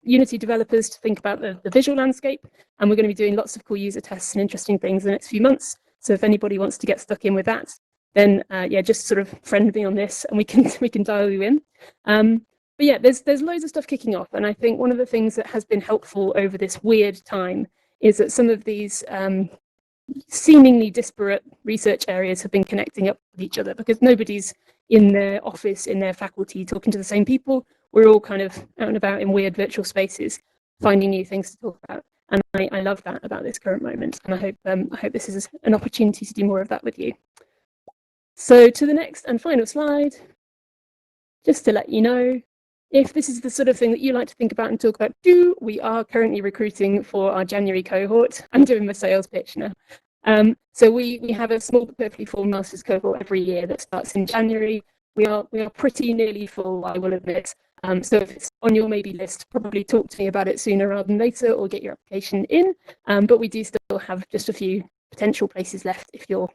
Unity developers to think about the visual landscape, and we're going to be doing lots of cool user tests and interesting things in the next few months. So if anybody wants to get stuck in with that, then yeah, just sort of friend me on this, and we can dial you in. But yeah, there's loads of stuff kicking off, and I think one of the things that has been helpful over this weird time is that some of these seemingly disparate research areas have been connecting up with each other because nobody's in their office, in their faculty, talking to the same people. We're all kind of out and about in weird virtual spaces, finding new things to talk about. And I love that about this current moment. And I hope this is an opportunity to do more of that with you. So to the next and final slide, just to let you know, if this is the sort of thing that you like to think about and talk about, we are currently recruiting for our January cohort. I'm doing my sales pitch now. So we have a small but perfectly full master's cohort every year that starts in January. We are pretty nearly full, I will admit. So if it's on your maybe list, probably talk to me about it sooner rather than later or get your application in. But we do still have just a few potential places left if you're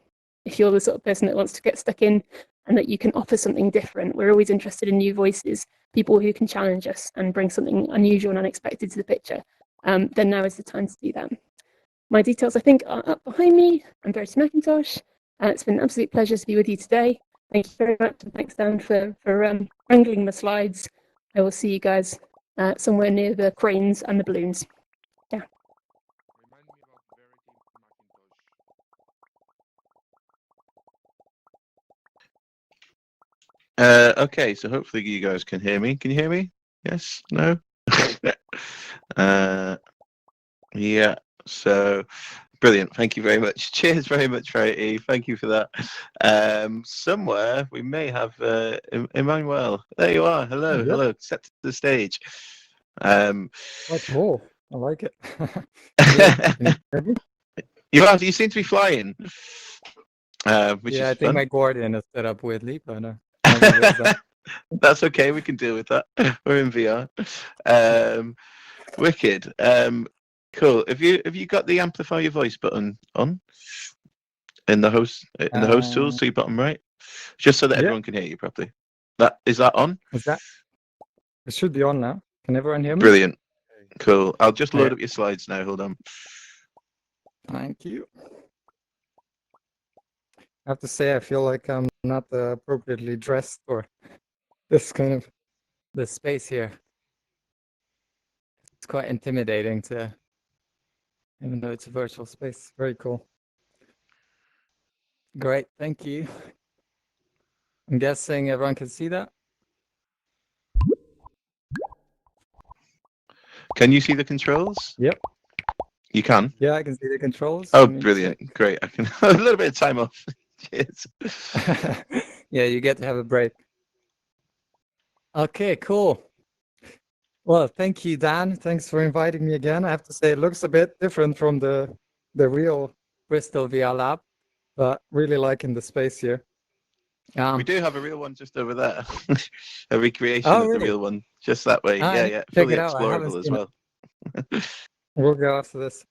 the sort of person that wants to get stuck in and that you can offer something different. We're always interested in new voices, people who can challenge us and bring something unusual and unexpected to the picture. Then now is the time to do that. My details, I think, are up behind me. I'm Verity McIntosh. It's been an absolute pleasure to be with you today. Thank you very much, and thanks, Dan, for wrangling the slides. I will see you guys somewhere near the cranes and the balloons. Yeah. Okay, so hopefully you guys can hear me. Can you hear me? Yes? No? Yeah, so brilliant. Thank you very much. Cheers very much, Verity. Thank you for that. Somewhere we may have Emmanuel. There you are. Hello, Yep. hello. Step to the stage. Quite tall. I like it. Can you hear me? You seem to be flying. Which Yeah, is I think fun. my Guardian is set up weirdly, but That's okay. We can deal with that. We're in VR. Wicked. Cool. Have you got the amplify your voice button on in the host tools? So you bottom right, just so that everyone can hear you properly. Is that on? Is that? It should be on now. Can everyone hear me? Brilliant. Cool. I'll just load Yeah. up your slides now. Hold on. Thank you. I have to say, I feel like I'm not appropriately dressed for this kind of this space here. It's quite intimidating even though it's a virtual space. Very cool. Great, thank you. I'm guessing everyone can see that. Can you see the controls? Yep. You can? Yeah, I can see the controls. Oh, Let me brilliant. check. Great. I can a little bit of time off. Cheers. Yeah, you get to have a break. Okay, cool. Well, thank you, Dan. Thanks for inviting me again. I have to say it looks a bit different from the real Bristol VR lab, but really liking the space here. We do have a real one just over there. A recreation Oh, of the really? real one, just that way. Ah, Yeah, I yeah. check Fully it out. I haven't explorable as seen it. well. We'll go after this.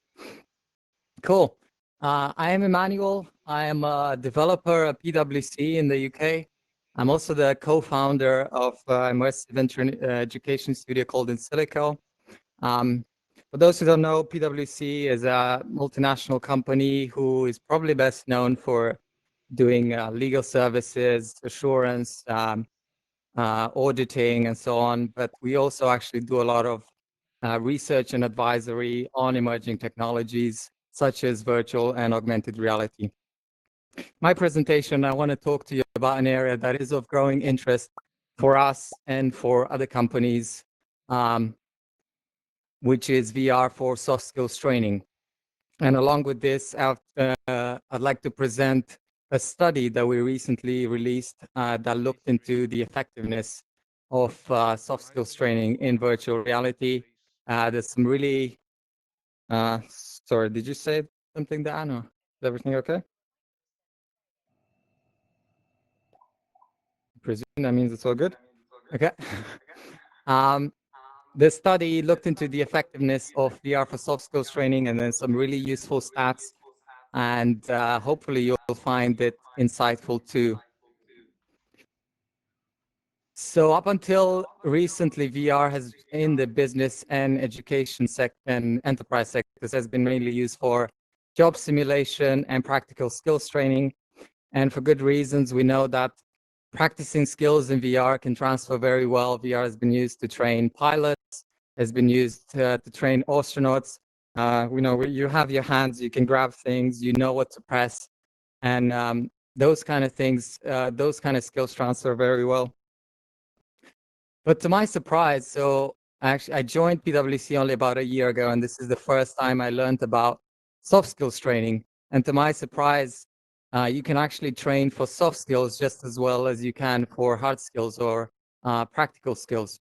Cool. I am Emmanuel. I am a developer at PwC in the UK. I'm also the co-founder of immersive education studio called In Silico. For those who don't know, PwC is a multinational company who is probably best known for doing legal services, assurance, auditing, and so on. But we also actually do a lot of research and advisory on emerging technologies such as virtual and augmented reality. My presentation, I want to talk to you about an area that is of growing interest for us and for other companies, which is VR for soft skills training. And along with this, I'd like to present a study that we recently released that looked into the effectiveness of soft skills training in virtual reality. There's some really, sorry, did you say something, Dan? Or is everything okay? Presume that means it's all good. Okay. The study looked into the effectiveness of VR for soft skills training and then some really useful stats. And hopefully you'll find it insightful too. So up until recently, VR has in the business and education sector and enterprise sectors has been mainly used for job simulation and practical skills training. And for good reasons, we know that practicing skills in VR can transfer very well. VR has been used to train pilots, has been used to train astronauts. We know you have your hands, you can grab things, you know what to press. And those kind of things, those kind of skills transfer very well. But to my surprise, so actually I joined PwC only about a year ago, and this is the first time I learned about soft skills training. And to my surprise, you can actually train for soft skills just as well as you can for hard skills or practical skills.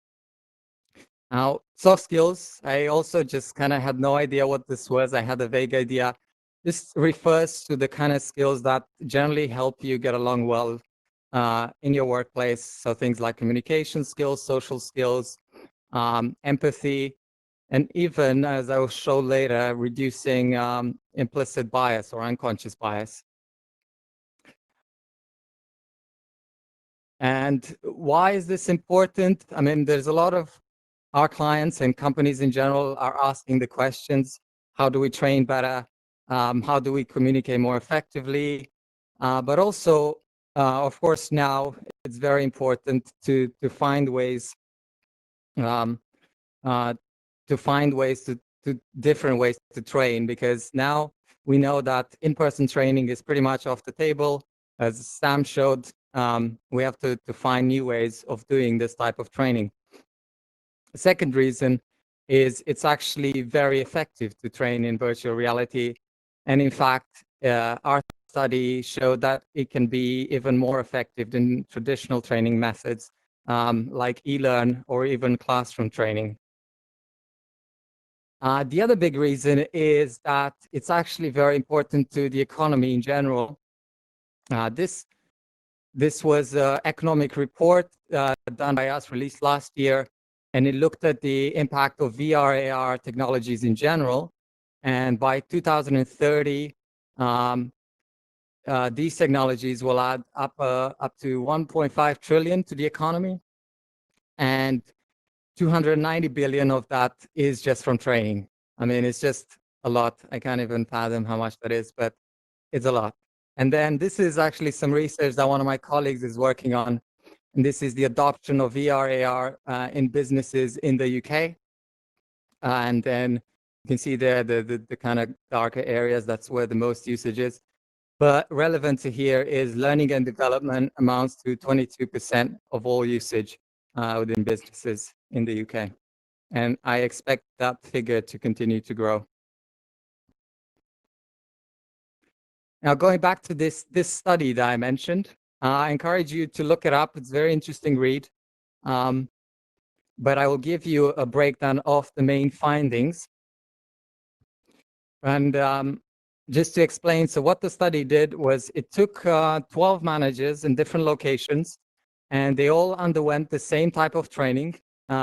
Now, soft skills, I also just kind of had no idea what this was. I had a vague idea. This refers to the kind of skills that generally help you get along well in your workplace. So things like communication skills, social skills, empathy, and even, as I will show later, reducing implicit bias or unconscious bias. And why is this important? I mean, there's a lot of our clients and companies in general are asking the questions, how do we train better? How do we communicate more effectively? But also, of course, now it's very important to find ways to different ways to train, because now we know that in-person training is pretty much off the table. As Sam showed, we have to find new ways of doing this type of training. The second reason is it's actually very effective to train in virtual reality. And in fact, our study showed that it can be even more effective than traditional training methods like e-learn or even classroom training. The other big reason is that it's actually very important to the economy in general. This was an economic report done by us, released last year, and it looked at the impact of VR, AR technologies in general. And by 2030, these technologies will add up to 1.5 trillion to the economy, and 290 billion of that is just from training. I mean, it's just a lot. I can't even fathom how much that is, but it's a lot. And then this is actually some research that one of my colleagues is working on. And this is the adoption of VR, AR in businesses in the UK. And then you can see there the kind of darker areas, that's where the most usage is. But relevant to here is learning and development amounts to 22% of all usage within businesses in the UK. And I expect that figure to continue to grow. Now, going back to this study that I mentioned, I encourage you to look it up. It's a very interesting read. But I will give you a breakdown of the main findings. And just to explain, so what the study did was it took 12 managers in different locations, and they all underwent the same type of training,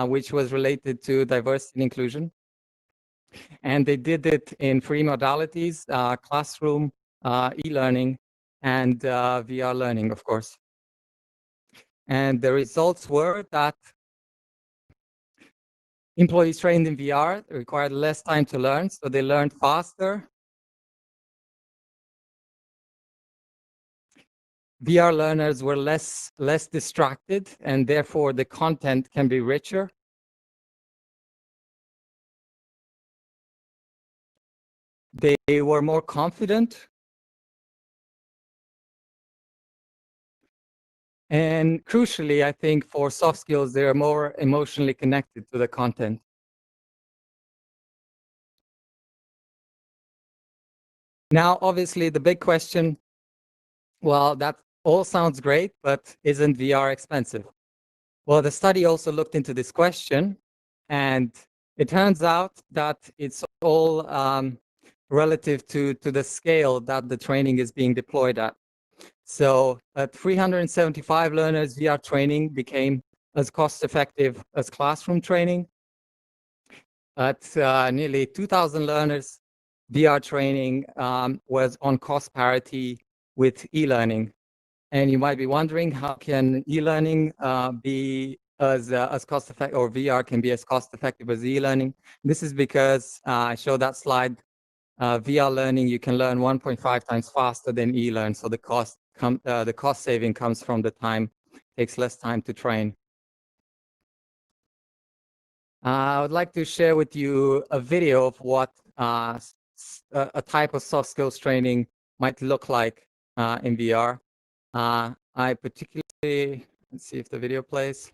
which was related to diversity and inclusion. And they did it in 3 modalities, classroom, e-learning, and VR learning, of course. And the results were that employees trained in VR required less time to learn, so they learned faster. VR learners were less distracted, and therefore the content can be richer. They were more confident. And crucially, I think for soft skills, they are more emotionally connected to the content. Now, obviously, the big question, well, that all sounds great, but isn't VR expensive? Well, the study also looked into this question, and it turns out that it's all relative to the scale that the training is being deployed at. So at 375 learners, VR training became as cost-effective as classroom training. At nearly 2,000 learners, VR training was on cost parity with e-learning. And you might be wondering, how can e-learning be as cost-effective, or VR can be as cost-effective as e-learning? This is because I showed that slide. VR learning, you can learn 1.5 times faster than e-learn. So the cost saving comes from the time, takes less time to train. I would like to share with you a video of what a type of soft skills training might look like in VR. I particularly, let's see if the video plays.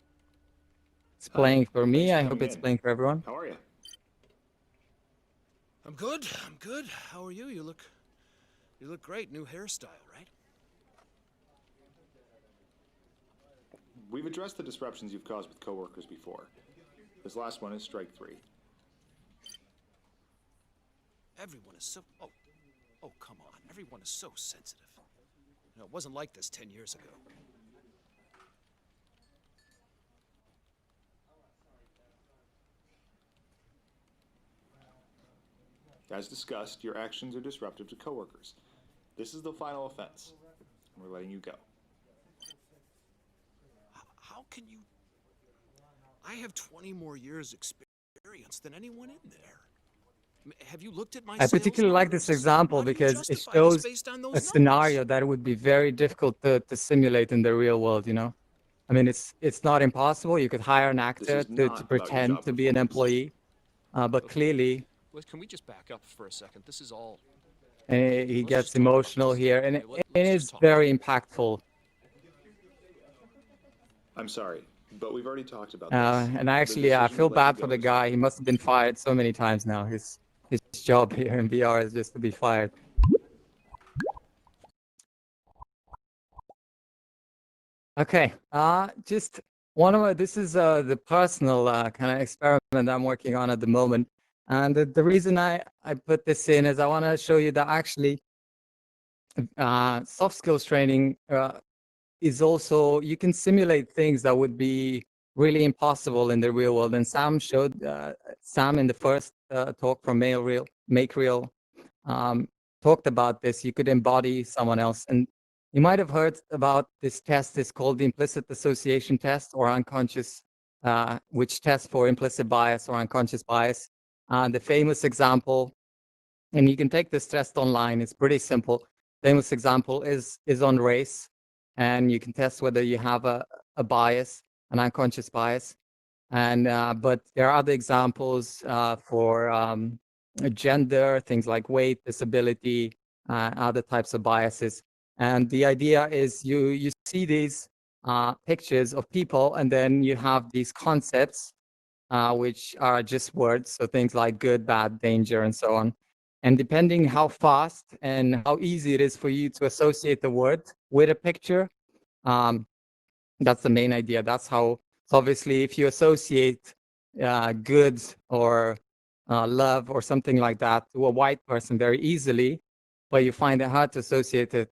It's playing for me. I hope it's playing for everyone. How are you? I'm good. I'm good. How are you? You look great. New hairstyle, right? We've addressed the disruptions you've caused with coworkers before. This last one is strike 3. Everyone is so... Oh, come on. Everyone is so sensitive. You know, it wasn't like this 10 years ago. As discussed, your actions are disruptive to coworkers. This is the final offense, and we're letting you go. How can you... I have 20 more years experience than anyone in there. Have you looked at my I particularly like this example because it shows a scenario that would be very difficult to simulate in the real world, you know? I mean, it's not impossible. You could hire an actor to pretend to be an employee, but clearly... Can we just back up for a second? This is all... he gets emotional here, and it is very impactful. I'm sorry, but we've already talked about And actually, I feel bad for the guy. He must have been fired so many times now. His job here in VR is just to be fired. Okay, just this is the personal kind of experiment I'm working on at the moment. And the reason I put this in is I want to show you that actually soft skills training is also, you can simulate things that would be really impossible in the real world. And Sam showed, Sam in the first talk from Make Real talked about this. You could embody someone else. And you might have heard about this test. It's called the implicit association test, or unconscious, which tests for implicit bias or unconscious bias. The famous example, and you can take this test online, it's pretty simple. Famous example is on race, and you can test whether you have a bias, an unconscious bias. And but there are other examples for gender, things like weight, disability, other types of biases. And the idea is you see these pictures of people, and then you have these concepts which are just words, so things like good, bad, danger, and so on. And depending how fast and how easy it is for you to associate the word with a picture, that's the main idea. That's how, so obviously if you associate good or love or something like that to a white person very easily, but you find it hard to associate it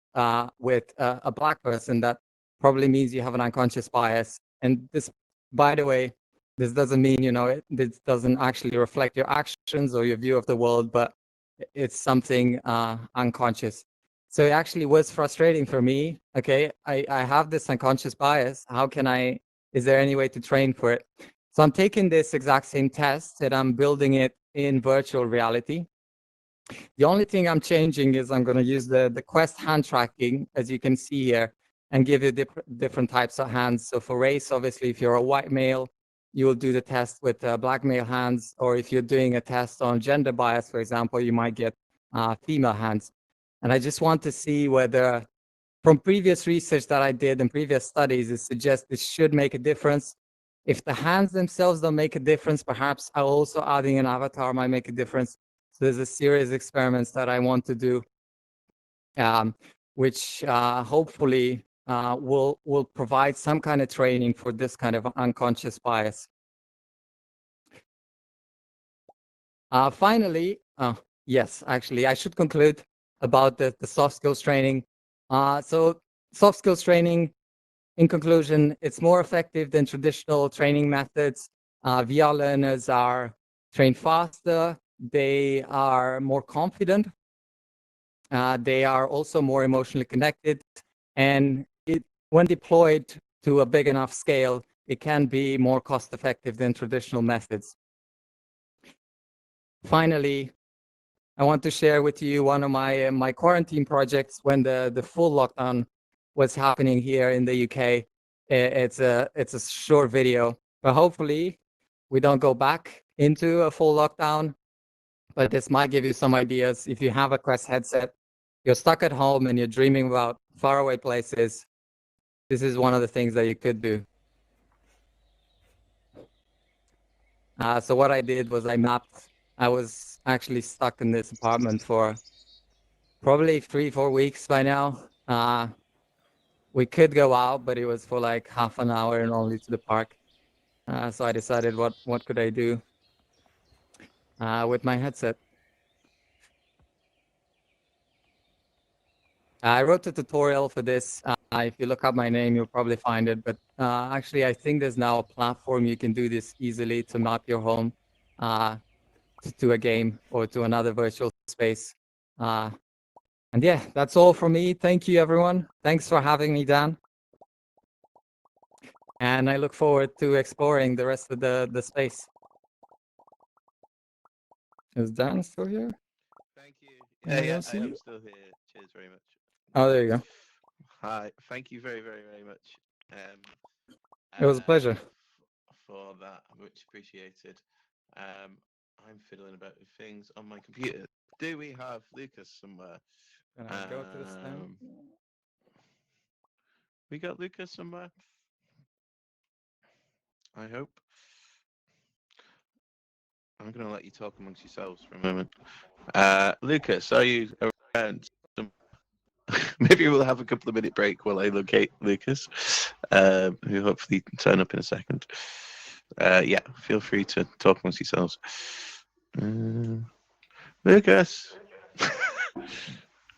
with a black person, that probably means you have an unconscious bias. And this, by the way, this doesn't mean, this doesn't actually reflect your actions or your view of the world, but it's something unconscious. So it actually was frustrating for me. Okay, I have this unconscious bias. How can is there any way to train for it? So I'm taking this exact same test and I'm building it in virtual reality. The only thing I'm changing is I'm going to use the Quest hand tracking, as you can see here, and give you different types of hands. So for race, obviously, if you're a white male, you will do the test with black male hands, or if you're doing a test on gender bias, for example, you might get female hands. And I just want to see whether, from previous research that I did and previous studies, it suggests this should make a difference. If the hands themselves don't make a difference, perhaps also adding an avatar might make a difference. So there's a series of experiments that I want to do, which hopefully will provide some kind of training for this kind of unconscious bias. Finally, yes, actually, I should conclude about the soft skills training. So soft skills training, in conclusion, it's more effective than traditional training methods. VR learners are trained faster, they are more confident, they are also more emotionally connected, and when deployed to a big enough scale, it can be more cost effective than traditional methods. Finally, I want to share with you one of my quarantine projects when the full lockdown was happening here in the UK. It's a short video, but hopefully we don't go back into a full lockdown. But this might give you some ideas. If you have a Quest headset, you're stuck at home and you're dreaming about faraway places, this is one of the things that you could do. So what I did was I was actually stuck in this apartment for probably 3-4 weeks by now. We could go out, but it was for like half an hour and only to the park. So I decided, what could I do with my headset? I wrote a tutorial for this. If you look up my name, you'll probably find it. But actually, I think there's now a platform you can do this easily to map your home to a game or to another virtual space. And yeah, that's all from me. Thank you, everyone. Thanks for having me, Dan. And I look forward to exploring the rest of the space. Is Dan still here? Thank you. Yeah, Anyone yeah, else I see am you? still here. Cheers very much. Oh, there you go. Hi, thank you very, very, very much. It was a pleasure. For that, much appreciated. I'm fiddling about with things on my computer. Do we have Lucas somewhere? Can I go to the stand? We got Lucas somewhere? I hope. I'm going to let you talk amongst yourselves for a moment. Lucas, are you around? Maybe we'll have a couple of minute break while I locate Lucas, who hopefully turn up in a second. Yeah, feel free to talk amongst yourselves. Lucas,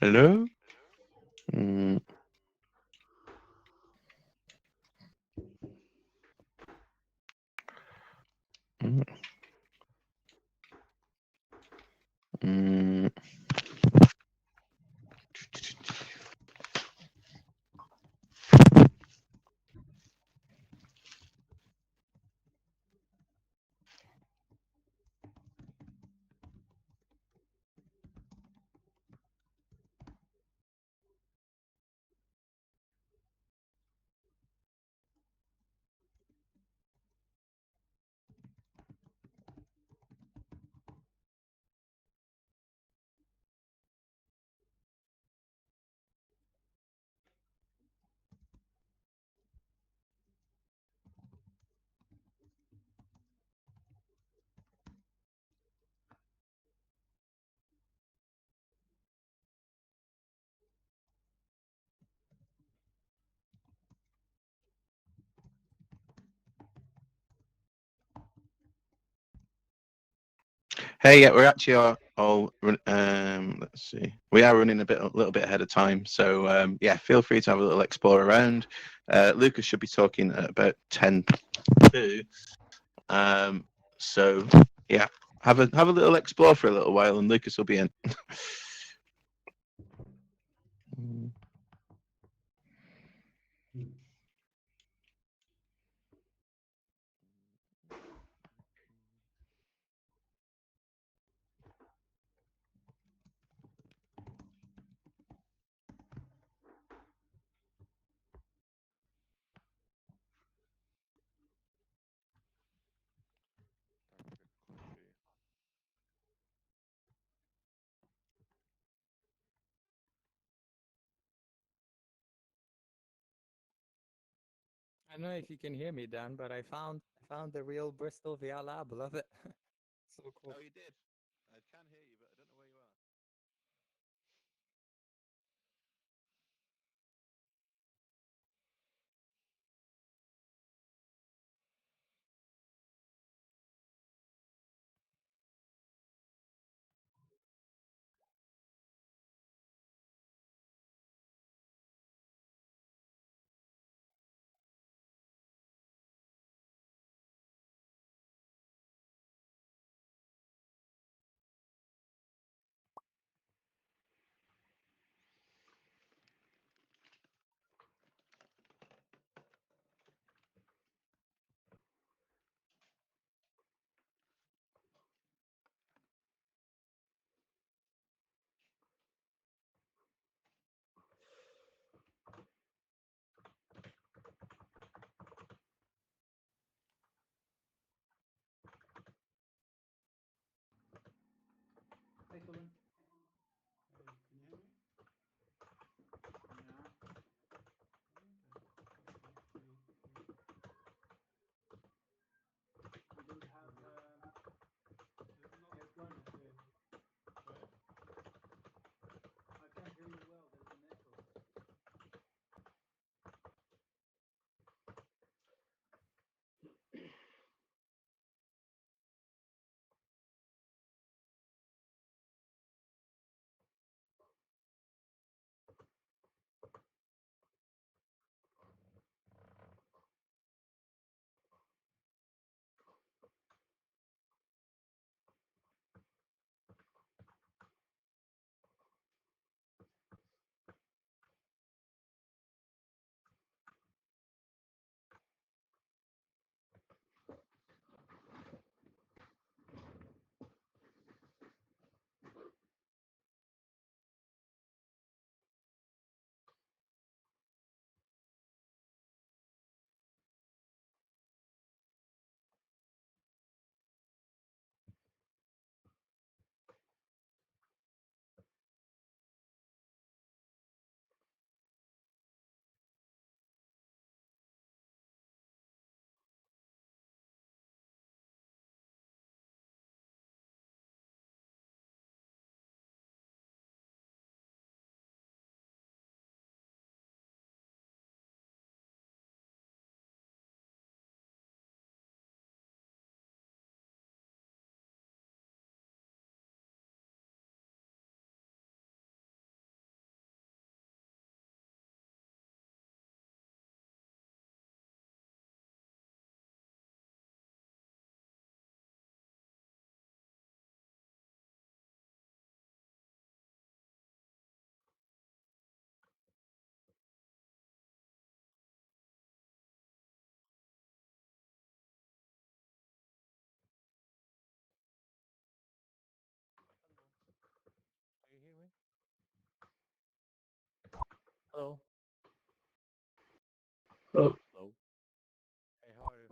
hello. Mm. Mm. Mm. Hey, yeah, we're actually let's see. We are running a little bit ahead of time. So, yeah, feel free to have a little explore around. Lucas should be talking at about 10 to. So yeah, have a little explore for a little while and Lucas will be in. I don't know if you can hear me, Dan, but I found the real Bristol VR lab. Love it. So cool. Oh, you did. I can hear you, but I don't know where you are. Hey, Colin. Hey, can you hear me? Yeah. We don't have. Yes, go on. Sorry? I can't hear you well. There's an echo. Can you hear me? Hello. Oh. Hello. Hey, how are you?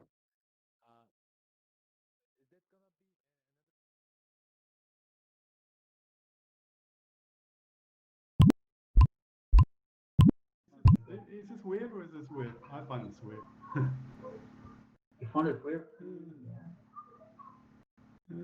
Is that gonna be Is this weird or is this weird? I find this weird. You find it weird? Yeah.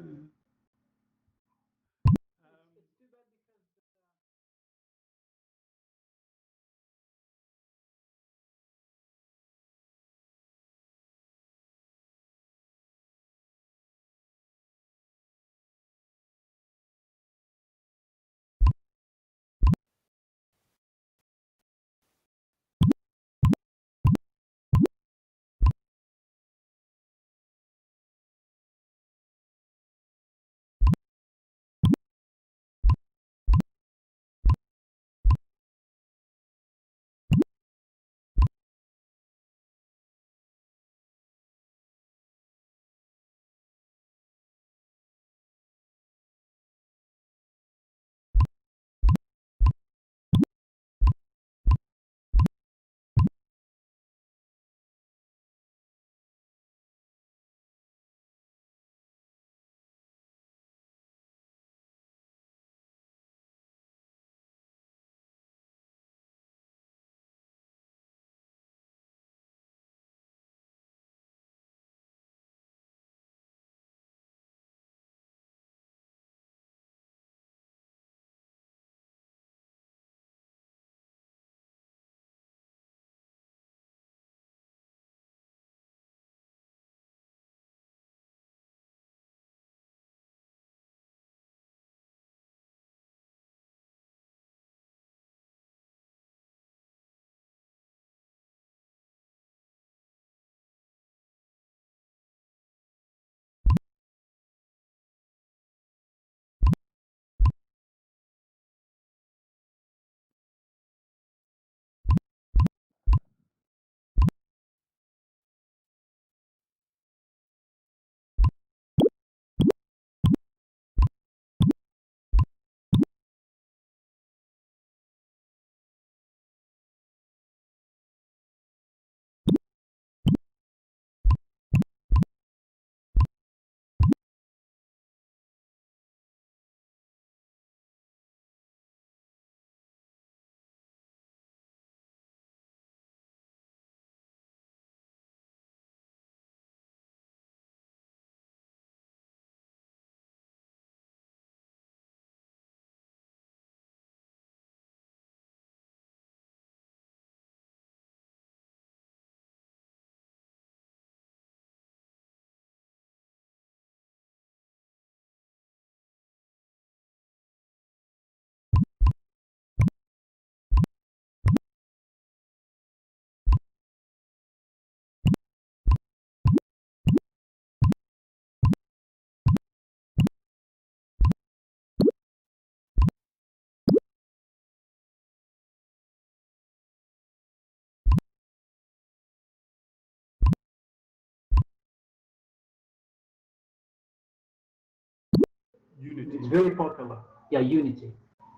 It's very popular. Yeah, Unity.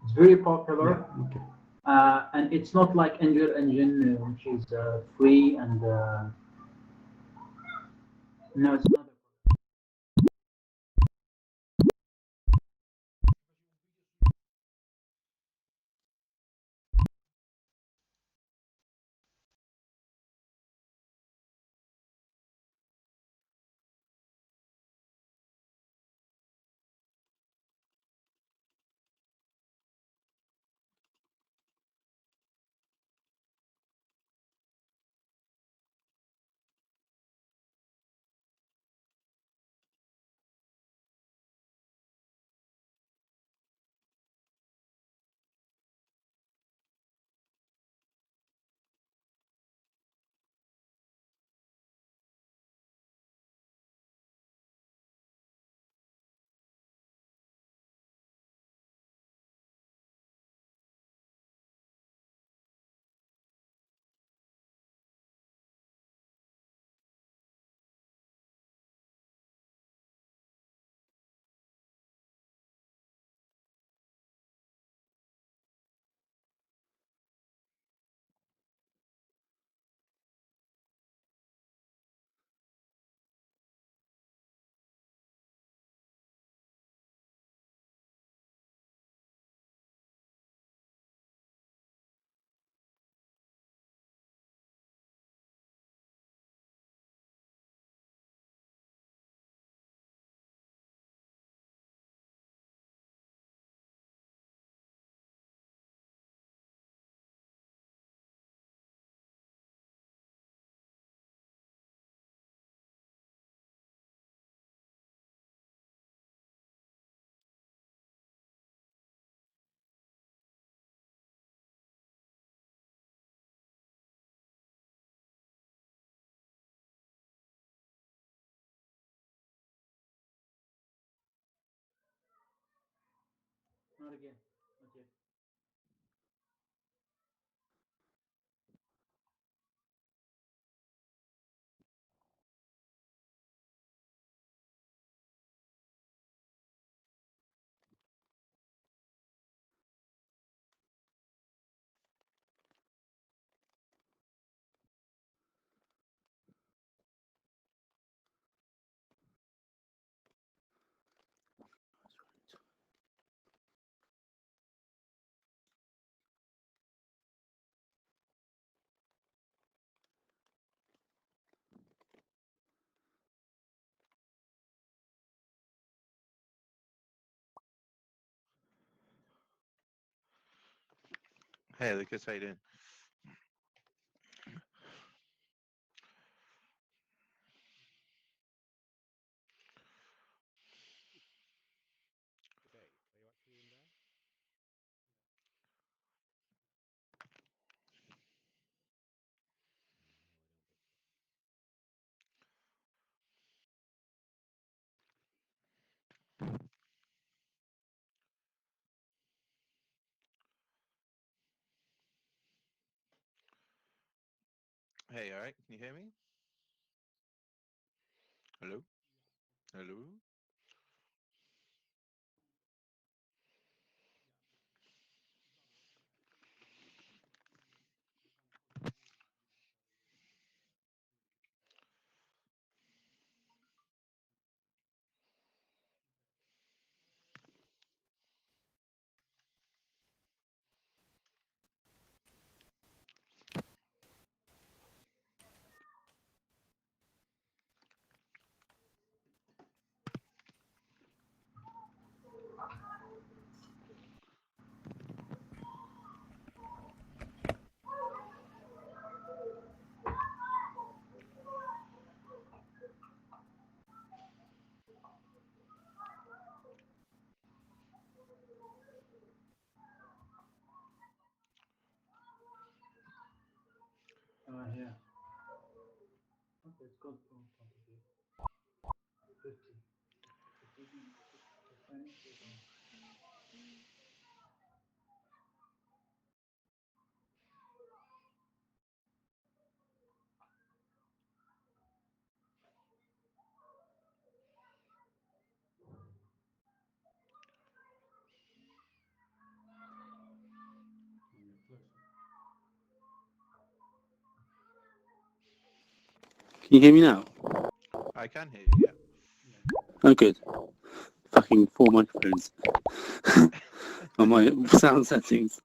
It's very popular. Yeah, okay. And it's not like Unreal Engine, which is free and no, it's not. Not again. Not yet. Hey, Lucas, how you doing? Hey, all right? Can you hear me? Hello? Hello? Yeah. Okay, it's called 20. 50. Can you hear me now? I can hear you, yeah. Oh, good. Fucking 4 microphones on my sound settings.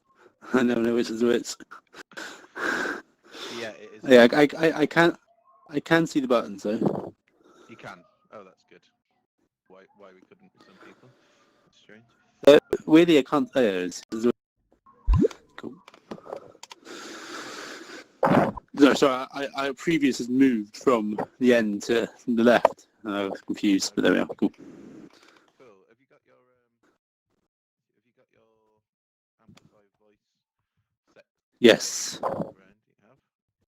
I never know which is which. Yeah, it is. Yeah, I can see the buttons though. You can. Oh, that's good. Why we couldn't with some people? That's strange. Weirdly, I can't. Oh, yeah, it's cool. No, sorry, I previous has moved from the end to the left. I was confused, but there we are. Cool. Cool. Have you got your amplify voice set? Yes.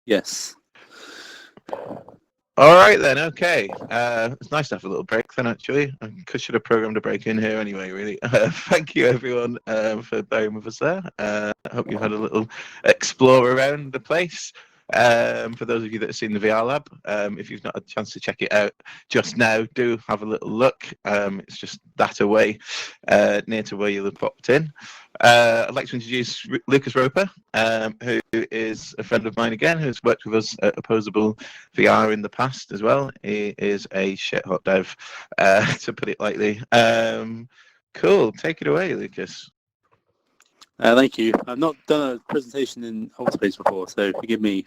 Yes. All right then. Okay. It's nice to have a little break then. Actually, I should have programmed a break in here anyway. Really. Thank you everyone for bearing with us there. I hope you've had a little explore around the place. For those of you that have seen the VR Lab, if you've not had a chance to check it out just now, do have a little look. It's just that away, near to where you'll have popped in. I'd like to introduce Lucas Roper, who is a friend of mine again, who's worked with us at Opposable VR in the past as well. He is a shit hot dev, to put it lightly. Cool, take it away, Lucas. Thank you. I've not done a presentation in Ultimate before, so forgive me.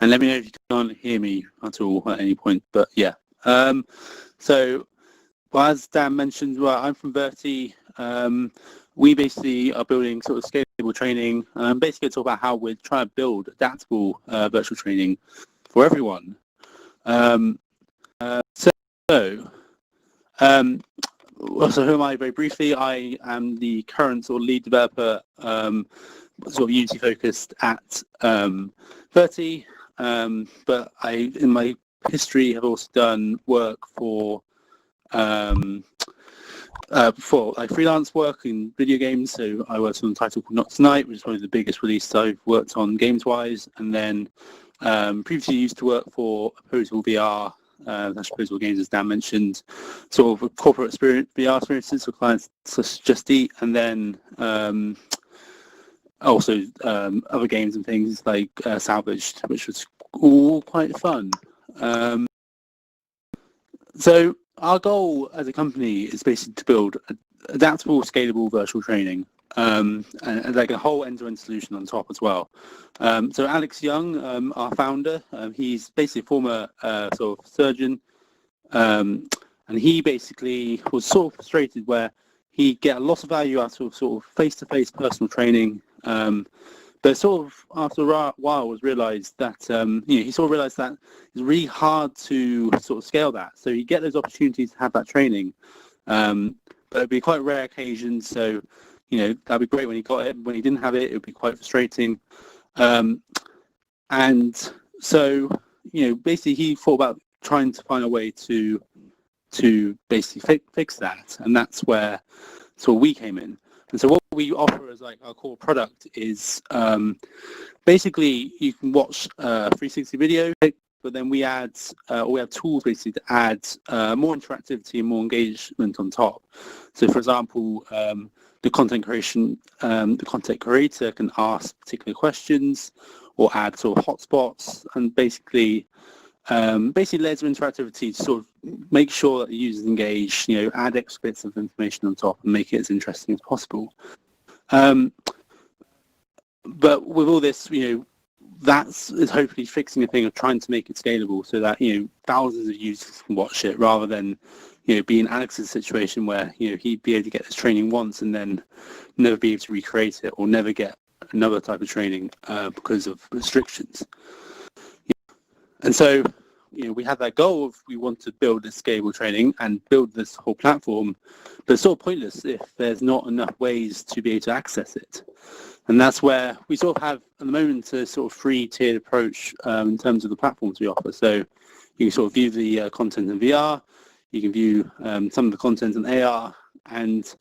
And let me know if you can't hear me at all at any point. But yeah. So, well, as Dan mentioned, well, I'm from Verti. We basically are building sort of scalable training. Basically, talk about how we're trying to build adaptable virtual training for everyone. So who am I? Very briefly, I am the current sort of lead developer, sort of Unity focused at Verti. But I, in my history, have also done work for like freelance work in video games. So I worked on a title called Not Tonight, which is probably the biggest release I've worked on games-wise. And then previously used to work for Opposable VR. That's Opposable Games, as Dan mentioned, sort of a corporate experience, VR experiences for clients such as Just Eat, and then also other games and things like Salvaged, which was all quite fun. So our goal as a company is basically to build adaptable, scalable virtual training, and like a whole end-to-end solution on top as well. So Alex Young, our founder, he's basically a former sort of surgeon, and he basically was sort of frustrated where he get a lot of value out of sort of face-to-face personal training, but sort of after a while was realised that he sort of realised that it's really hard to sort of scale that. So you get those opportunities to have that training, but it'd be quite rare occasions. So that'd be great when he got it. When he didn't have it, it would be quite frustrating. And so basically he thought about trying to find a way to basically fix that, and that's where sort of we came in. And so what we offer as like our core product is basically you can watch 360 video, but then we add we have tools basically to add more interactivity and more engagement on top. So for example, the content creator can ask particular questions or add sort of hotspots, and basically layers of interactivity to sort of make sure that the users engage, add extra bits of information on top and make it as interesting as possible. But with all this, that's is hopefully fixing the thing of trying to make it scalable so that, thousands of users can watch it rather than, be in Alex's situation where, he'd be able to get this training once and then never be able to recreate it or never get another type of training because of restrictions. And so, we have that goal of we want to build this scalable training and build this whole platform, but it's sort of pointless if there's not enough ways to be able to access it. And that's where we sort of have, at the moment, a sort of free-tiered approach in terms of the platforms we offer. So you can sort of view the content in VR, you can view some of the content in AR, and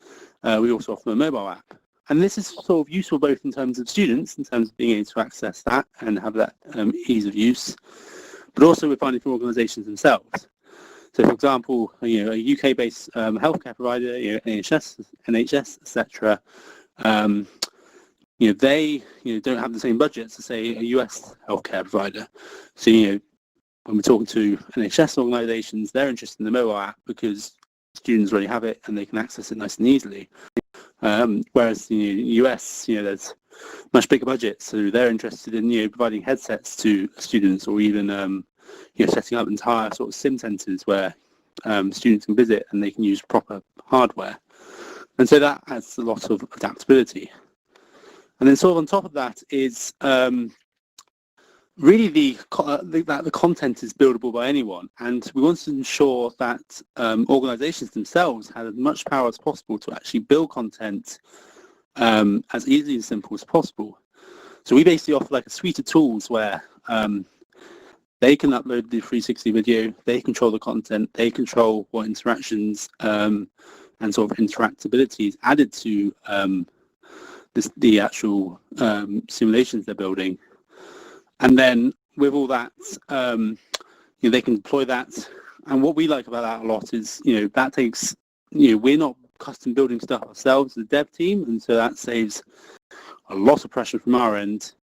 we also offer a mobile app. And this is sort of useful both in terms of students, in terms of being able to access that and have that ease of use, but also we're finding for organisations themselves. So, for example, a UK-based healthcare provider, NHS, etc. They don't have the same budgets as say a US healthcare provider. So when we're talking to NHS organisations, they're interested in the mobile app because students already have it and they can access it nice and easily. Whereas in the US, there's much bigger budgets, so they're interested in providing headsets to students, or even setting up entire sort of sim centres where students can visit and they can use proper hardware. And so that adds a lot of adaptability. And then sort of on top of that is really that the content is buildable by anyone, and we want to ensure that organisations themselves have as much power as possible to actually build content as easily and simple as possible. So we basically offer like a suite of tools where they can upload the 360 video, they control the content, they control what interactions and sort of interactability is added to the actual simulations they're building. And then with all that, they can deploy that. And what we like about that a lot is, that takes, we're not custom building stuff ourselves as a dev team, and so that saves a lot of pressure from our end.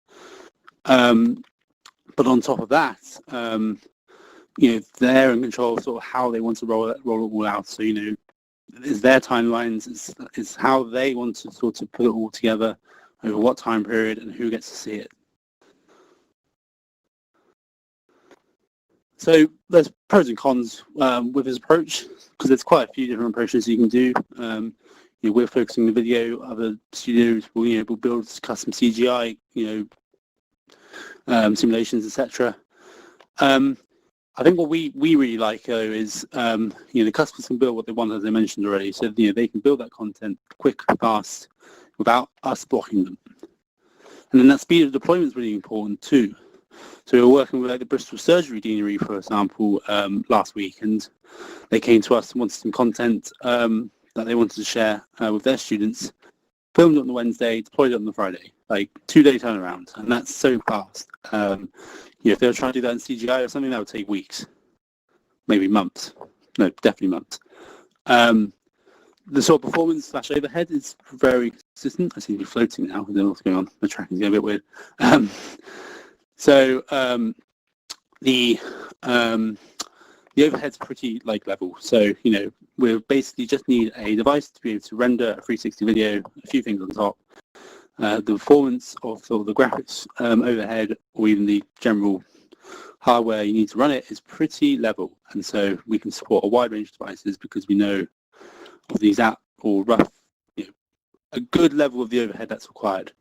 But on top of that, they're in control of sort of how they want to roll it all out. So, it's their timelines, it's how they want to sort of put it all together, over what time period, and who gets to see it. So there's pros and cons with this approach, because there's quite a few different approaches you can do. We're focusing the video. Other studios will build custom CGI, simulations, etc. I think what we really like though is the customers can build what they want, as I mentioned already. So they can build that content quick, fast, without us blocking them. And then that speed of deployment is really important too. So we were working with the Bristol Surgery Deanery, for example, last week, and they came to us and wanted some content that they wanted to share with their students. Filmed it on the Wednesday, deployed it on the Friday, like 2-day turnaround, and that's so fast. If they were trying to do that in CGI or something, that would take weeks, maybe months. No, definitely months. The sort of performance / overhead is very consistent. I seem to be floating now. I don't know what's going on. The tracking's getting a bit weird. So the overhead's pretty level. So we basically just need a device to be able to render a 360 video, a few things on top. The performance of sort of the graphics overhead, or even the general hardware you need to run it, is pretty level, and so we can support a wide range of devices because we know of the exact or rough, a good level of the overhead that's required.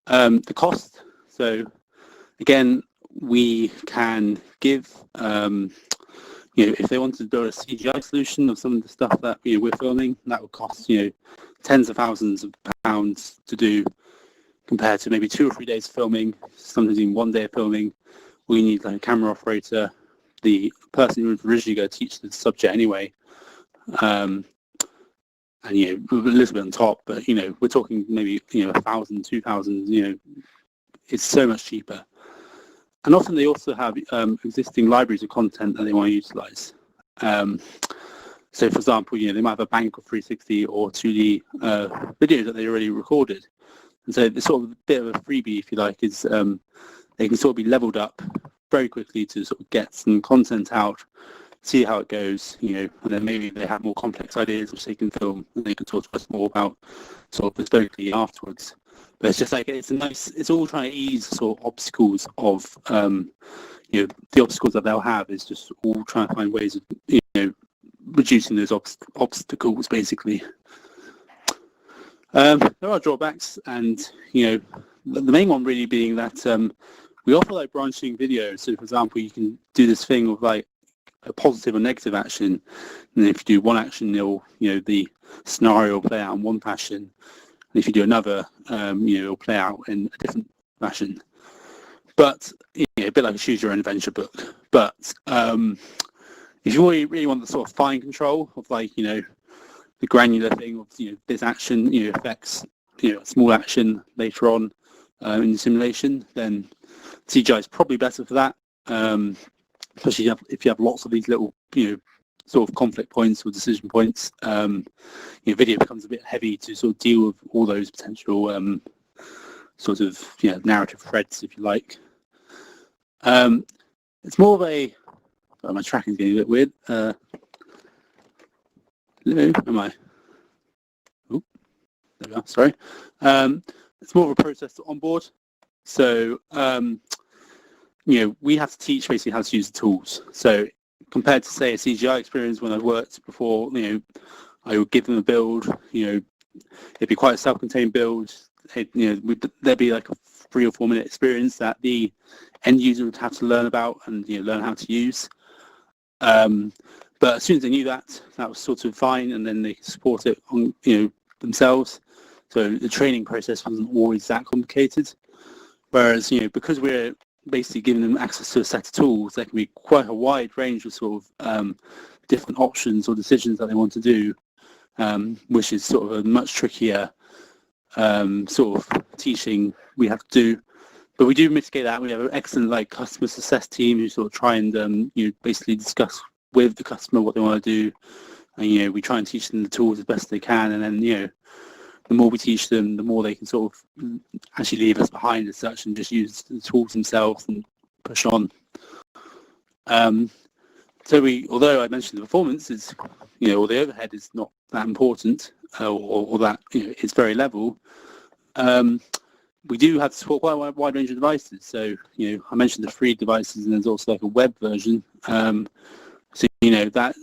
The cost. So again, we can give, if they wanted to build a CGI solution of some of the stuff that we're filming, that would cost tens of thousands of pounds to do, compared to maybe 2 or 3 days filming, sometimes even 1 day of filming. We need a camera operator, the person who was originally going to teach the subject anyway, and a little bit on top, but we're talking maybe 1,000, 2,000. It's so much cheaper. And often they also have existing libraries of content that they want to utilize. So, for example, they might have a bank of 360 or 2D videos that they already recorded. And so it's sort of a bit of a freebie, if you like, is they can sort of be leveled up very quickly to sort of get some content out, see how it goes, and then maybe they have more complex ideas which they can film, and they can talk to us more about sort of bespokely afterwards. But it's just it's all trying to ease sort of obstacles of, the obstacles that they'll have is just all trying to find ways of, reducing those obstacles, basically. There are drawbacks, and, the main one really being that we offer branching videos. So, for example, you can do this thing with a positive or negative action, and if you do one action, the scenario will play out in one fashion. And if you do another, it'll play out in a different fashion. But a bit like a choose your own adventure book. But if you really want the sort of fine control of the granular thing of this action affects a small action later on in the simulation, then CGI is probably better for that. Especially if you have lots of these little sort of conflict points or decision points, video becomes a bit heavy to sort of deal with all those potential sort of narrative threads, if you like. it's more of a, oh, my tracking's getting a bit weird. Hello, am I? Oh, there we are, sorry. It's more of a process to onboard. So, we have to teach basically how to use the tools. So compared to, say, a CGI experience when I worked before, I would give them a build, it'd be quite a self-contained build. There'd be like a 3 or 4 minute experience that the end user would have to learn about and learn how to use. But as soon as they knew that was sort of fine, and then they could support it on themselves. So the training process wasn't always that complicated. Whereas because we're basically giving them access to a set of tools, there can be quite a wide range of sort of different options or decisions that they want to do, which is sort of a much trickier sort of teaching we have to do. But we do mitigate that. We have an excellent customer success team who sort of try and basically discuss with the customer what they want to do, and we try and teach them the tools as best they can, and then the more we teach them, the more they can sort of actually leave us behind as such and just use the tools themselves and push on. So although I mentioned the performance is, or the overhead is not that important, or that it's very level, we do have to support quite a wide range of devices. So I mentioned the free devices, and there's also like a web version. So that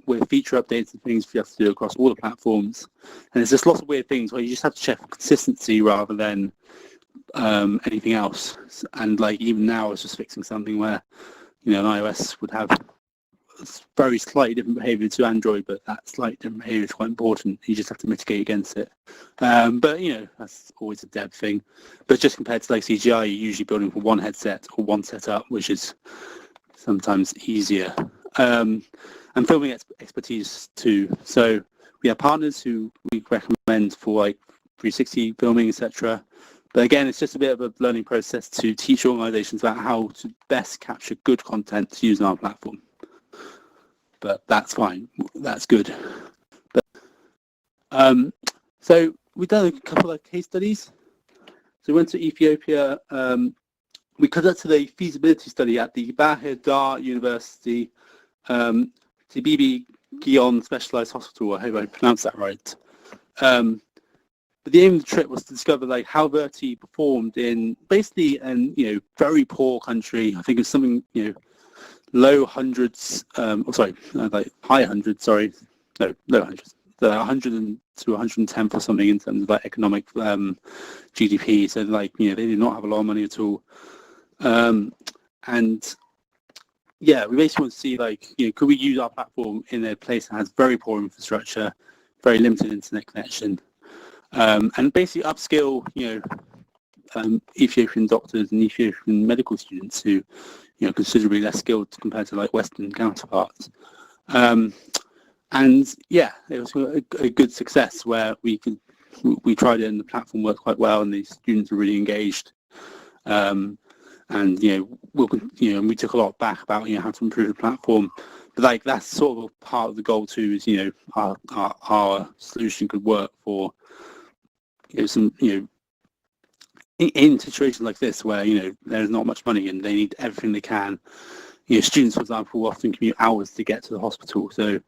with feature updates and things we have to do across all the platforms, and there's just lots of weird things where you just have to check for consistency rather than anything else. And even now, I was just fixing something where an iOS would have very slightly different behavior to Android, but that slightly different behavior is quite important. You just have to mitigate against it. But that's always a dev thing. But just compared to CGI, you're usually building for one headset or one setup, which is sometimes easier. And filming expertise too. So we have partners who we recommend for 360 filming, etc. But again, it's just a bit of a learning process to teach organizations about how to best capture good content to use on our platform. But that's fine. That's good. So we've done a couple of case studies. So we went to Ethiopia. We conducted a feasibility study at the Bahir Dar University, Tibibi Gion Specialized Hospital. I hope I pronounced that right. But the aim of the trip was to discover how Verti performed in basically very poor country. I think it's something low hundreds. High hundreds. Sorry, no, low hundreds. 100 to 110 or something in terms of economic GDP. So they did not have a lot of money at all. And yeah, we basically want to see could we use our platform in a place that has very poor infrastructure, very limited internet connection, and basically upskill Ethiopian doctors and Ethiopian medical students who considerably less skilled compared to Western counterparts. And yeah, it was a good success where we tried it and the platform worked quite well and the students were really engaged. And we took a lot back about how to improve the platform, but that's sort of a part of the goal too. Is our solution could work for some in situations like this where there's not much money and they need everything they can. Students, for example, will often commute hours to get to the hospital, so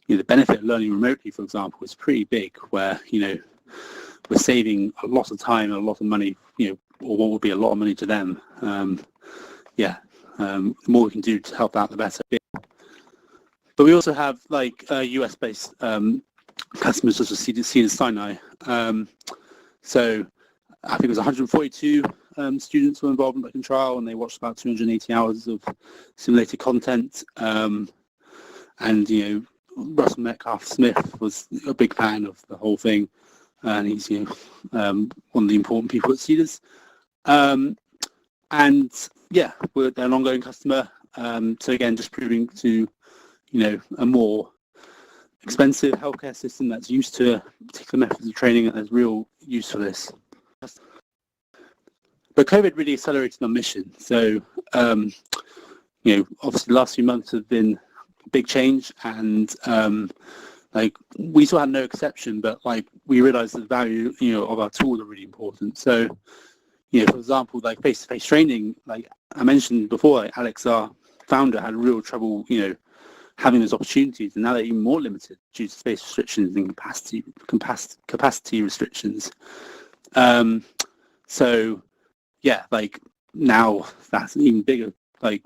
the benefit of learning remotely, for example, is pretty big. Where we're saving a lot of time and a lot of money, or what would be a lot of money to them. The more we can do to help out, the better. But we also have US-based customers such as Cedars-Sinai. So I think it was 142 students were involved in the trial, and they watched about 280 hours of simulated content. And Russell Metcalf-Smith was a big fan of the whole thing, and he's one of the important people at Cedars. And yeah, they're an ongoing customer. So again, just proving to a more expensive healthcare system that's used to particular methods of training and has real use for this. But COVID really accelerated our mission. So obviously the last few months have been a big change, and we still had no exception, but we realized the value of our tools are really important. So for example, face-to-face training, I mentioned before, Alex, our founder had real trouble, having those opportunities, and now they're even more limited due to space restrictions and capacity restrictions. So yeah, like now that's an even bigger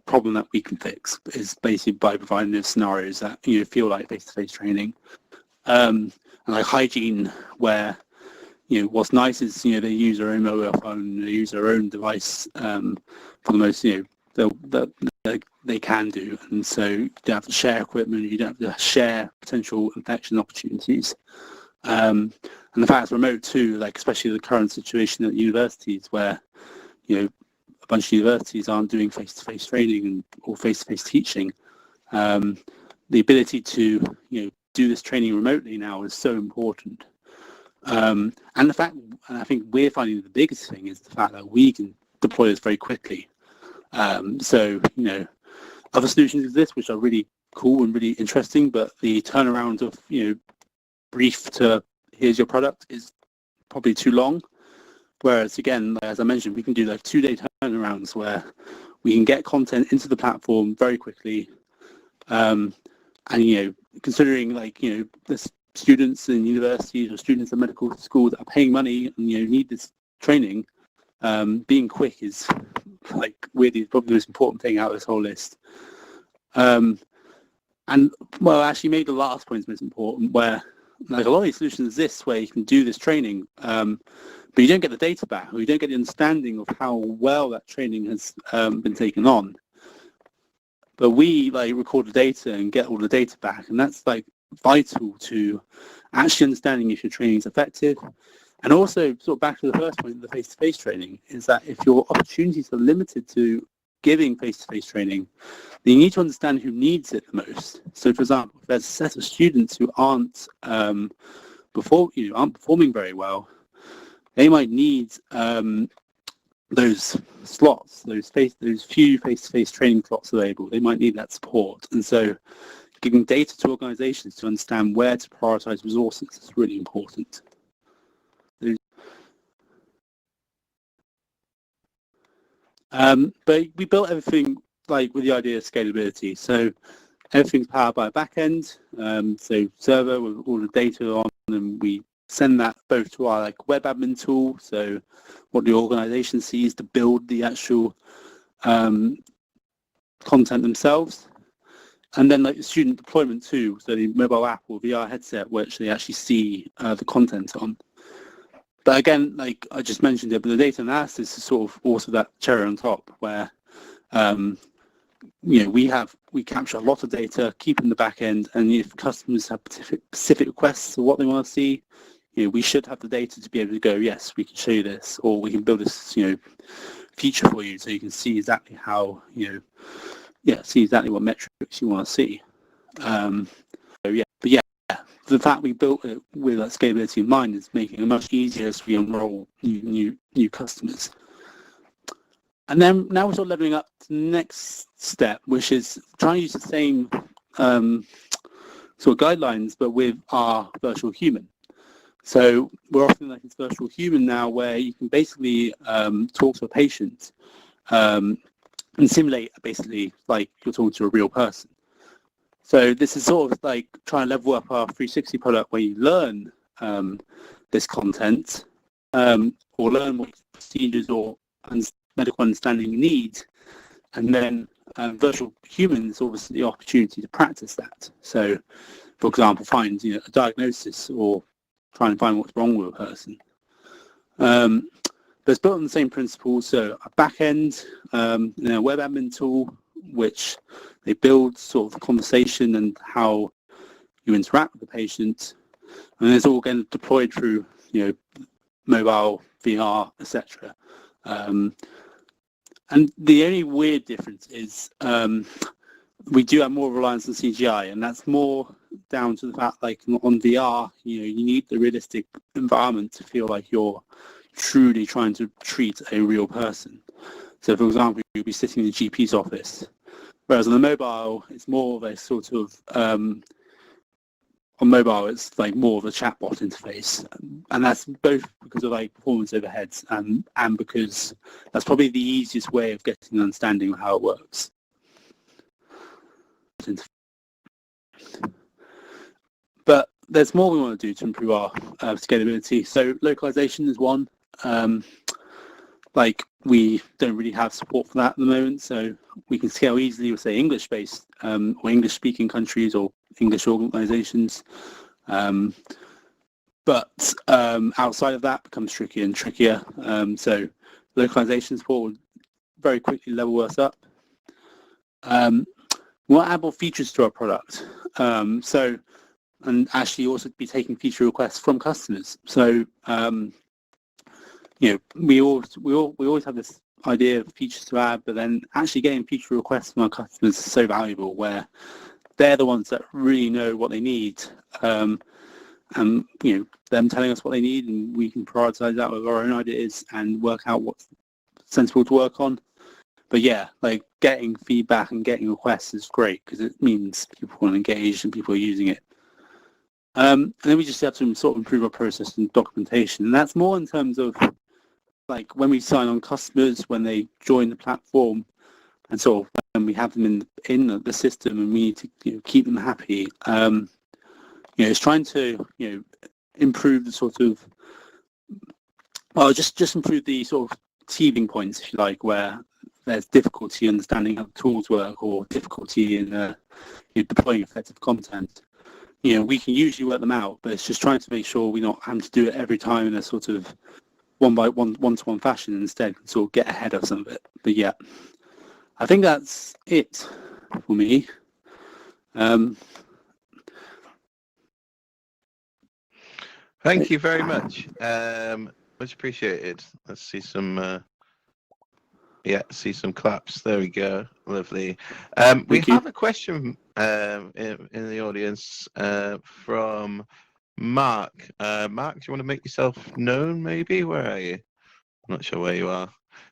problem that we can fix, is basically by providing those scenarios that feel like face-to-face training, and like hygiene, where what's nice is they use their own mobile phone, they use their own device for the most they can do, and so you don't have to share equipment, you don't have to share potential infection opportunities, and the fact it's remote too, like especially the current situation at universities where a bunch of universities aren't doing face-to-face training or face-to-face teaching. The ability to do this training remotely now is so important. And I think we're finding the biggest thing is the fact that we can deploy this very quickly. So other solutions exist which are really cool and really interesting, but the turnaround of brief to here's your product is probably too long. Whereas again, as I mentioned, we can do like 2-day turnarounds where we can get content into the platform very quickly. And considering the students in universities or students in medical schools that are paying money and need this training, being quick is weirdly probably the most important thing out of this whole list. And well, actually, maybe the last point is most important, where a lot of these solutions exist where you can do this training, but you don't get the data back, or you don't get the understanding of how well that training has been taken on. But we record the data and get all the data back, and that's vital to actually understanding if your training is effective. And also, sort of back to the first point, the face-to-face training, is that if your opportunities are limited to giving face-to-face training, then you need to understand who needs it the most. So, for example, if there's a set of students who aren't performing very well, they might need those slots, those few face-to-face training slots available. They might need that support, and so giving data to organisations to understand where to prioritise resources is really important. But we built everything with the idea of scalability. So everything's powered by a backend, so server with all the data on, and we send that both to our web admin tool, so what the organisation sees to build the actual content themselves, and then the student deployment too, so the mobile app or VR headset which they actually see the content on. But again, I just mentioned it, but the data analysis is sort of also that cherry on top, where we capture a lot of data, keep in the back end, and if customers have specific requests for what they want to see, we should have the data to be able to go, yes, we can show you this, or we can build this feature for you, so you can see exactly how see exactly what metrics you want to see. The fact we built it with that scalability in mind is making it much easier as we enroll new customers. And then now we're sort of leveling up to the next step, which is trying to use the same sort of guidelines, but with our virtual human. So we're offering this virtual human now, where you can basically talk to a patient and simulate basically like you're talking to a real person. So this is sort of trying to level up our 360 product, where you learn this content or learn what procedures or medical understanding you need, and then virtual humans obviously the opportunity to practice that. So, for example, find a diagnosis or try and find what's wrong with a person. But it's built on the same principles. So a back end, a web admin tool, which they build sort of the conversation and how you interact with the patient, and it's all again deployed through mobile, VR, etc. And the only weird difference is we do have more reliance on CGI, and that's more down to the fact on VR, you need the realistic environment to feel like you're truly trying to treat a real person. So, for example, you'll be sitting in the GP's office, whereas on the mobile, it's more of a sort of on mobile, it's more of a chatbot interface, and that's both because of performance overheads and because that's probably the easiest way of getting an understanding of how it works. there's more we want to do to improve our scalability. So localization is one. Like we don't really have support for that at the moment, so we can scale easily with say English-based or English-speaking countries or English organizations. But outside of that becomes trickier and trickier. So localization support would very quickly level us up. We want to add more features to our product. And actually also be taking feature requests from customers. So, we always have this idea of features to add, but then actually getting feature requests from our customers is so valuable, where they're the ones that really know what they need. And them telling us what they need, and we can prioritize that with our own ideas and work out what's sensible to work on. But yeah, like getting feedback and getting requests is great because it means people are engaged and people are using it. And then we just have to sort of improve our process and documentation, and that's more in terms of like when we sign on customers, when they join the platform, and sort of when we have them in the system, and we need to keep them happy. It's trying to improve the sort of just improve the sort of teething points, if you like, where there's difficulty understanding how the tools work or difficulty in deploying effective content. We can usually work them out, but it's just trying to make sure we're not having to do it every time in a sort of one-to-one fashion. Instead, sort of get ahead of some of it. But yeah, I think that's it for me. Thank you very much. Much appreciated. Let's see some. See some claps. There we go. Lovely. We have a question in the audience from Mark. Mark, do you want to make yourself known, maybe? Where are you? I'm not sure where you are.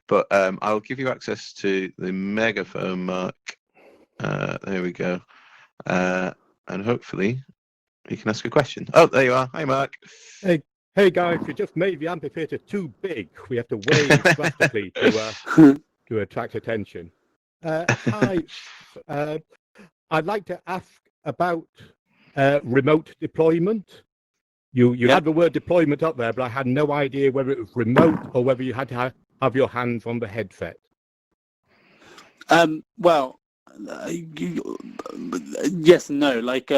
But I'll give you access to the megaphone, Mark. There we go. And hopefully you can ask a question. Oh, there you are. Hi, Mark. Hey guys, you just made the amphitheatre too big. We have to wave drastically to attract attention. Hi, I'd like to ask about remote deployment. You had the word deployment up there, but I had no idea whether it was remote or whether you had to have your hands on the headset. Well, yes and no. Like,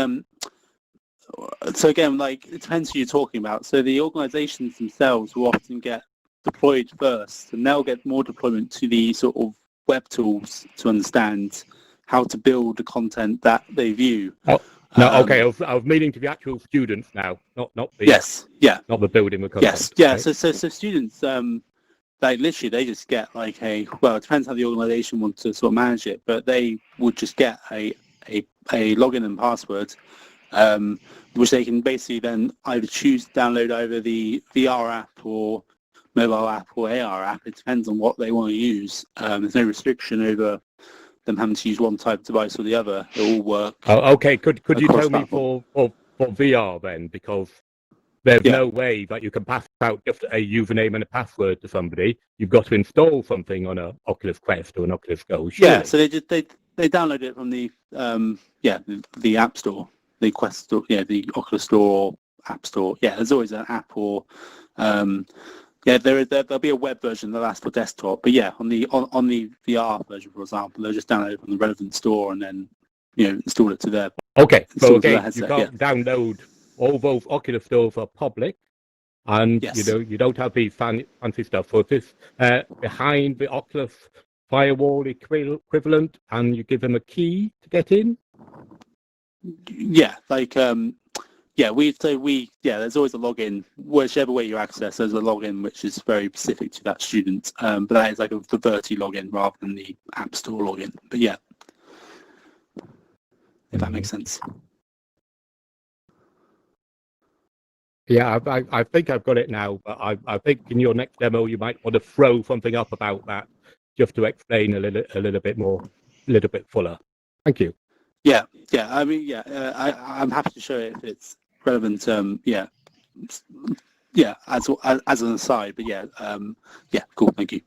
so again, like it depends who you're talking about. So the organisations themselves will often get deployed first, and they'll get more deployment to the sort of web tools to understand how to build the content that they view. Oh, no, okay. I was meaning to the actual students now, not the not the building the content. Yes, yeah. So students, like literally, they just get like it depends how the organisation wants to sort of manage it, but they would just get a login and password. Which they can basically then either choose to download over the VR app or mobile app or AR app. It depends on what they want to use. There's no restriction over them having to use one type of device or the other. They all work. Oh, okay. Could you tell me for VR then? Because there's no way that you can pass out just a username and a password to somebody. You've got to install something on an Oculus Quest or an Oculus Go. Surely. Yeah, so they download it from the App Store. The Quest Store, the Oculus Store or App Store. Yeah, there's always an app or, there'll be a web version that'll ask for desktop. But yeah, on the VR version, for example, they'll just download it from the relevant store and then, install it to their. Okay, so again, you can't download all those Oculus stores are public, and you don't have the fancy stuff. So if it's behind the Oculus firewall equivalent, and you give them a key to get in. Yeah, like there's always a login. Whichever way you access, there's a login which is very specific to that student. But that is like the Verti login rather than the App Store login. But yeah, if that makes sense. Yeah, I think I've got it now. But I think in your next demo you might want to throw something up about that just to explain a little bit more, a little bit fuller. Thank you. Yeah. I mean, I'm happy to show it if it's relevant. As an aside, but cool. Thank you.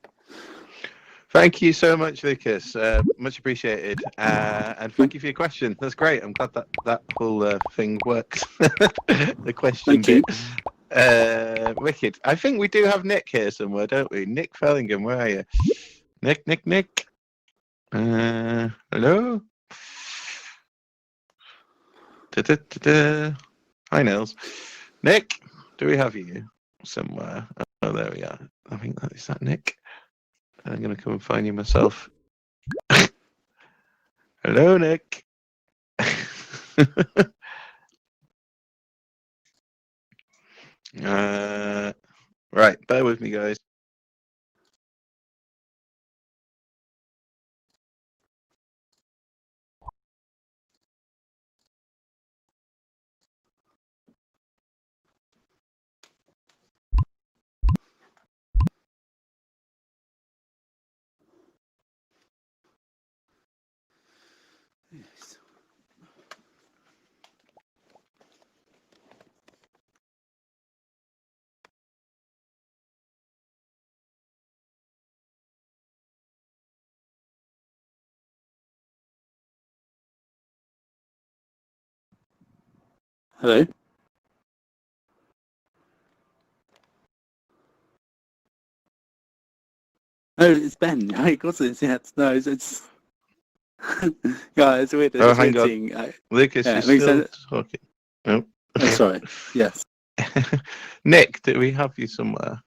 Thank you so much, Lucas. Much appreciated. And thank you for your question. That's great. I'm glad that whole thing works. The question Thank bit. Wicked. I think we do have Nick here somewhere, don't we? Nick Fellingham, where are you? Nick. Hello? Da-da-da-da. Hi, Nils. Nick, do we have you somewhere? Oh, there we are. I think is that Nick? I'm going to come and find you myself. Hello, Nick. Right, bear with me, guys. Hello. Oh, it's Ben. Hi, of course it's no, it's yeah, it's weird. Oh, It's hang weird on. seeing. Lucas, Yeah, you're it makes still sense. talking. Oh. Oh, sorry. Yes. Nick, do we have you somewhere?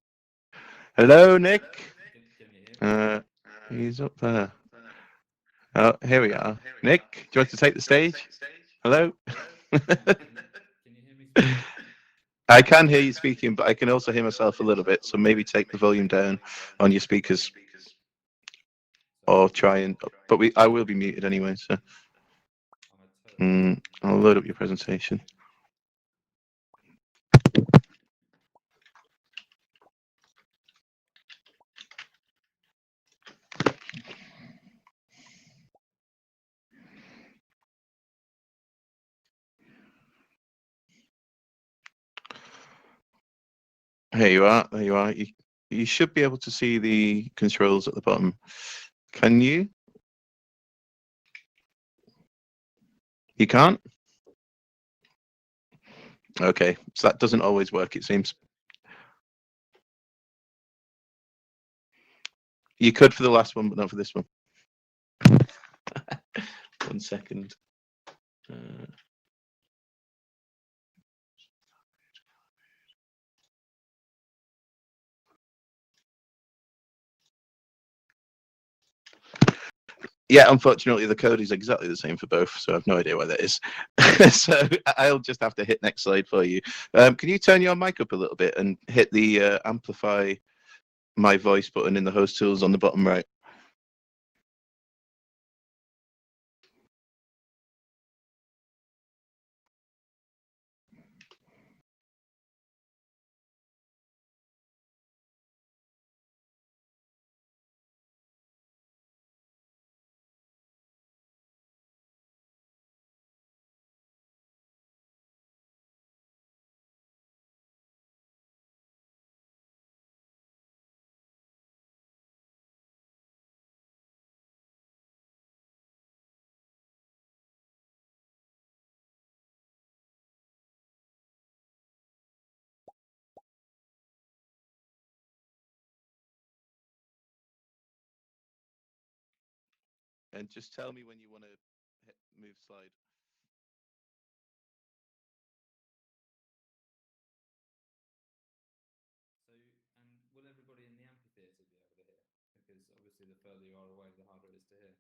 Hello, Nick. He's up there. Oh, here we are. Nick, do you want to take the stage? Hello? I can hear you speaking, but I can also hear myself a little bit, so maybe take the volume down on your speakers. Or try and, but I will be muted anyway, so. I'll load up your presentation. Here you are. There you are. You should be able to see the controls at the bottom. Can you? You can't? Okay, so that doesn't always work, it seems. You could for the last one, but not for this one. 1 second. Yeah, unfortunately, the code is exactly the same for both, so I have no idea why that is. So I'll just have to hit next slide for you. Can you turn your mic up a little bit and hit the amplify my voice button in the host tools on the bottom right? And just tell me when you want to move slide. So, and will everybody in the amphitheatre be able to hear? Because obviously the further you are away, the harder it is to hear.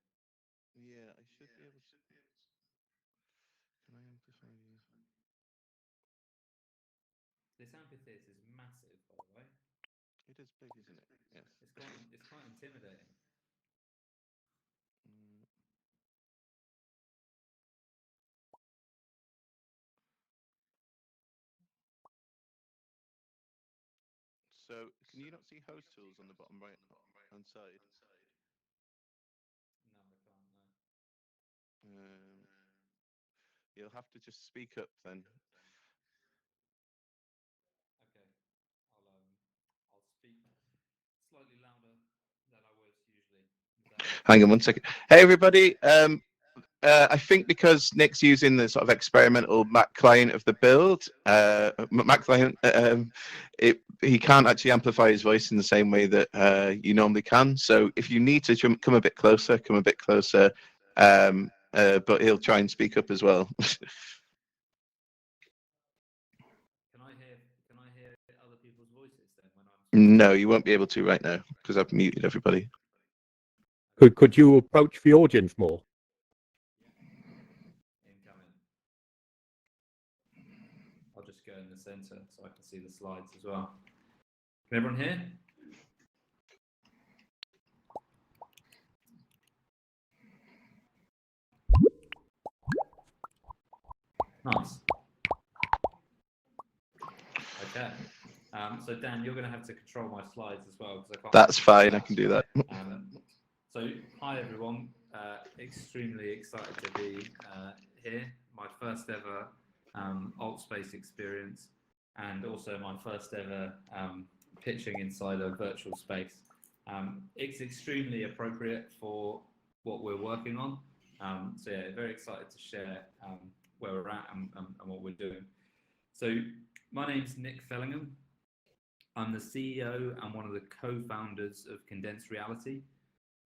Yeah, I should be able to. Can I amplify you? This amphitheatre is massive, by the way. It is big, isn't it? Yes. It's quite intimidating. So, can you not see host tools on the bottom right hand side? No, I can't. No. You'll have to just speak up then. Okay, I'll speak slightly louder than I would usually. Hang on one second. Hey, everybody. I think because Nick's using the sort of experimental Mac client of the build, Mac client, he can't actually amplify his voice in the same way that you normally can. So if you need to come a bit closer, come a bit closer. But he'll try and speak up as well. Can I hear other people's voices then when I'm? No, you won't be able to right now because I've muted everybody. Could you approach the audience more? Incoming. I'll just go in the center so I can see the slides as well. Can everyone hear? Nice. Okay. So Dan, you're going to have to control my slides as well because I can't. That's fine. I can do that. So hi everyone. Extremely excited to be here. My first ever AltSpace experience, and also my first ever pitching inside a virtual space. It's extremely appropriate for what we're working on. So yeah, very excited to share where we're at and what we're doing. So my name's Nick Fellingham. I'm the CEO and one of the co-founders of Condensed Reality.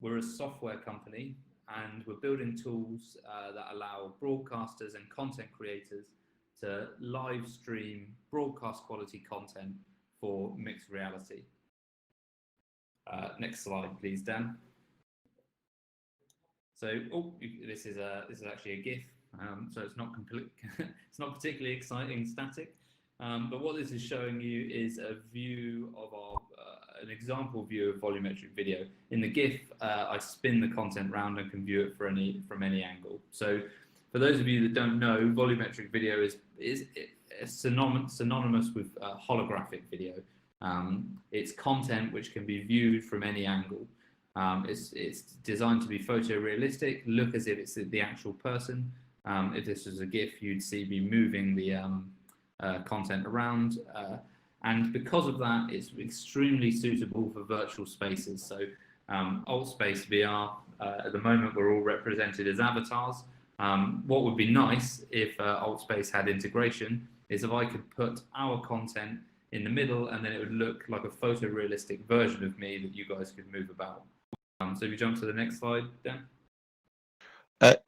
We're a software company and we're building tools that allow broadcasters and content creators to live stream broadcast quality content for mixed reality. Next slide, please, Dan. So, this is actually a GIF. So it's not it's not particularly exciting static. But what this is showing you is a view of our an example view of volumetric video. In the GIF, I spin the content round and can view it from any angle. So, for those of you that don't know, volumetric video is synonymous with holographic video. It's content which can be viewed from any angle. It's designed to be photorealistic, look as if it's the actual person. If this was a GIF, you'd see me moving the content around. And because of that, it's extremely suitable for virtual spaces. So AltSpace VR, at the moment, we're all represented as avatars. What would be nice if AltSpace had integration is if I could put our content in the middle and then it would look like a photorealistic version of me that you guys could move about. So if you jump to the next slide, Dan.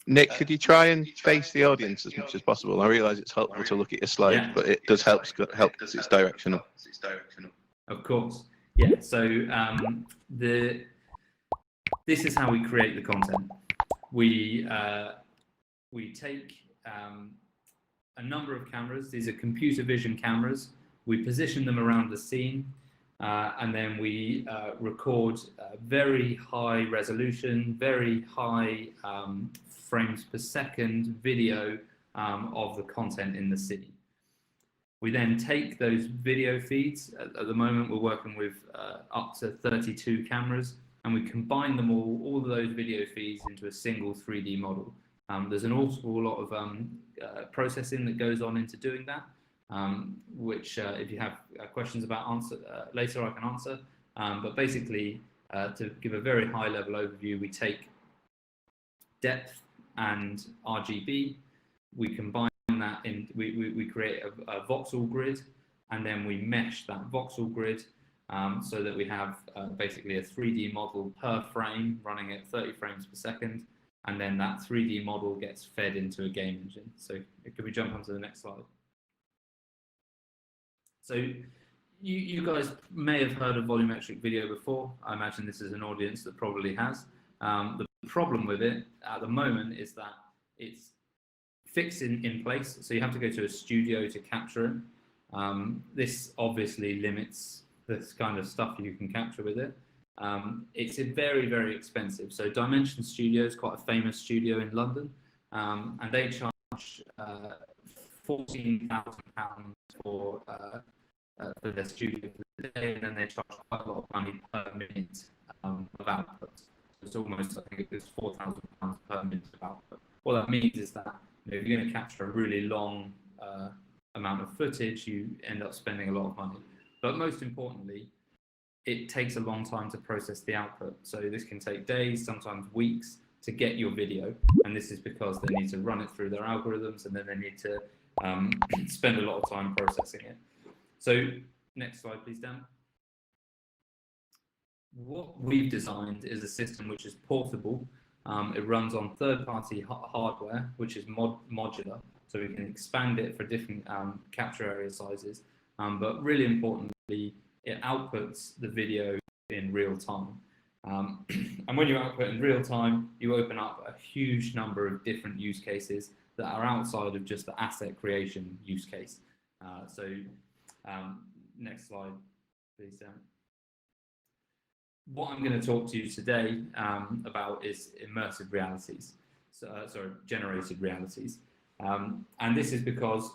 Nick, could you try and face the audience as much as possible? I realise it's helpful to look at your slides, but it does help because it's directional. Of course. Yeah, so this is how we create the content. We take a number of cameras. These are computer vision cameras. We position them around the scene. And then we record very high resolution, very high frames per second video of the content in the scene. We then take those video feeds. At the moment, we're working with up to 32 cameras, and we combine them all of those video feeds into a single 3D model. There's an awful lot of processing that goes on into doing that. Which if you have questions about later, I can answer. But basically, to give a very high level overview, we take depth and RGB, we combine that in, we create a voxel grid, and then we mesh that voxel grid so that we have basically a 3D model per frame running at 30 frames per second, and then that 3D model gets fed into a game engine. So could we jump onto the next slide? So you guys may have heard of volumetric video before. I imagine this is an audience that probably has. The problem with it at the moment is that it's fixed in place, so you have to go to a studio to capture it. This obviously limits this kind of stuff you can capture with it. It's very, very expensive. So Dimension Studio is quite a famous studio in London, and they charge £14,000 for their studio for the day, and then they charge quite a lot of money per minute of output. It's almost, I think it's £4,000 per minute of output. What that means is that if you're going to capture a really long amount of footage, you end up spending a lot of money. But most importantly, it takes a long time to process the output. So this can take days, sometimes weeks to get your video. And this is because they need to run it through their algorithms, and then they need to spend a lot of time processing it. So next slide, please, Dan. What we've designed is a system which is portable. It runs on third-party hardware, which is modular, so we can expand it for different capture area sizes. But really importantly, it outputs the video in real time. And when you output in real time, you open up a huge number of different use cases that are outside of just the asset creation use case. Next slide, please, Dan. What I'm going to talk to you today about is immersive realities, generated realities. And this is because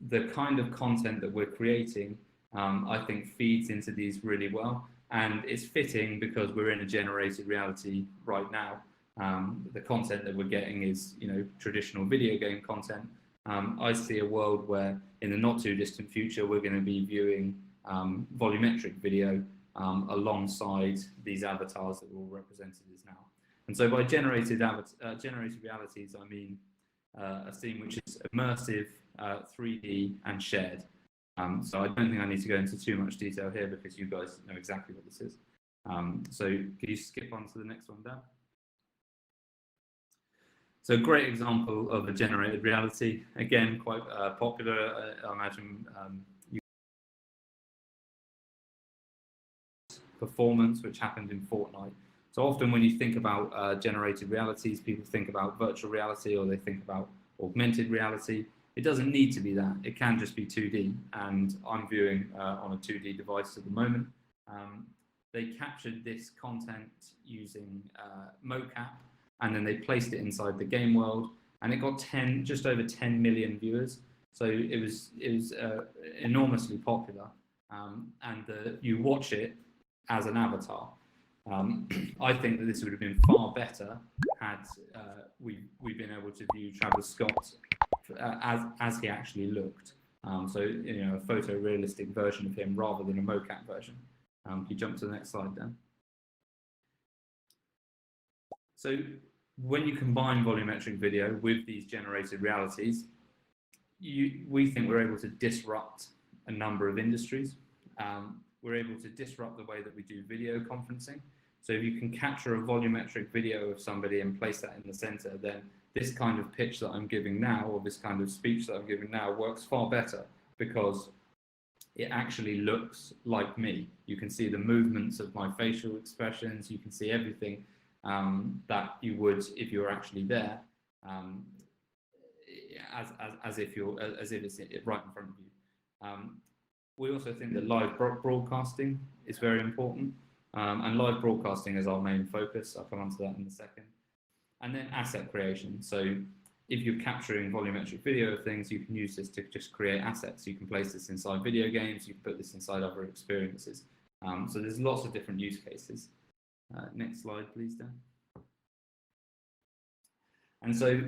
the kind of content that we're creating, I think, feeds into these really well. And it's fitting because we're in a generated reality right now. The content that we're getting is, traditional video game content. I see a world where in the not too distant future, we're going to be viewing volumetric video alongside these avatars that we're all represented as now. And so by generated realities, I mean a scene which is immersive, 3D and shared. So I don't think I need to go into too much detail here because you guys know exactly what this is. So could you skip on to the next one, Dan? So a great example of a generated reality, again, quite popular, I imagine, performance, which happened in Fortnite. So often when you think about generated realities, people think about virtual reality or they think about augmented reality. It doesn't need to be that. It can just be 2D. And I'm viewing on a 2D device at the moment. They captured this content using mocap, and then they placed it inside the game world, and it got just over 10 million viewers. So it was enormously popular. And you watch it as an avatar. I think that this would have been far better had we've been able to view Travis Scott as he actually looked. So a photorealistic version of him rather than a mocap version. Can you jump to the next slide, Dan? So when you combine volumetric video with these generated realities, we think we're able to disrupt a number of industries. We're able to disrupt the way that we do video conferencing. So if you can capture a volumetric video of somebody and place that in the center, then this kind of pitch that I'm giving now, or this kind of speech that I'm giving now, works far better because it actually looks like me. You can see the movements of my facial expressions. You can see everything that you would if you were actually there, as if it's right in front of you. We also think that live broadcasting is very important, and live broadcasting is our main focus. I'll come on to that in a second. And then asset creation. So if you're capturing volumetric video of things, you can use this to just create assets. You can place this inside video games, you can put this inside other experiences. So there's lots of different use cases. Next slide, please, Dan. And so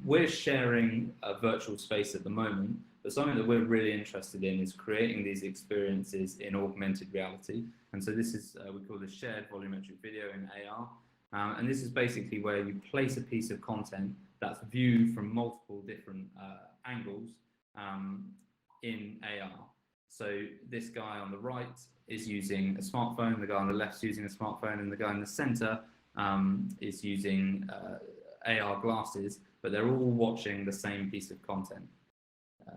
we're sharing a virtual space at the moment, but something that we're really interested in is creating these experiences in augmented reality. And so this is, we call this shared volumetric video in AR. And this is basically where you place a piece of content that's viewed from multiple different angles in AR. So this guy on the right is using a smartphone, the guy on the left is using a smartphone, and the guy in the center is using AR glasses, but they're all watching the same piece of content.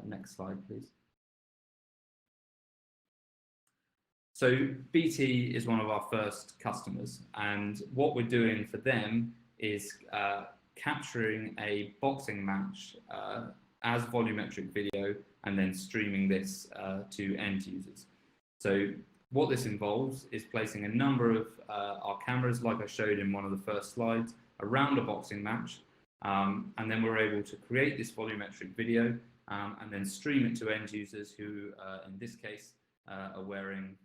Next slide, please. So BT is one of our first customers, and what we're doing for them is capturing a boxing match as volumetric video and then streaming this to end users. So what this involves is placing a number of our cameras, like I showed in one of the first slides, around a boxing match, and then we're able to create this volumetric video and then stream it to end users who, in this case, are wearing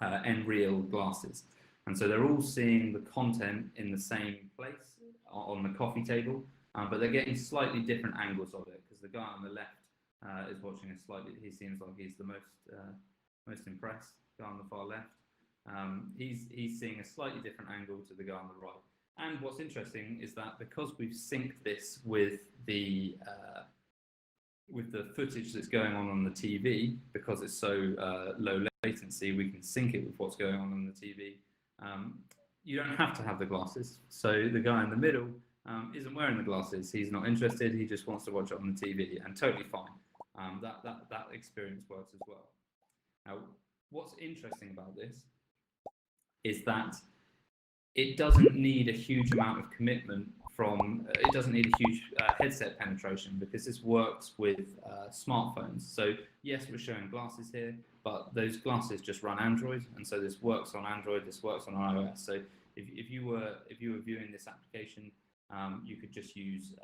Nreal glasses. And so they're all seeing the content in the same place on the coffee table, but they're getting slightly different angles of it, because the guy on the left is watching he seems like he's the most impressed. The guy on the far left He's seeing a slightly different angle to the guy on the right. And what's interesting is that because we've synced this with the footage that's going on the TV, because it's so low latency, we can sync it with what's going on the TV. You don't have to have the glasses. So the guy in the middle isn't wearing the glasses. He's not interested. He just wants to watch it on the TV, and totally fine. That experience works as well. Now, what's interesting about this is that it doesn't need a huge amount of commitment it doesn't need a huge headset penetration, because this works with smartphones. So yes, we're showing glasses here, but those glasses just run Android, and so this works on Android, this works on iOS. So if you were viewing this application, you could just use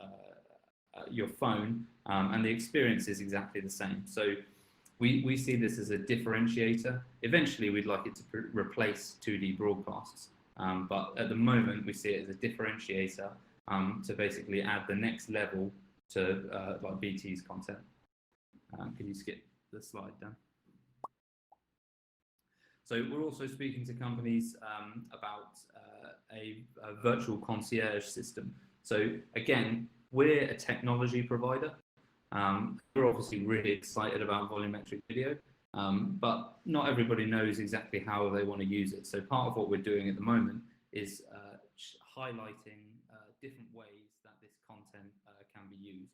your phone, and the experience is exactly the same. So we see this as a differentiator. Eventually, we'd like it to replace 2D broadcasts, but at the moment, we see it as a differentiator to basically add the next level to like BT's content. Can you skip the slide down? So we're also speaking to companies about a virtual concierge system. So again, we're a technology provider. We're obviously really excited about volumetric video, but not everybody knows exactly how they want to use it. So part of what we're doing at the moment is highlighting different ways that this content can be used.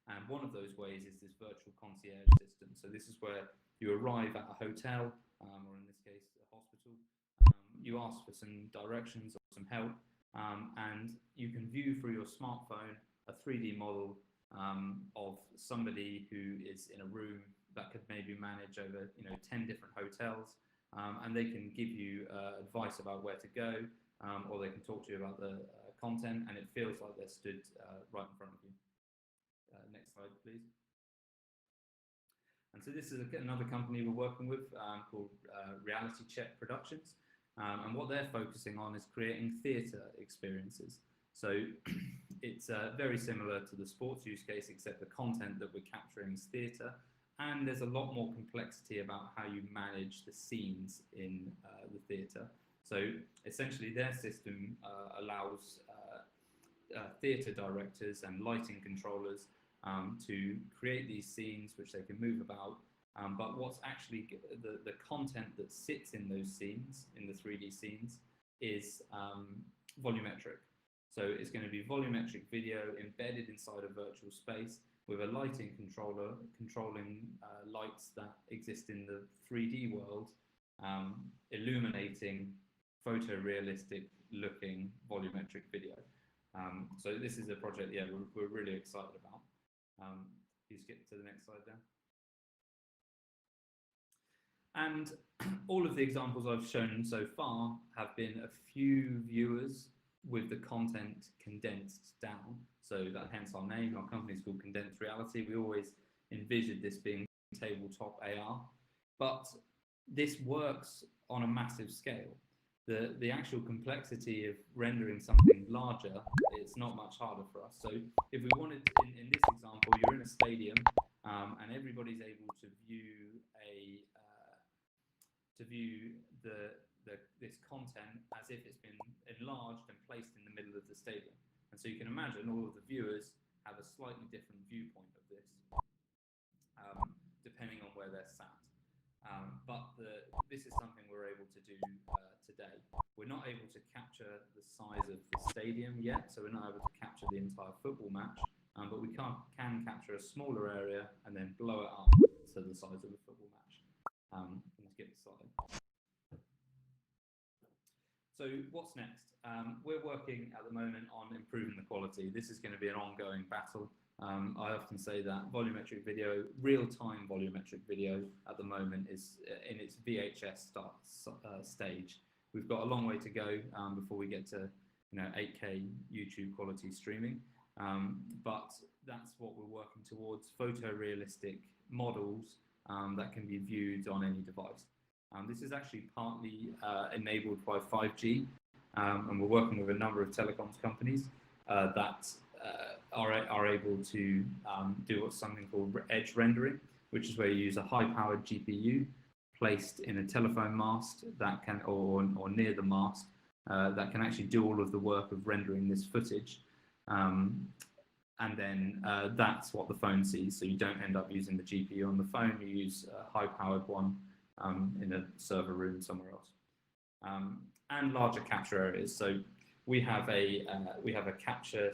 And one of those ways is this virtual concierge system. So this is where you arrive at a hotel, or in this case, a hospital. You ask for some directions or some help, and you can view through your smartphone a 3D model of somebody who is in a room that could maybe manage over 10 different hotels, and they can give you advice about where to go, or they can talk to you about the content, and it feels like they're stood right in front of you. Next slide, please. And so this is another company we're working with called Reality Check Productions, and what they're focusing on is creating theatre experiences. So it's very similar to the sports use case, except the content that we're capturing is theatre, and there's a lot more complexity about how you manage the scenes in the theatre. So essentially their system allows theatre directors and lighting controllers to create these scenes which they can move about, but what's actually the content that sits in those scenes, in the 3D scenes, is volumetric. So it's going to be volumetric video embedded inside a virtual space with a lighting controller controlling lights that exist in the 3D world, illuminating photorealistic looking volumetric video. So this is a project, yeah, we're really excited about. You skip to the next slide there. And all of the examples I've shown so far have been a few viewers with the content condensed down. So that hence our name. Our company is called Condensed Reality. We always envisioned this being tabletop AR, but this works on a massive scale. The actual complexity of rendering something larger, it's not much harder for us. So if we wanted, in this example, you're in a stadium and everybody's able to view this content as if it's been enlarged and placed in the middle of the stadium. And so you can imagine all of the viewers have a slightly different viewpoint of this, depending on where they're sat. But this is something we're able to do today. We're not able to capture the size of the stadium yet, so we're not able to capture the entire football match, but we can capture a smaller area and then blow it up to the size of a football match. Let's get the slide. So what's next? We're working at the moment on improving the quality. This is going to be an ongoing battle. I often say that volumetric video, real-time volumetric video at the moment is in its VHS stage. We've got a long way to go before we get to 8K YouTube quality streaming, but that's what we're working towards, photorealistic models that can be viewed on any device. This is actually partly enabled by 5G, and we're working with a number of telecoms companies that are able to do something called edge rendering, which is where you use a high-powered GPU placed in a telephone mast that can, or near the mast, that can actually do all of the work of rendering this footage. And then that's what the phone sees. So you don't end up using the GPU on the phone, you use a high-powered one in a server room somewhere else. And larger capture areas. So we have a capture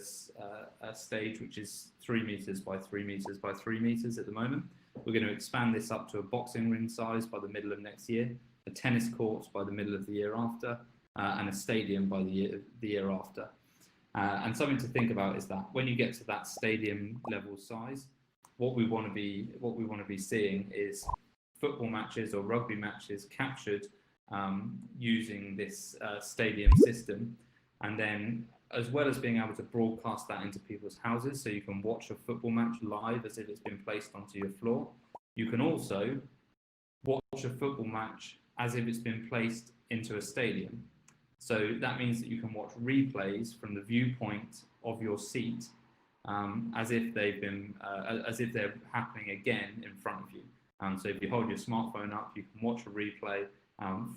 stage which is 3 meters by 3 meters by 3 meters at the moment. We're going to expand this up to a boxing ring size by the middle of next year, a tennis court by the middle of the year after, and a stadium by the year after. And something to think about is that when you get to that stadium level size, what we want to be seeing is football matches or rugby matches captured using this stadium system, and then as well as being able to broadcast that into people's houses, so you can watch a football match live as if it's been placed onto your floor. You can also watch a football match as if it's been placed into a stadium. So that means that you can watch replays from the viewpoint of your seat, as if they've been, as if they're happening again in front of you. So if you hold your smartphone up, you can watch a replay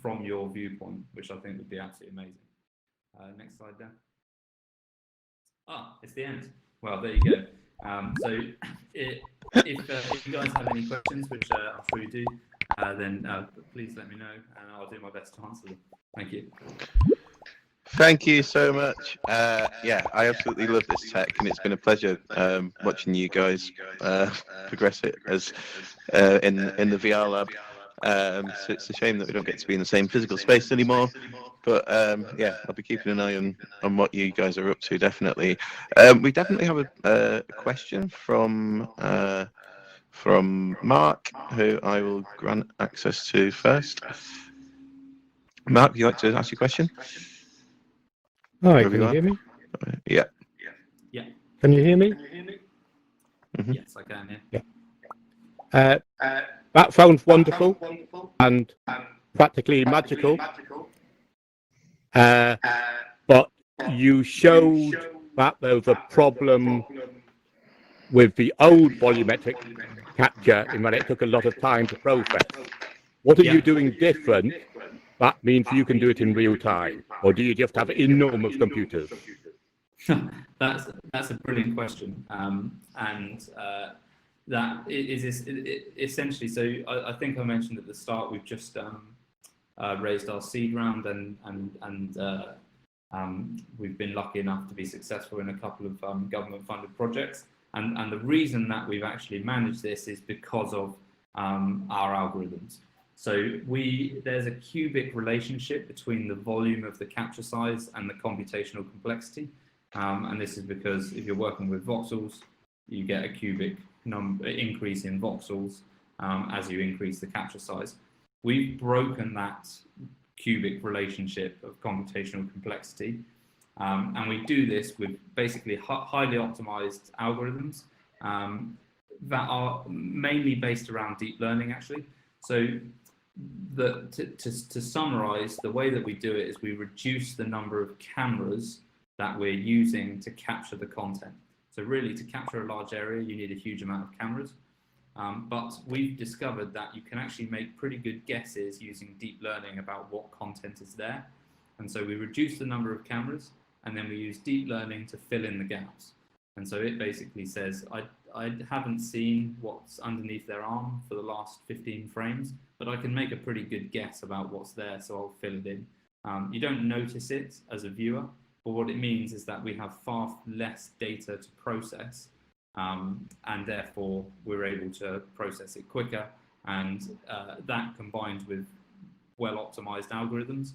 from your viewpoint, which I think would be absolutely amazing. Next slide, Dan. It's the end. Well, there you go. So if you guys have any questions, which I'm sure you do, then please let me know, and I'll do my best to answer them. Thank you. Thank you so much. Yeah, I absolutely love this tech, and it's been a pleasure watching you guys progress it as in the VR lab. So it's a shame that we don't get to be in the same physical space anymore. But yeah, I'll be keeping an eye on what you guys are up to, definitely. We definitely have a question from Mark, who I will grant access to first. Mark, would you like to ask your question? Hi, can you hear me? Yeah. Yeah. Can you hear me? Mm-hmm. Yes, I can. Yeah. That sounds wonderful and practically magical. But you showed that there was a problem with the old volumetric capture in that it took a lot of time to process. What are you doing different? That means you can do it in real time, or do you just have enormous computers? That's a brilliant question, and that is essentially. So I think I mentioned at the start we've just raised our seed round, and we've been lucky enough to be successful in a couple of government-funded projects. And the reason that we've actually managed this is because of our algorithms. So there's a cubic relationship between the volume of the capture size and the computational complexity. And this is because if you're working with voxels, you get a cubic increase in voxels as you increase the capture size. We've broken that cubic relationship of computational complexity. And we do this with basically highly optimized algorithms that are mainly based around deep learning, actually. So to summarize, the way that we do it is we reduce the number of cameras that we're using to capture the content. So really, to capture a large area, you need a huge amount of cameras. But we've discovered that you can actually make pretty good guesses using deep learning about what content is there. And so we reduce the number of cameras, and then we use deep learning to fill in the gaps. And so it basically says, I haven't seen what's underneath their arm for the last 15 frames, but I can make a pretty good guess about what's there, so I'll fill it in. You don't notice it as a viewer, but what it means is that we have far less data to process, and therefore we're able to process it quicker, and that combined with well-optimized algorithms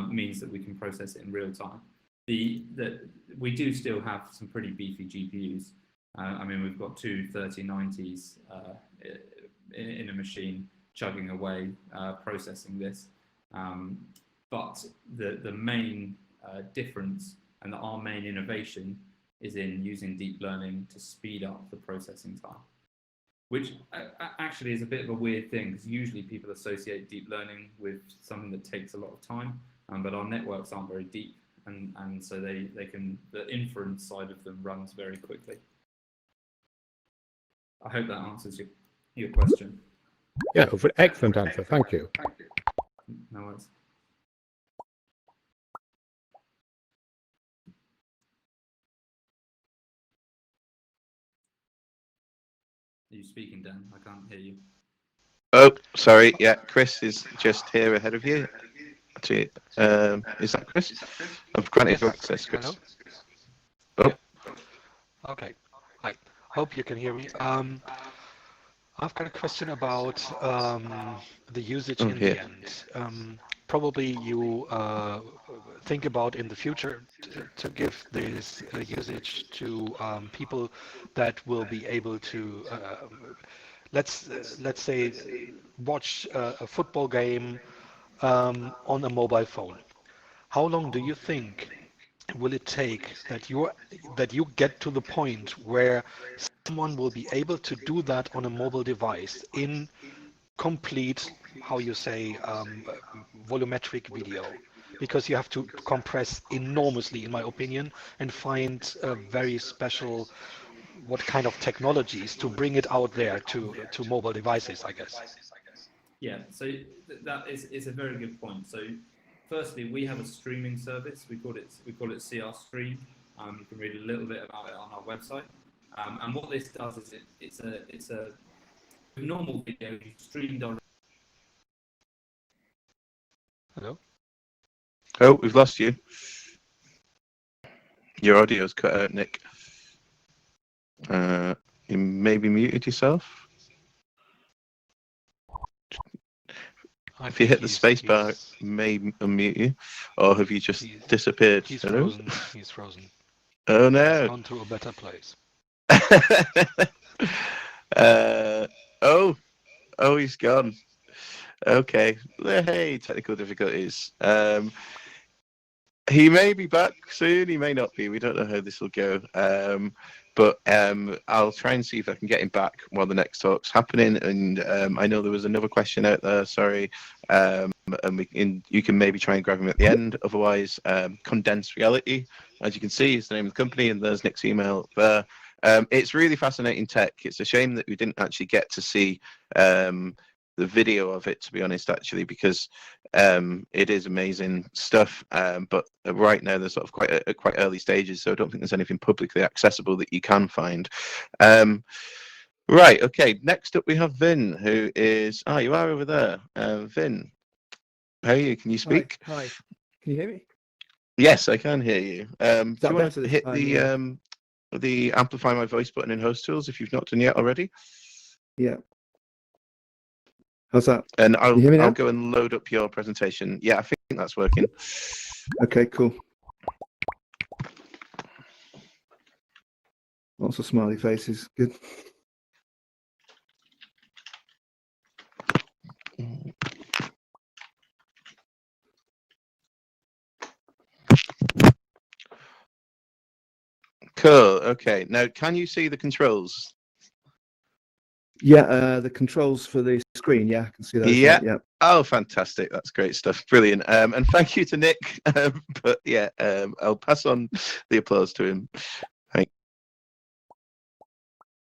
means that we can process it in real time. We do still have some pretty beefy GPUs. I mean, we've got two 3090s in a machine chugging away, processing this. But the main difference and our main innovation is in using deep learning to speed up the processing time, which actually is a bit of a weird thing, because usually people associate deep learning with something that takes a lot of time, but our networks aren't very deep, and so the inference side of them runs very quickly. I hope that answers your question. Yeah, excellent answer. Thank you. No worries. Are you speaking, Dan? I can't hear you. Oh, sorry. Yeah, Chris is just here ahead of you. Actually, is that Chris? I've granted you access, Chris. Hello? Oh. Yeah. Okay. Hi. Hope you can hear me. I've got a question about the usage Oh, in here. the end. Probably you think about in the future to give this usage to people that will be able to, let's say, watch a football game on a mobile phone. How long do you think will it take that you get to the point where someone will be able to do that on a mobile device in complete, how you say, volumetric video? Because you have to compress enormously, in my opinion, and find a very special what kind of technologies to bring it out there to mobile devices, I guess. Yeah, so that is a very good point. So, firstly, we have a streaming service. We call it CR Stream. You can read a little bit about it on our website. And what this does is it's a normal video you stream directly. Hello. Oh, we've lost you. Your audio's cut out, Nick. You maybe muted yourself. If you hit the space bar, it may unmute you, or have you just disappeared? He's Hello? frozen. He's frozen. Oh He's no! gone to a better place. Oh, he's gone. Okay. Hey, technical difficulties. He may be back soon. He may not be. We don't know how this will go. But I'll try and see if I can get him back while the next talk's happening. And I know there was another question out there. Sorry. And you can maybe try and grab him at the end. Otherwise, Condensed Reality, as you can see, is the name of the company, and there's Nick's email there. It's really fascinating tech. It's a shame that we didn't actually get to see the video of it, to be honest, actually, because it is amazing stuff. But right now they're sort of quite early stages, so I don't think there's anything publicly accessible that you can find. Right, okay. Next up we have Vin, who is you are over there. Vin, how are you? Can you speak? Hi. Can you hear me? Yes, I can hear you. Do you want better to this hit time? the amplify my voice button in host tools if you've not done yet already? Yeah. How's that? And Can you hear me now? I'll go and load up your presentation. Yeah, I think that's working. Okay, cool. Lots of smiley faces. Good. Cool. Okay. Now, can you see the controls? Yeah, the controls for the screen. Yeah, I can see those. Yeah. Yeah. Oh, fantastic. That's great stuff. Brilliant. And thank you to Nick. But yeah, I'll pass on the applause to him. Thanks.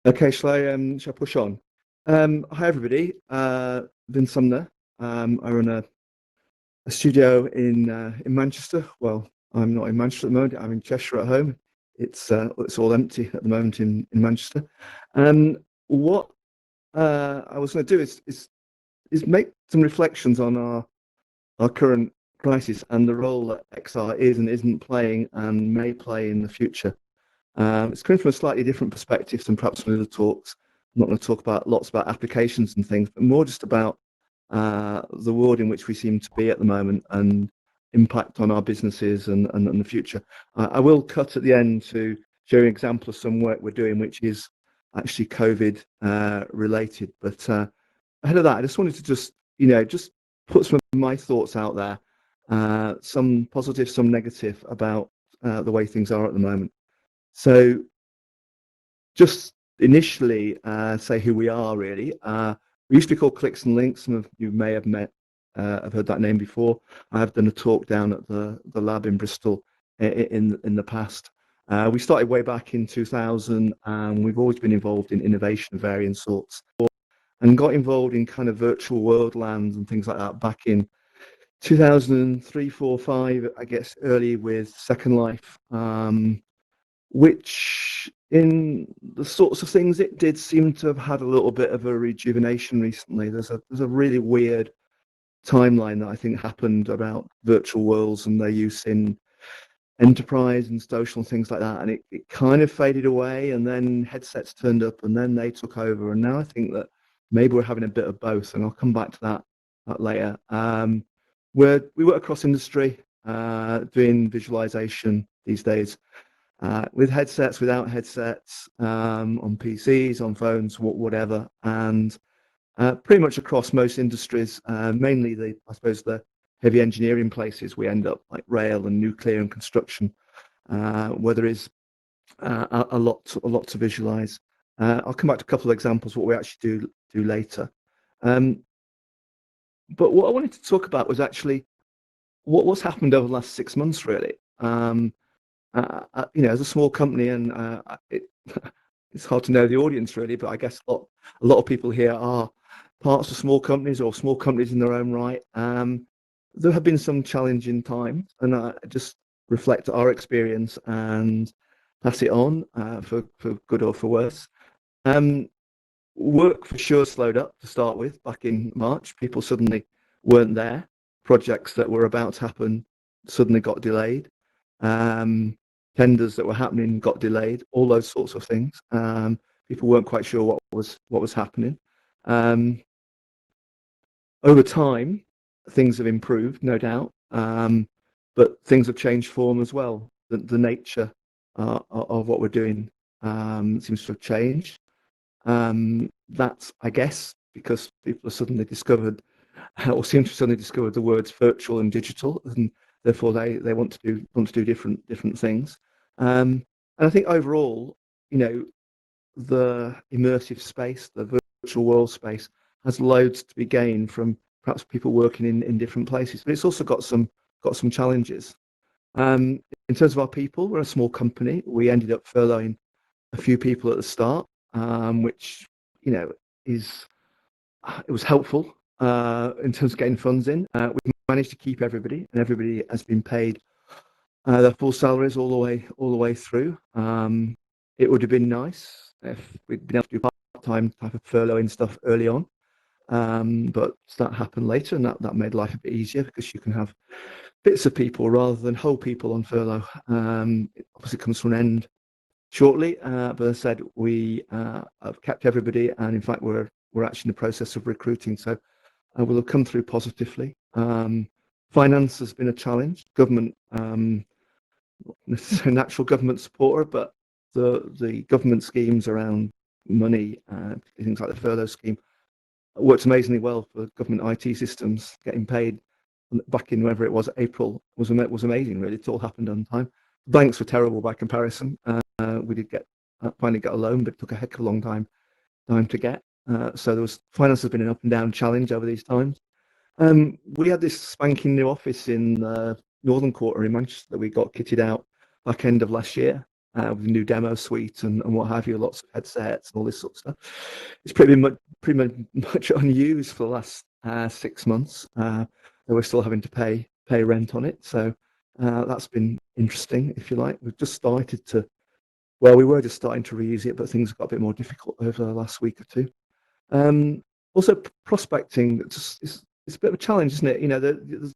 Okay, shall I push on? Hi, everybody. Vin Sumner. I run a studio in Manchester. Well, I'm not in Manchester at the moment. I'm in Cheshire at home. It's all empty at the moment in Manchester. What I was going to do is make some reflections on our current crisis and the role that XR is and isn't playing and may play in the future. It's coming from a slightly different perspective than perhaps some of the talks. I'm not going to talk about lots about applications and things, but more just about the world in which we seem to be at the moment and impact on our businesses and the future. I will cut at the end to show you an example of some work we're doing, which is actually COVID related. But ahead of that, I just wanted to just put some of my thoughts out there, some positive, some negative about the way things are at the moment. So just initially say who we are really. We used to be called Clicks and Links. Some of you may have have heard that name before. I have done a talk down at the lab in Bristol in the past. We started way back in 2000, and we've always been involved in innovation of varying sorts. and got involved in kind of virtual world lands and things like that back in 2003, 4, 5, I guess, early with Second Life, which in the sorts of things it did seem to have had a little bit of a rejuvenation recently. There's a really weird timeline that I think happened about virtual worlds and their use in enterprise and social and things like that, and it kind of faded away, and then headsets turned up and then they took over, and now I think that maybe we're having a bit of both, and I'll come back to that later. We work across industry, doing visualization these days, with headsets, without headsets, on PCs, on phones, whatever, and pretty much across most industries, mainly I suppose the heavy engineering places we end up, like rail and nuclear and construction, where there is a lot to visualize. I'll come back to a couple of examples what we actually do later. But what I wanted to talk about was actually what's happened over the last 6 months, really. As a small company, and it's hard to know the audience really, but I guess a lot of people here are parts of small companies or small companies in their own right. There have been some challenging times, and I just reflect our experience and pass it on, for good or for worse. Work for sure slowed up to start with back in March. People suddenly weren't there. Projects that were about to happen suddenly got delayed. Tenders that were happening got delayed. All those sorts of things. People weren't quite sure what was happening. Over time, things have improved, no doubt, but things have changed form as well. The nature of what we're doing seems to have changed. That's, I guess, because people have suddenly discovered, or seem to have suddenly discovered, the words virtual and digital, and therefore they want to do different things. And I think overall, the immersive space, the virtual world space, has loads to be gained from perhaps people working in different places, but it's also got some challenges. In terms of our people, we're a small company. We ended up furloughing a few people at the start, which it was helpful in terms of getting funds in. We've managed to keep everybody, and everybody has been paid their full salaries all the way through. It would have been nice if we'd been able to do part-time type of furloughing stuff early on, but that happened later, and that made life a bit easier because you can have bits of people rather than whole people on furlough. It obviously comes to an end shortly, but as I said, we have kept everybody, and in fact we're actually in the process of recruiting, so we'll have come through positively. Finance has been a challenge. Government, not necessarily natural government supporter, but the government schemes around money, things like the furlough scheme, worked amazingly well for government IT systems. Getting paid back in whenever it was April was amazing. Really, it all happened on time. Banks were terrible by comparison. We did finally get a loan, but it took a heck of a long time to get. So finance has been an up and down challenge over these times. We had this spanking new office in the Northern Quarter in Manchester that we got kitted out back end of last year, with a new demo suite and what have you, lots of headsets and all this sort of stuff. It's pretty much unused for the last 6 months. We're still having to pay rent on it, so that's been interesting, if you like. We were just starting to reuse it, but things got a bit more difficult over the last week or two. Also, prospecting, it's a bit of a challenge, isn't it?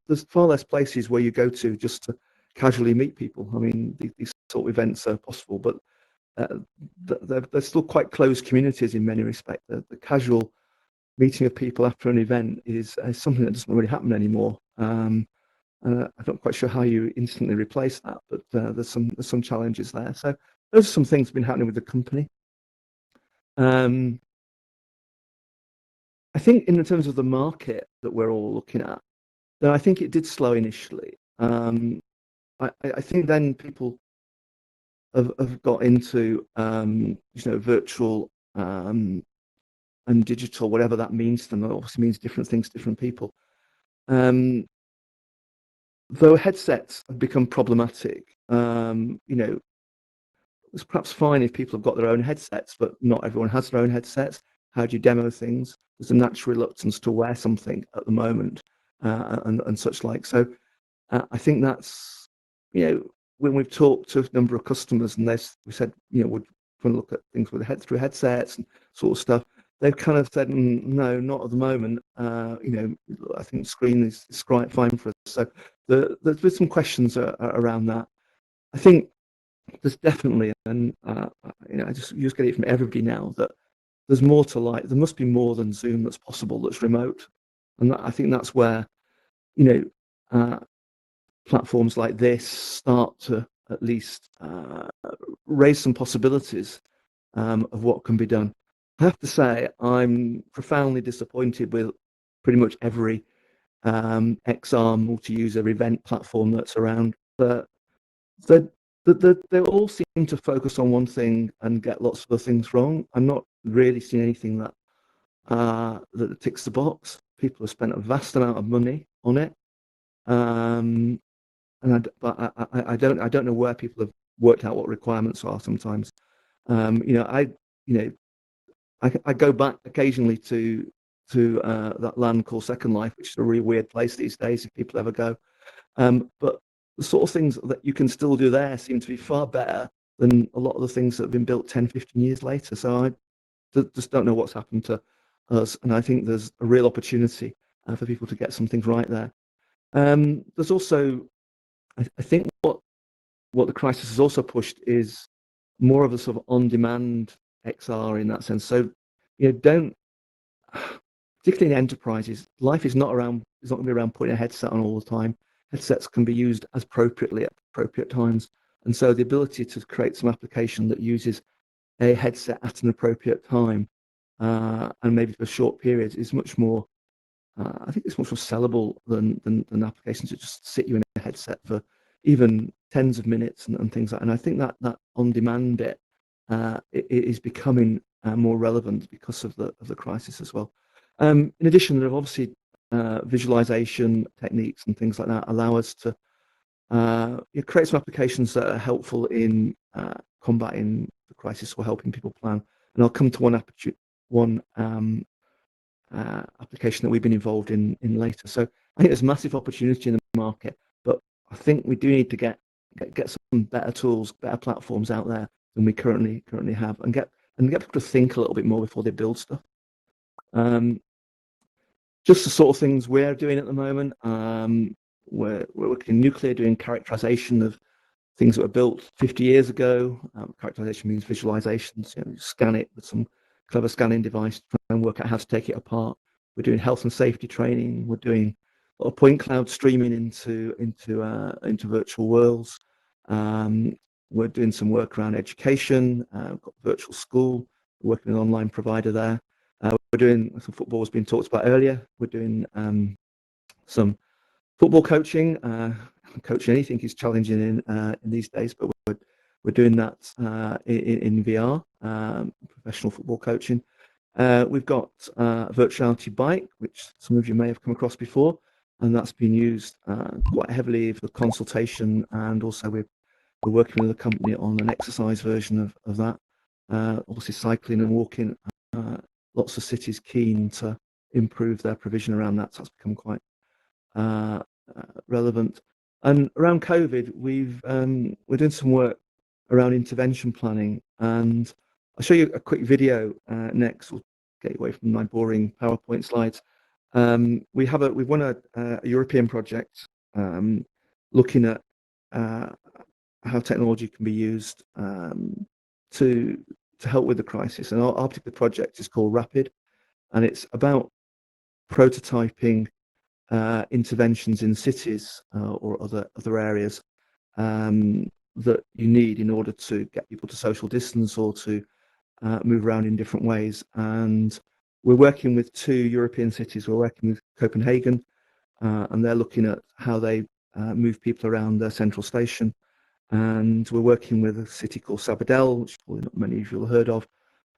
There's far less places where you go to just to casually meet people. I mean, these sort of events are possible, but they're still quite closed communities in many respects. The casual meeting of people after an event is something that doesn't really happen anymore. I'm not quite sure how you instantly replace that, but there's some challenges there. So those are some things that have been happening with the company. I think in terms of the market that we're all looking at, then I think it did slow initially. I think then people have got into virtual and digital, whatever that means to them. It obviously means different things to different people. Though headsets have become problematic, it's perhaps fine if people have got their own headsets, but not everyone has their own headsets. how do you demo things? There's a natural reluctance to wear something at the moment, and such like. So I think that's, when we've talked to a number of customers and we said, we're going to look at things with through headsets and sort of stuff. They've kind of said, no, not at the moment. I think screen is quite fine for us. So there's been some questions around that. I think there's definitely, and I just get it from everybody now, that there's more to life. There must be more than Zoom that's possible, that's remote, and I think that's where platforms like this start to at least raise some possibilities of what can be done. I have to say, I'm profoundly disappointed with pretty much every XR multi-user event platform that's around. They all seem to focus on one thing and get lots of other things wrong. I'm not really seeing anything that ticks the box. People have spent a vast amount of money on it, but I don't know where people have worked out what requirements are sometimes. I go back occasionally to that land called Second Life, which is a really weird place these days if people ever go. But the sort of things that you can still do there seem to be far better than a lot of the things that have been built 10, 15 years later. So I just don't know what's happened to us. And I think there's a real opportunity for people to get some things right there. There's also, I think what the crisis has also pushed is more of a sort of on-demand XR in that sense. So, don't, particularly in enterprises, life is not going to be around putting a headset on all the time. Headsets can be used as appropriately at appropriate times. And so the ability to create some application that uses a headset at an appropriate time, and maybe for short periods, is much more, I think it's much more sellable than applications that just sit you in a headset for even tens of minutes and things like that. And I think that on-demand bit is becoming more relevant because of the crisis as well. In addition, there are obviously visualization techniques and things like that allow us to create some applications that are helpful in combating the crisis or helping people plan. And I'll come to one application that we've been involved in later. So I think there's massive opportunity in the market, but I think we do need to get some better tools, better platforms out there than we currently have, and get people to think a little bit more before they build stuff. Just the sort of things we're doing at the moment. We're working in nuclear, doing characterization of things that were built 50 years ago. Characterization means visualizations. You scan it with some clever scanning device, try and work out how to take it apart. We're doing health and safety training. We're doing a lot of point cloud streaming into virtual worlds. We're doing some work around education. We've got virtual school. We're working with an online provider there. We're doing some football was being talked about earlier. We're doing some football coaching. Coaching anything is challenging in these days, but we're doing that in VR, professional football coaching. We've got a virtuality bike, which some of you may have come across before, and that's been used quite heavily for consultation, and also we're working with a company on an exercise version of that. Obviously, cycling and walking. Lots of cities keen to improve their provision around that, so that's become quite relevant. And around COVID, we're doing some work around intervention planning, and I'll show you a quick video next. We'll get away from my boring PowerPoint slides. We've won a European project looking at how technology can be used to help with the crisis. And our particular project is called Rapid, and it's about prototyping interventions in cities or other areas that you need in order to get people to social distance or to move around in different ways. And we're working with 2 European cities. We're working with Copenhagen, and they're looking at how they move people around their central station. And we're working with a city called Sabadell, which probably not many of you have heard of,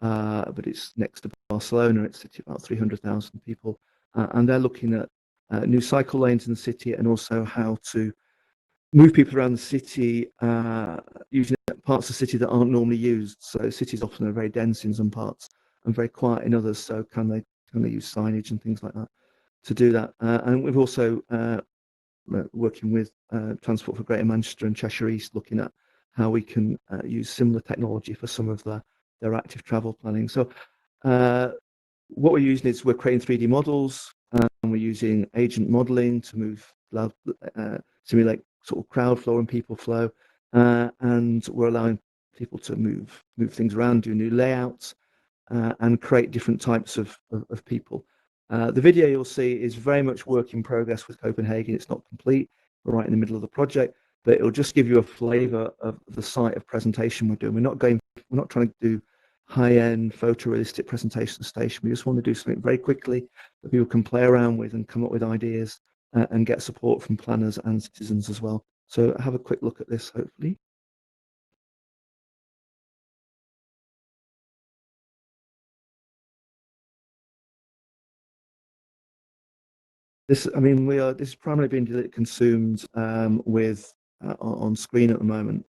but it's next to Barcelona. It's a city of about 300,000 people. And they're looking at new cycle lanes in the city, and also how to move people around the city using parts of the city that aren't normally used. So cities often are very dense in some parts, and very quiet in others. So can they use signage and things like that to do that? And we've also working with Transport for Greater Manchester and Cheshire East, looking at how we can use similar technology for some of their active travel planning. So what we're using is we're creating 3D models, and we're using agent modeling to simulate sort of crowd flow and people flow, and we're allowing people to move things around, do new layouts, and create different types of people. The video you'll see is very much work in progress with Copenhagen. It's not complete. We're right in the middle of the project, but it'll just give you a flavour of the site of presentation we're doing. We're not trying to do high-end photorealistic presentation of the station. We just want to do something very quickly that people can play around with and come up with ideas and get support from planners and citizens as well. So have a quick look at this, hopefully. This is primarily being consumed with on screen at the moment,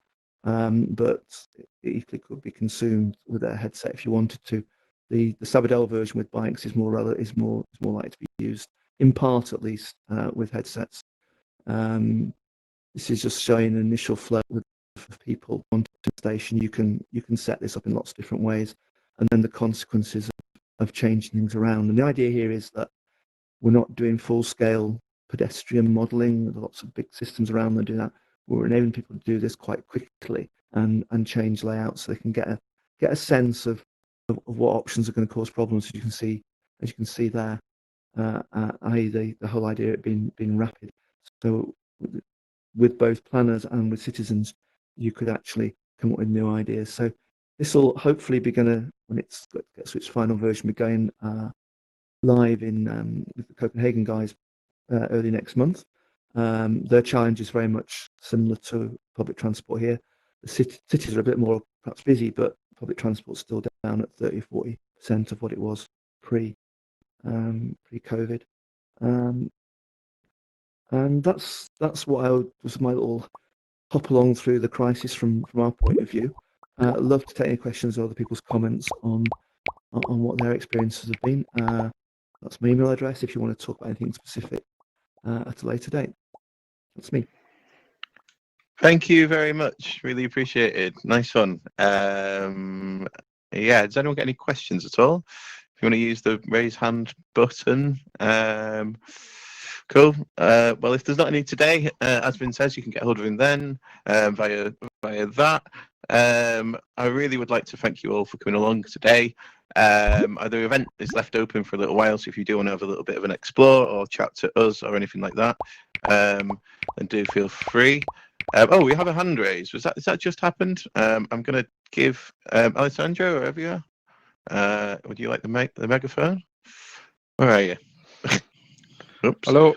but it equally could be consumed with a headset if you wanted to. The Sabadell version with bikes is more likely to be used, in part at least, with headsets. This is just showing an initial flow of people onto the station. You can set this up in lots of different ways, and then the consequences of changing things around. And the idea here is that we're not doing full-scale pedestrian modelling. There's lots of big systems around that do that. We're enabling people to do this quite quickly and change layouts so they can get a sense of what options are going to cause problems. As you can see there, i.e. the whole idea of it being rapid. So with both planners and with citizens, you could actually come up with new ideas. So this will hopefully be when it gets to its final version, be going live with the Copenhagen guys early next month. Their challenge is very much similar to public transport here. The cities are a bit more perhaps busy, but public transport's still down at 30-40% of what it was pre-COVID. And that's what was my little hop along through the crisis from our point of view. I'd love to take any questions or other people's comments on what their experiences have been. That's my email address if you want to talk about anything specific at a later date. That's me. Thank you very much. Really appreciate it. Nice one. Yeah, does anyone get any questions at all? If you want to use the raise hand button. Cool. Well, if there's not any today, as Vin says, you can get hold of him then via that. I really would like to thank you all for coming along today. The event is left open for a little while, so if you do want to have a little bit of an explore or chat to us or anything like that, then do feel free. Oh, we have a hand raised. Has that just happened? I'm going to give Alessandro, wherever you are. Would you like the megaphone? Where are you? Oops. Hello,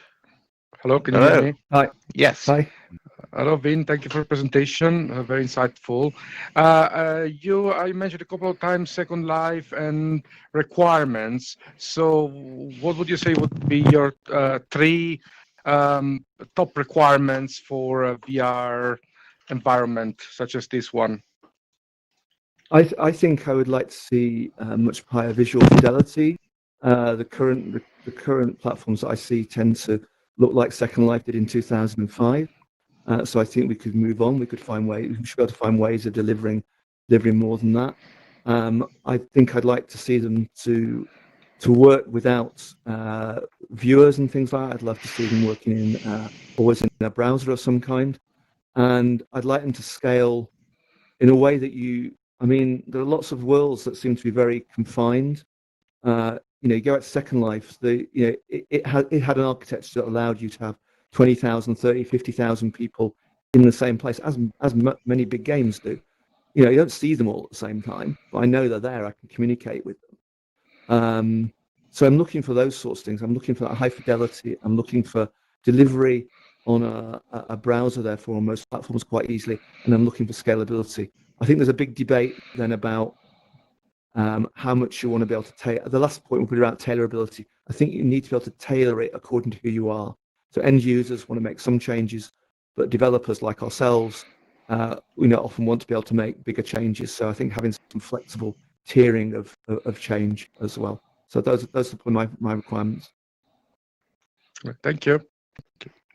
can you hear me? Hi. Yes. Hi. Hello, Vin. Thank you for the presentation. Very insightful. I mentioned a couple of times Second Life and requirements. So, what would you say would be your three top requirements for a VR environment such as this one? I think I would like to see much higher visual fidelity. The current platforms that I see tend to look like Second Life did in 2005. So I think we could move on. We should be able to find ways of delivering more than that. I think I'd like to see them to work without viewers and things like that. I'd love to see them working always in a browser of some kind, and I'd like them to scale in a way that there are lots of worlds that seem to be very confined. You go out to Second Life, it had an architecture that allowed you to have 20,000, 30, 50,000 people in the same place, as many big games do. You don't see them all at the same time, but I know they're there. I can communicate with them. So I'm looking for those sorts of things. I'm looking for that high fidelity. I'm looking for delivery on a browser, therefore, on most platforms quite easily, and I'm looking for scalability. I think there's a big debate then about how much you want to be able to tailor. The last point will be about tailorability. I think you need to be able to tailor it according to who you are. So end users want to make some changes, but developers like ourselves, often want to be able to make bigger changes. So I think having some flexible tiering of change as well. So those are my requirements. Thank you.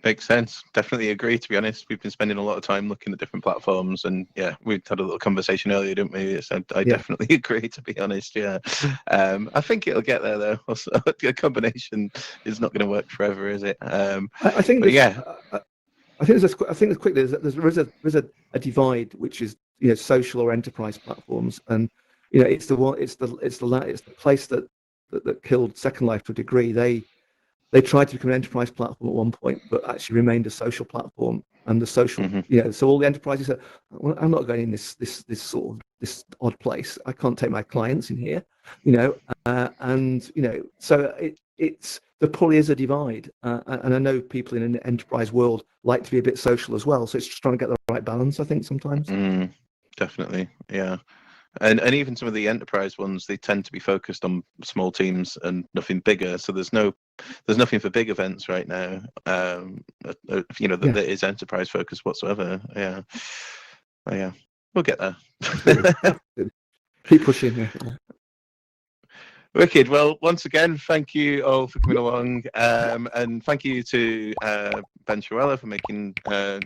Makes sense. Definitely agree. To be honest, we've been spending a lot of time looking at different platforms, and yeah, we had a little conversation earlier, didn't we? So I definitely agree. To be honest, yeah. I think it'll get there though. Also, a combination is not going to work forever, is it? I think. But yeah. I think there's quickly there's a divide, which is social or enterprise platforms, and it's the place that killed Second Life to a degree. They tried to become an enterprise platform at one point, but actually remained a social platform. And the social, so all the enterprises said, well, I'm not going in this this odd place. I can't take my clients in here, so it's there probably is a divide, and I know people in an enterprise world like to be a bit social as well. So it's just trying to get the right balance, I think, sometimes. Definitely, yeah. And even some of the enterprise ones, they tend to be focused on small teams and nothing bigger. So there's nothing for big events right now. That is enterprise focused whatsoever. Yeah, yeah, we'll get there. Keep pushing. Yeah. Wicked. Well, once again, thank you all for coming along, and thank you to Ben Chiarella for making, for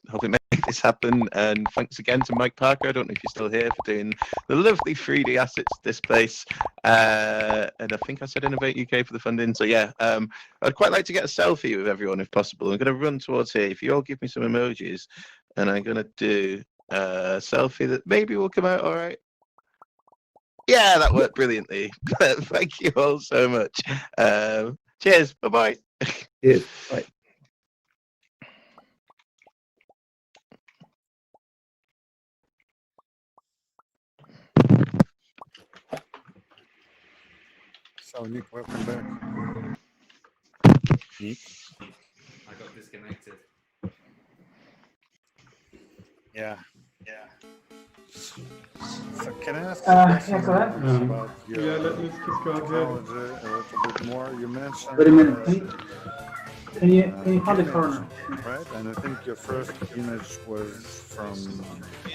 helping make this happen, and thanks again to Mike Parker. I don't know if you're still here, for doing the lovely 3D assets displays, and I think I said Innovate UK for the funding. So yeah, I'd quite like to get a selfie with everyone if possible. I'm going to run towards here. If you all give me some emojis, and I'm going to do a selfie that maybe will come out all right. Yeah, that worked brilliantly. Thank you all so much. Cheers. Bye-bye. Cheers. Bye. So, Nick, welcome back. Nick? I got disconnected. Yeah. So can I ask you a question about your let's keep going. technology a little bit more? You mentioned Wait a minute. Can you find the corner? Right, and I think your first image was from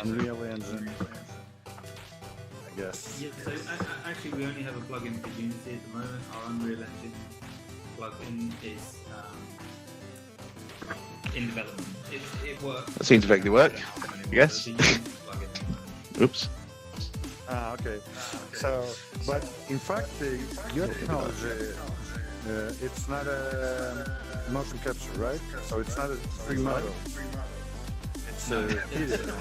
Unreal Engine, I guess. Yeah, so actually we only have a plugin for Unity at the moment. Our Unreal Engine plugin is in development. It works. That seems to vaguely work. Yes. Oops. Okay. So, but in fact, your technology, it's not a motion capture, right? So it's not a 3D model. It's hidden.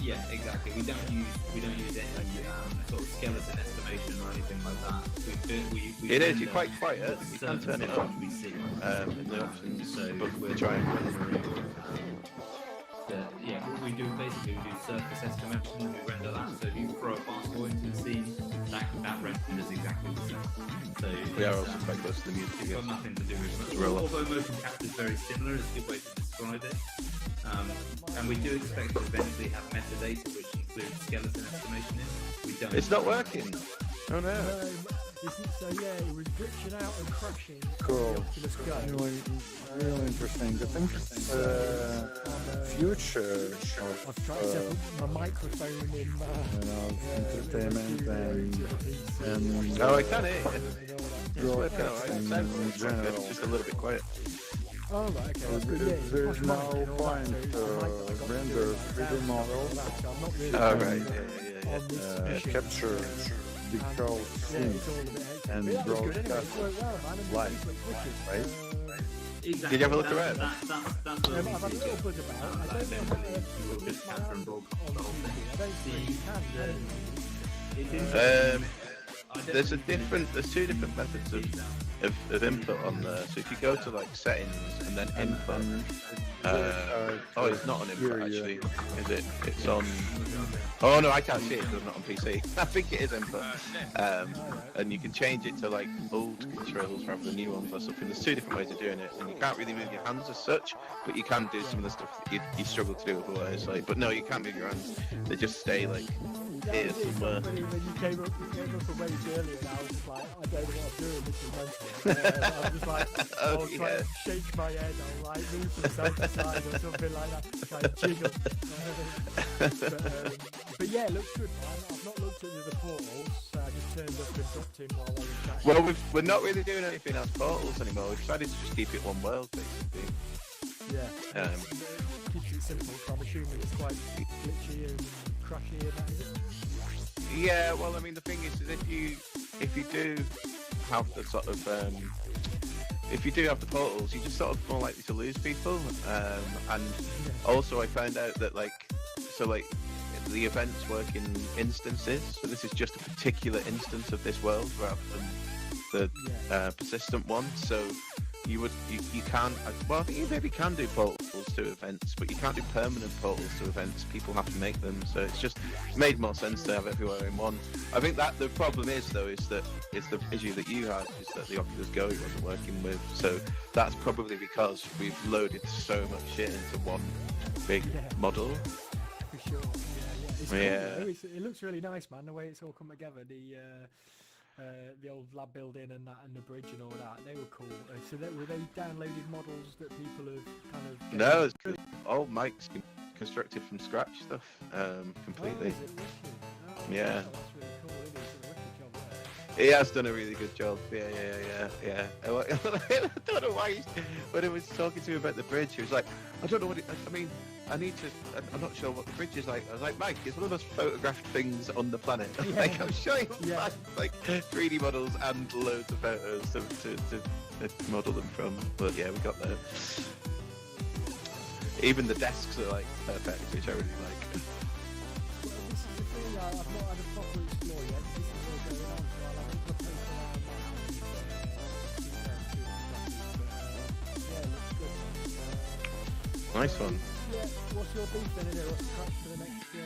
Yeah, exactly. We don't use any sort of skeleton estimation or anything like that. We it is. You're quite quiet. You can turn it up. We see in the options. So we're trying. Yeah, what we do basically, we do surface estimation and we render that. So if you throw a basketball into the scene, that renders exactly the same. So we are also quite close to the music. It's got nothing to do with it. Although motion capture is very similar, it's a good way to describe it. And we do expect to eventually have metadata which includes skeleton estimation in. We don't. It's not working. Oh no. So yeah, it was glitching out and crashing. Cool. Really interesting. I think future I've tried to put my microphone in entertainment and I can hear you. It's working alright. In general. It's just a little bit quiet. Oh, right, okay. There's no point to render 3D models. Oh, right. Capture the whole scene and broadcast live, right? Exactly. Did you ever look around? That's what we I've had a little bit about it. I don't know how to just capture and broadcast the whole thing. There's two different methods of input on there. So if you go to like settings and then input, it's not on input actually, is it? It's on. Oh no, I can't see it because I'm not on PC. I think it is input, and you can change it to like old controls rather than new ones or something. There's two different ways of doing it, and you can't really move your hands as such, but you can do some of the stuff that you struggle to do otherwise. Like, but no, you can't move your hands; they just stay like here somewhere. When you came up a ways earlier, and I was just like, I don't know what I'm doing. This is mental. I was just like, I was trying to shake my head, I was like move from side to side or something like that, trying to jiggle. But yeah, it looks good, man. I've not looked at the portals, so I just turned up and dropped in while I was chatting. Well, we're not really doing anything as portals anymore. We've decided to just keep it one world, basically. Yeah. Keeps it simple, so I'm assuming it's quite glitchy and crashy and that, is it? Yeah, well, I mean, the thing is if you do have the sort of if you do have the portals, you're just sort of more likely to lose people. And also, I found out that the events work in instances, so this is just a particular instance of this world rather than the persistent one. So you can't. Well, I think you maybe can do portals to events, but you can't do permanent portals to events. People have to make them, so it's just made more sense to have everywhere in one. I think that the problem is though is the issue that you had is that the Oculus Go wasn't working with. So that's probably because we've loaded so much shit into one big model. For sure. It's cool, though. It looks really nice, man. The way it's all come together. The old lab building and that, and the bridge and all that, they were cool. So were they downloaded models that people have kind of? No, it's old Mike's constructed from scratch stuff, completely. Yeah. That's really cool. It is a wicked job there. He has done a really good job. Yeah. I don't know why. When I was talking to him about the bridge, he was like, "I don't know what I mean. I'm not sure what the bridge is like." I was like, "Mike, it's one of those photographed things on the planet." Like, I'm showing like 3D models and loads of photos to model them from. But yeah, we got there. Even the desks are like perfect, which I really like. Well, this is the thing. I've not had a proper explore yet. This is all going on, so I'll have a look around now. Nice one. Yeah, what's your beef then? What's the crash for the next week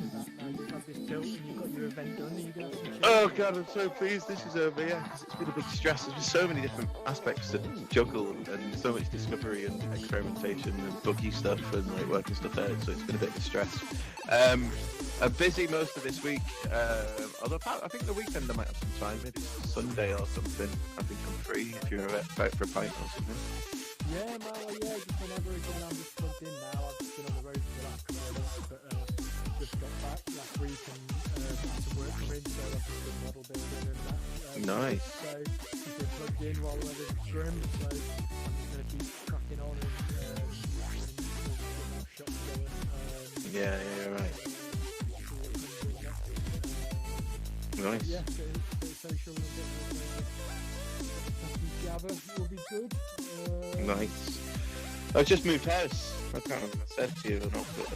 and that? Now you've had this tilt and you've got your event done. And you're going to have some Oh god, I'm so pleased this is over. Yeah, 'cause it's been a big stress. There's been so many different aspects to juggle and so much discovery and experimentation and buggy stuff and like working stuff out. So it's been a bit of a stress. I'm busy most of this week. Although I think the weekend I might have some time. Maybe Sunday or something. I think I'm free if you're out for a pint or something. Yeah, man, just whenever again, I'm just plugged in now. I've just been on the road for the last couple of months, but just got back last week and had some work come in, so I've just been model building and that. Nice. So just been plugged in while the weather's grim, so I'm just going to keep cracking on and get more shots going. Yeah, right. Nice. Yeah, so social and a bit of Java will be good. Nice. I've just moved house. I can't remember if I said to you or not, but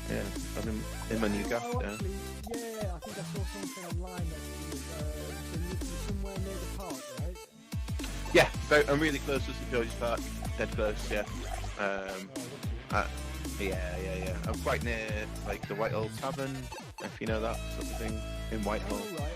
yeah, I'm in my new gaff now. Actually, yeah, I think I saw something online that you're somewhere near the park, right? Yeah, I'm really close to St George's Park. Dead close, yeah. Yeah. I'm quite near like the Whitehall Tavern, if you know that sort of thing, in Whitehall. Oh, right,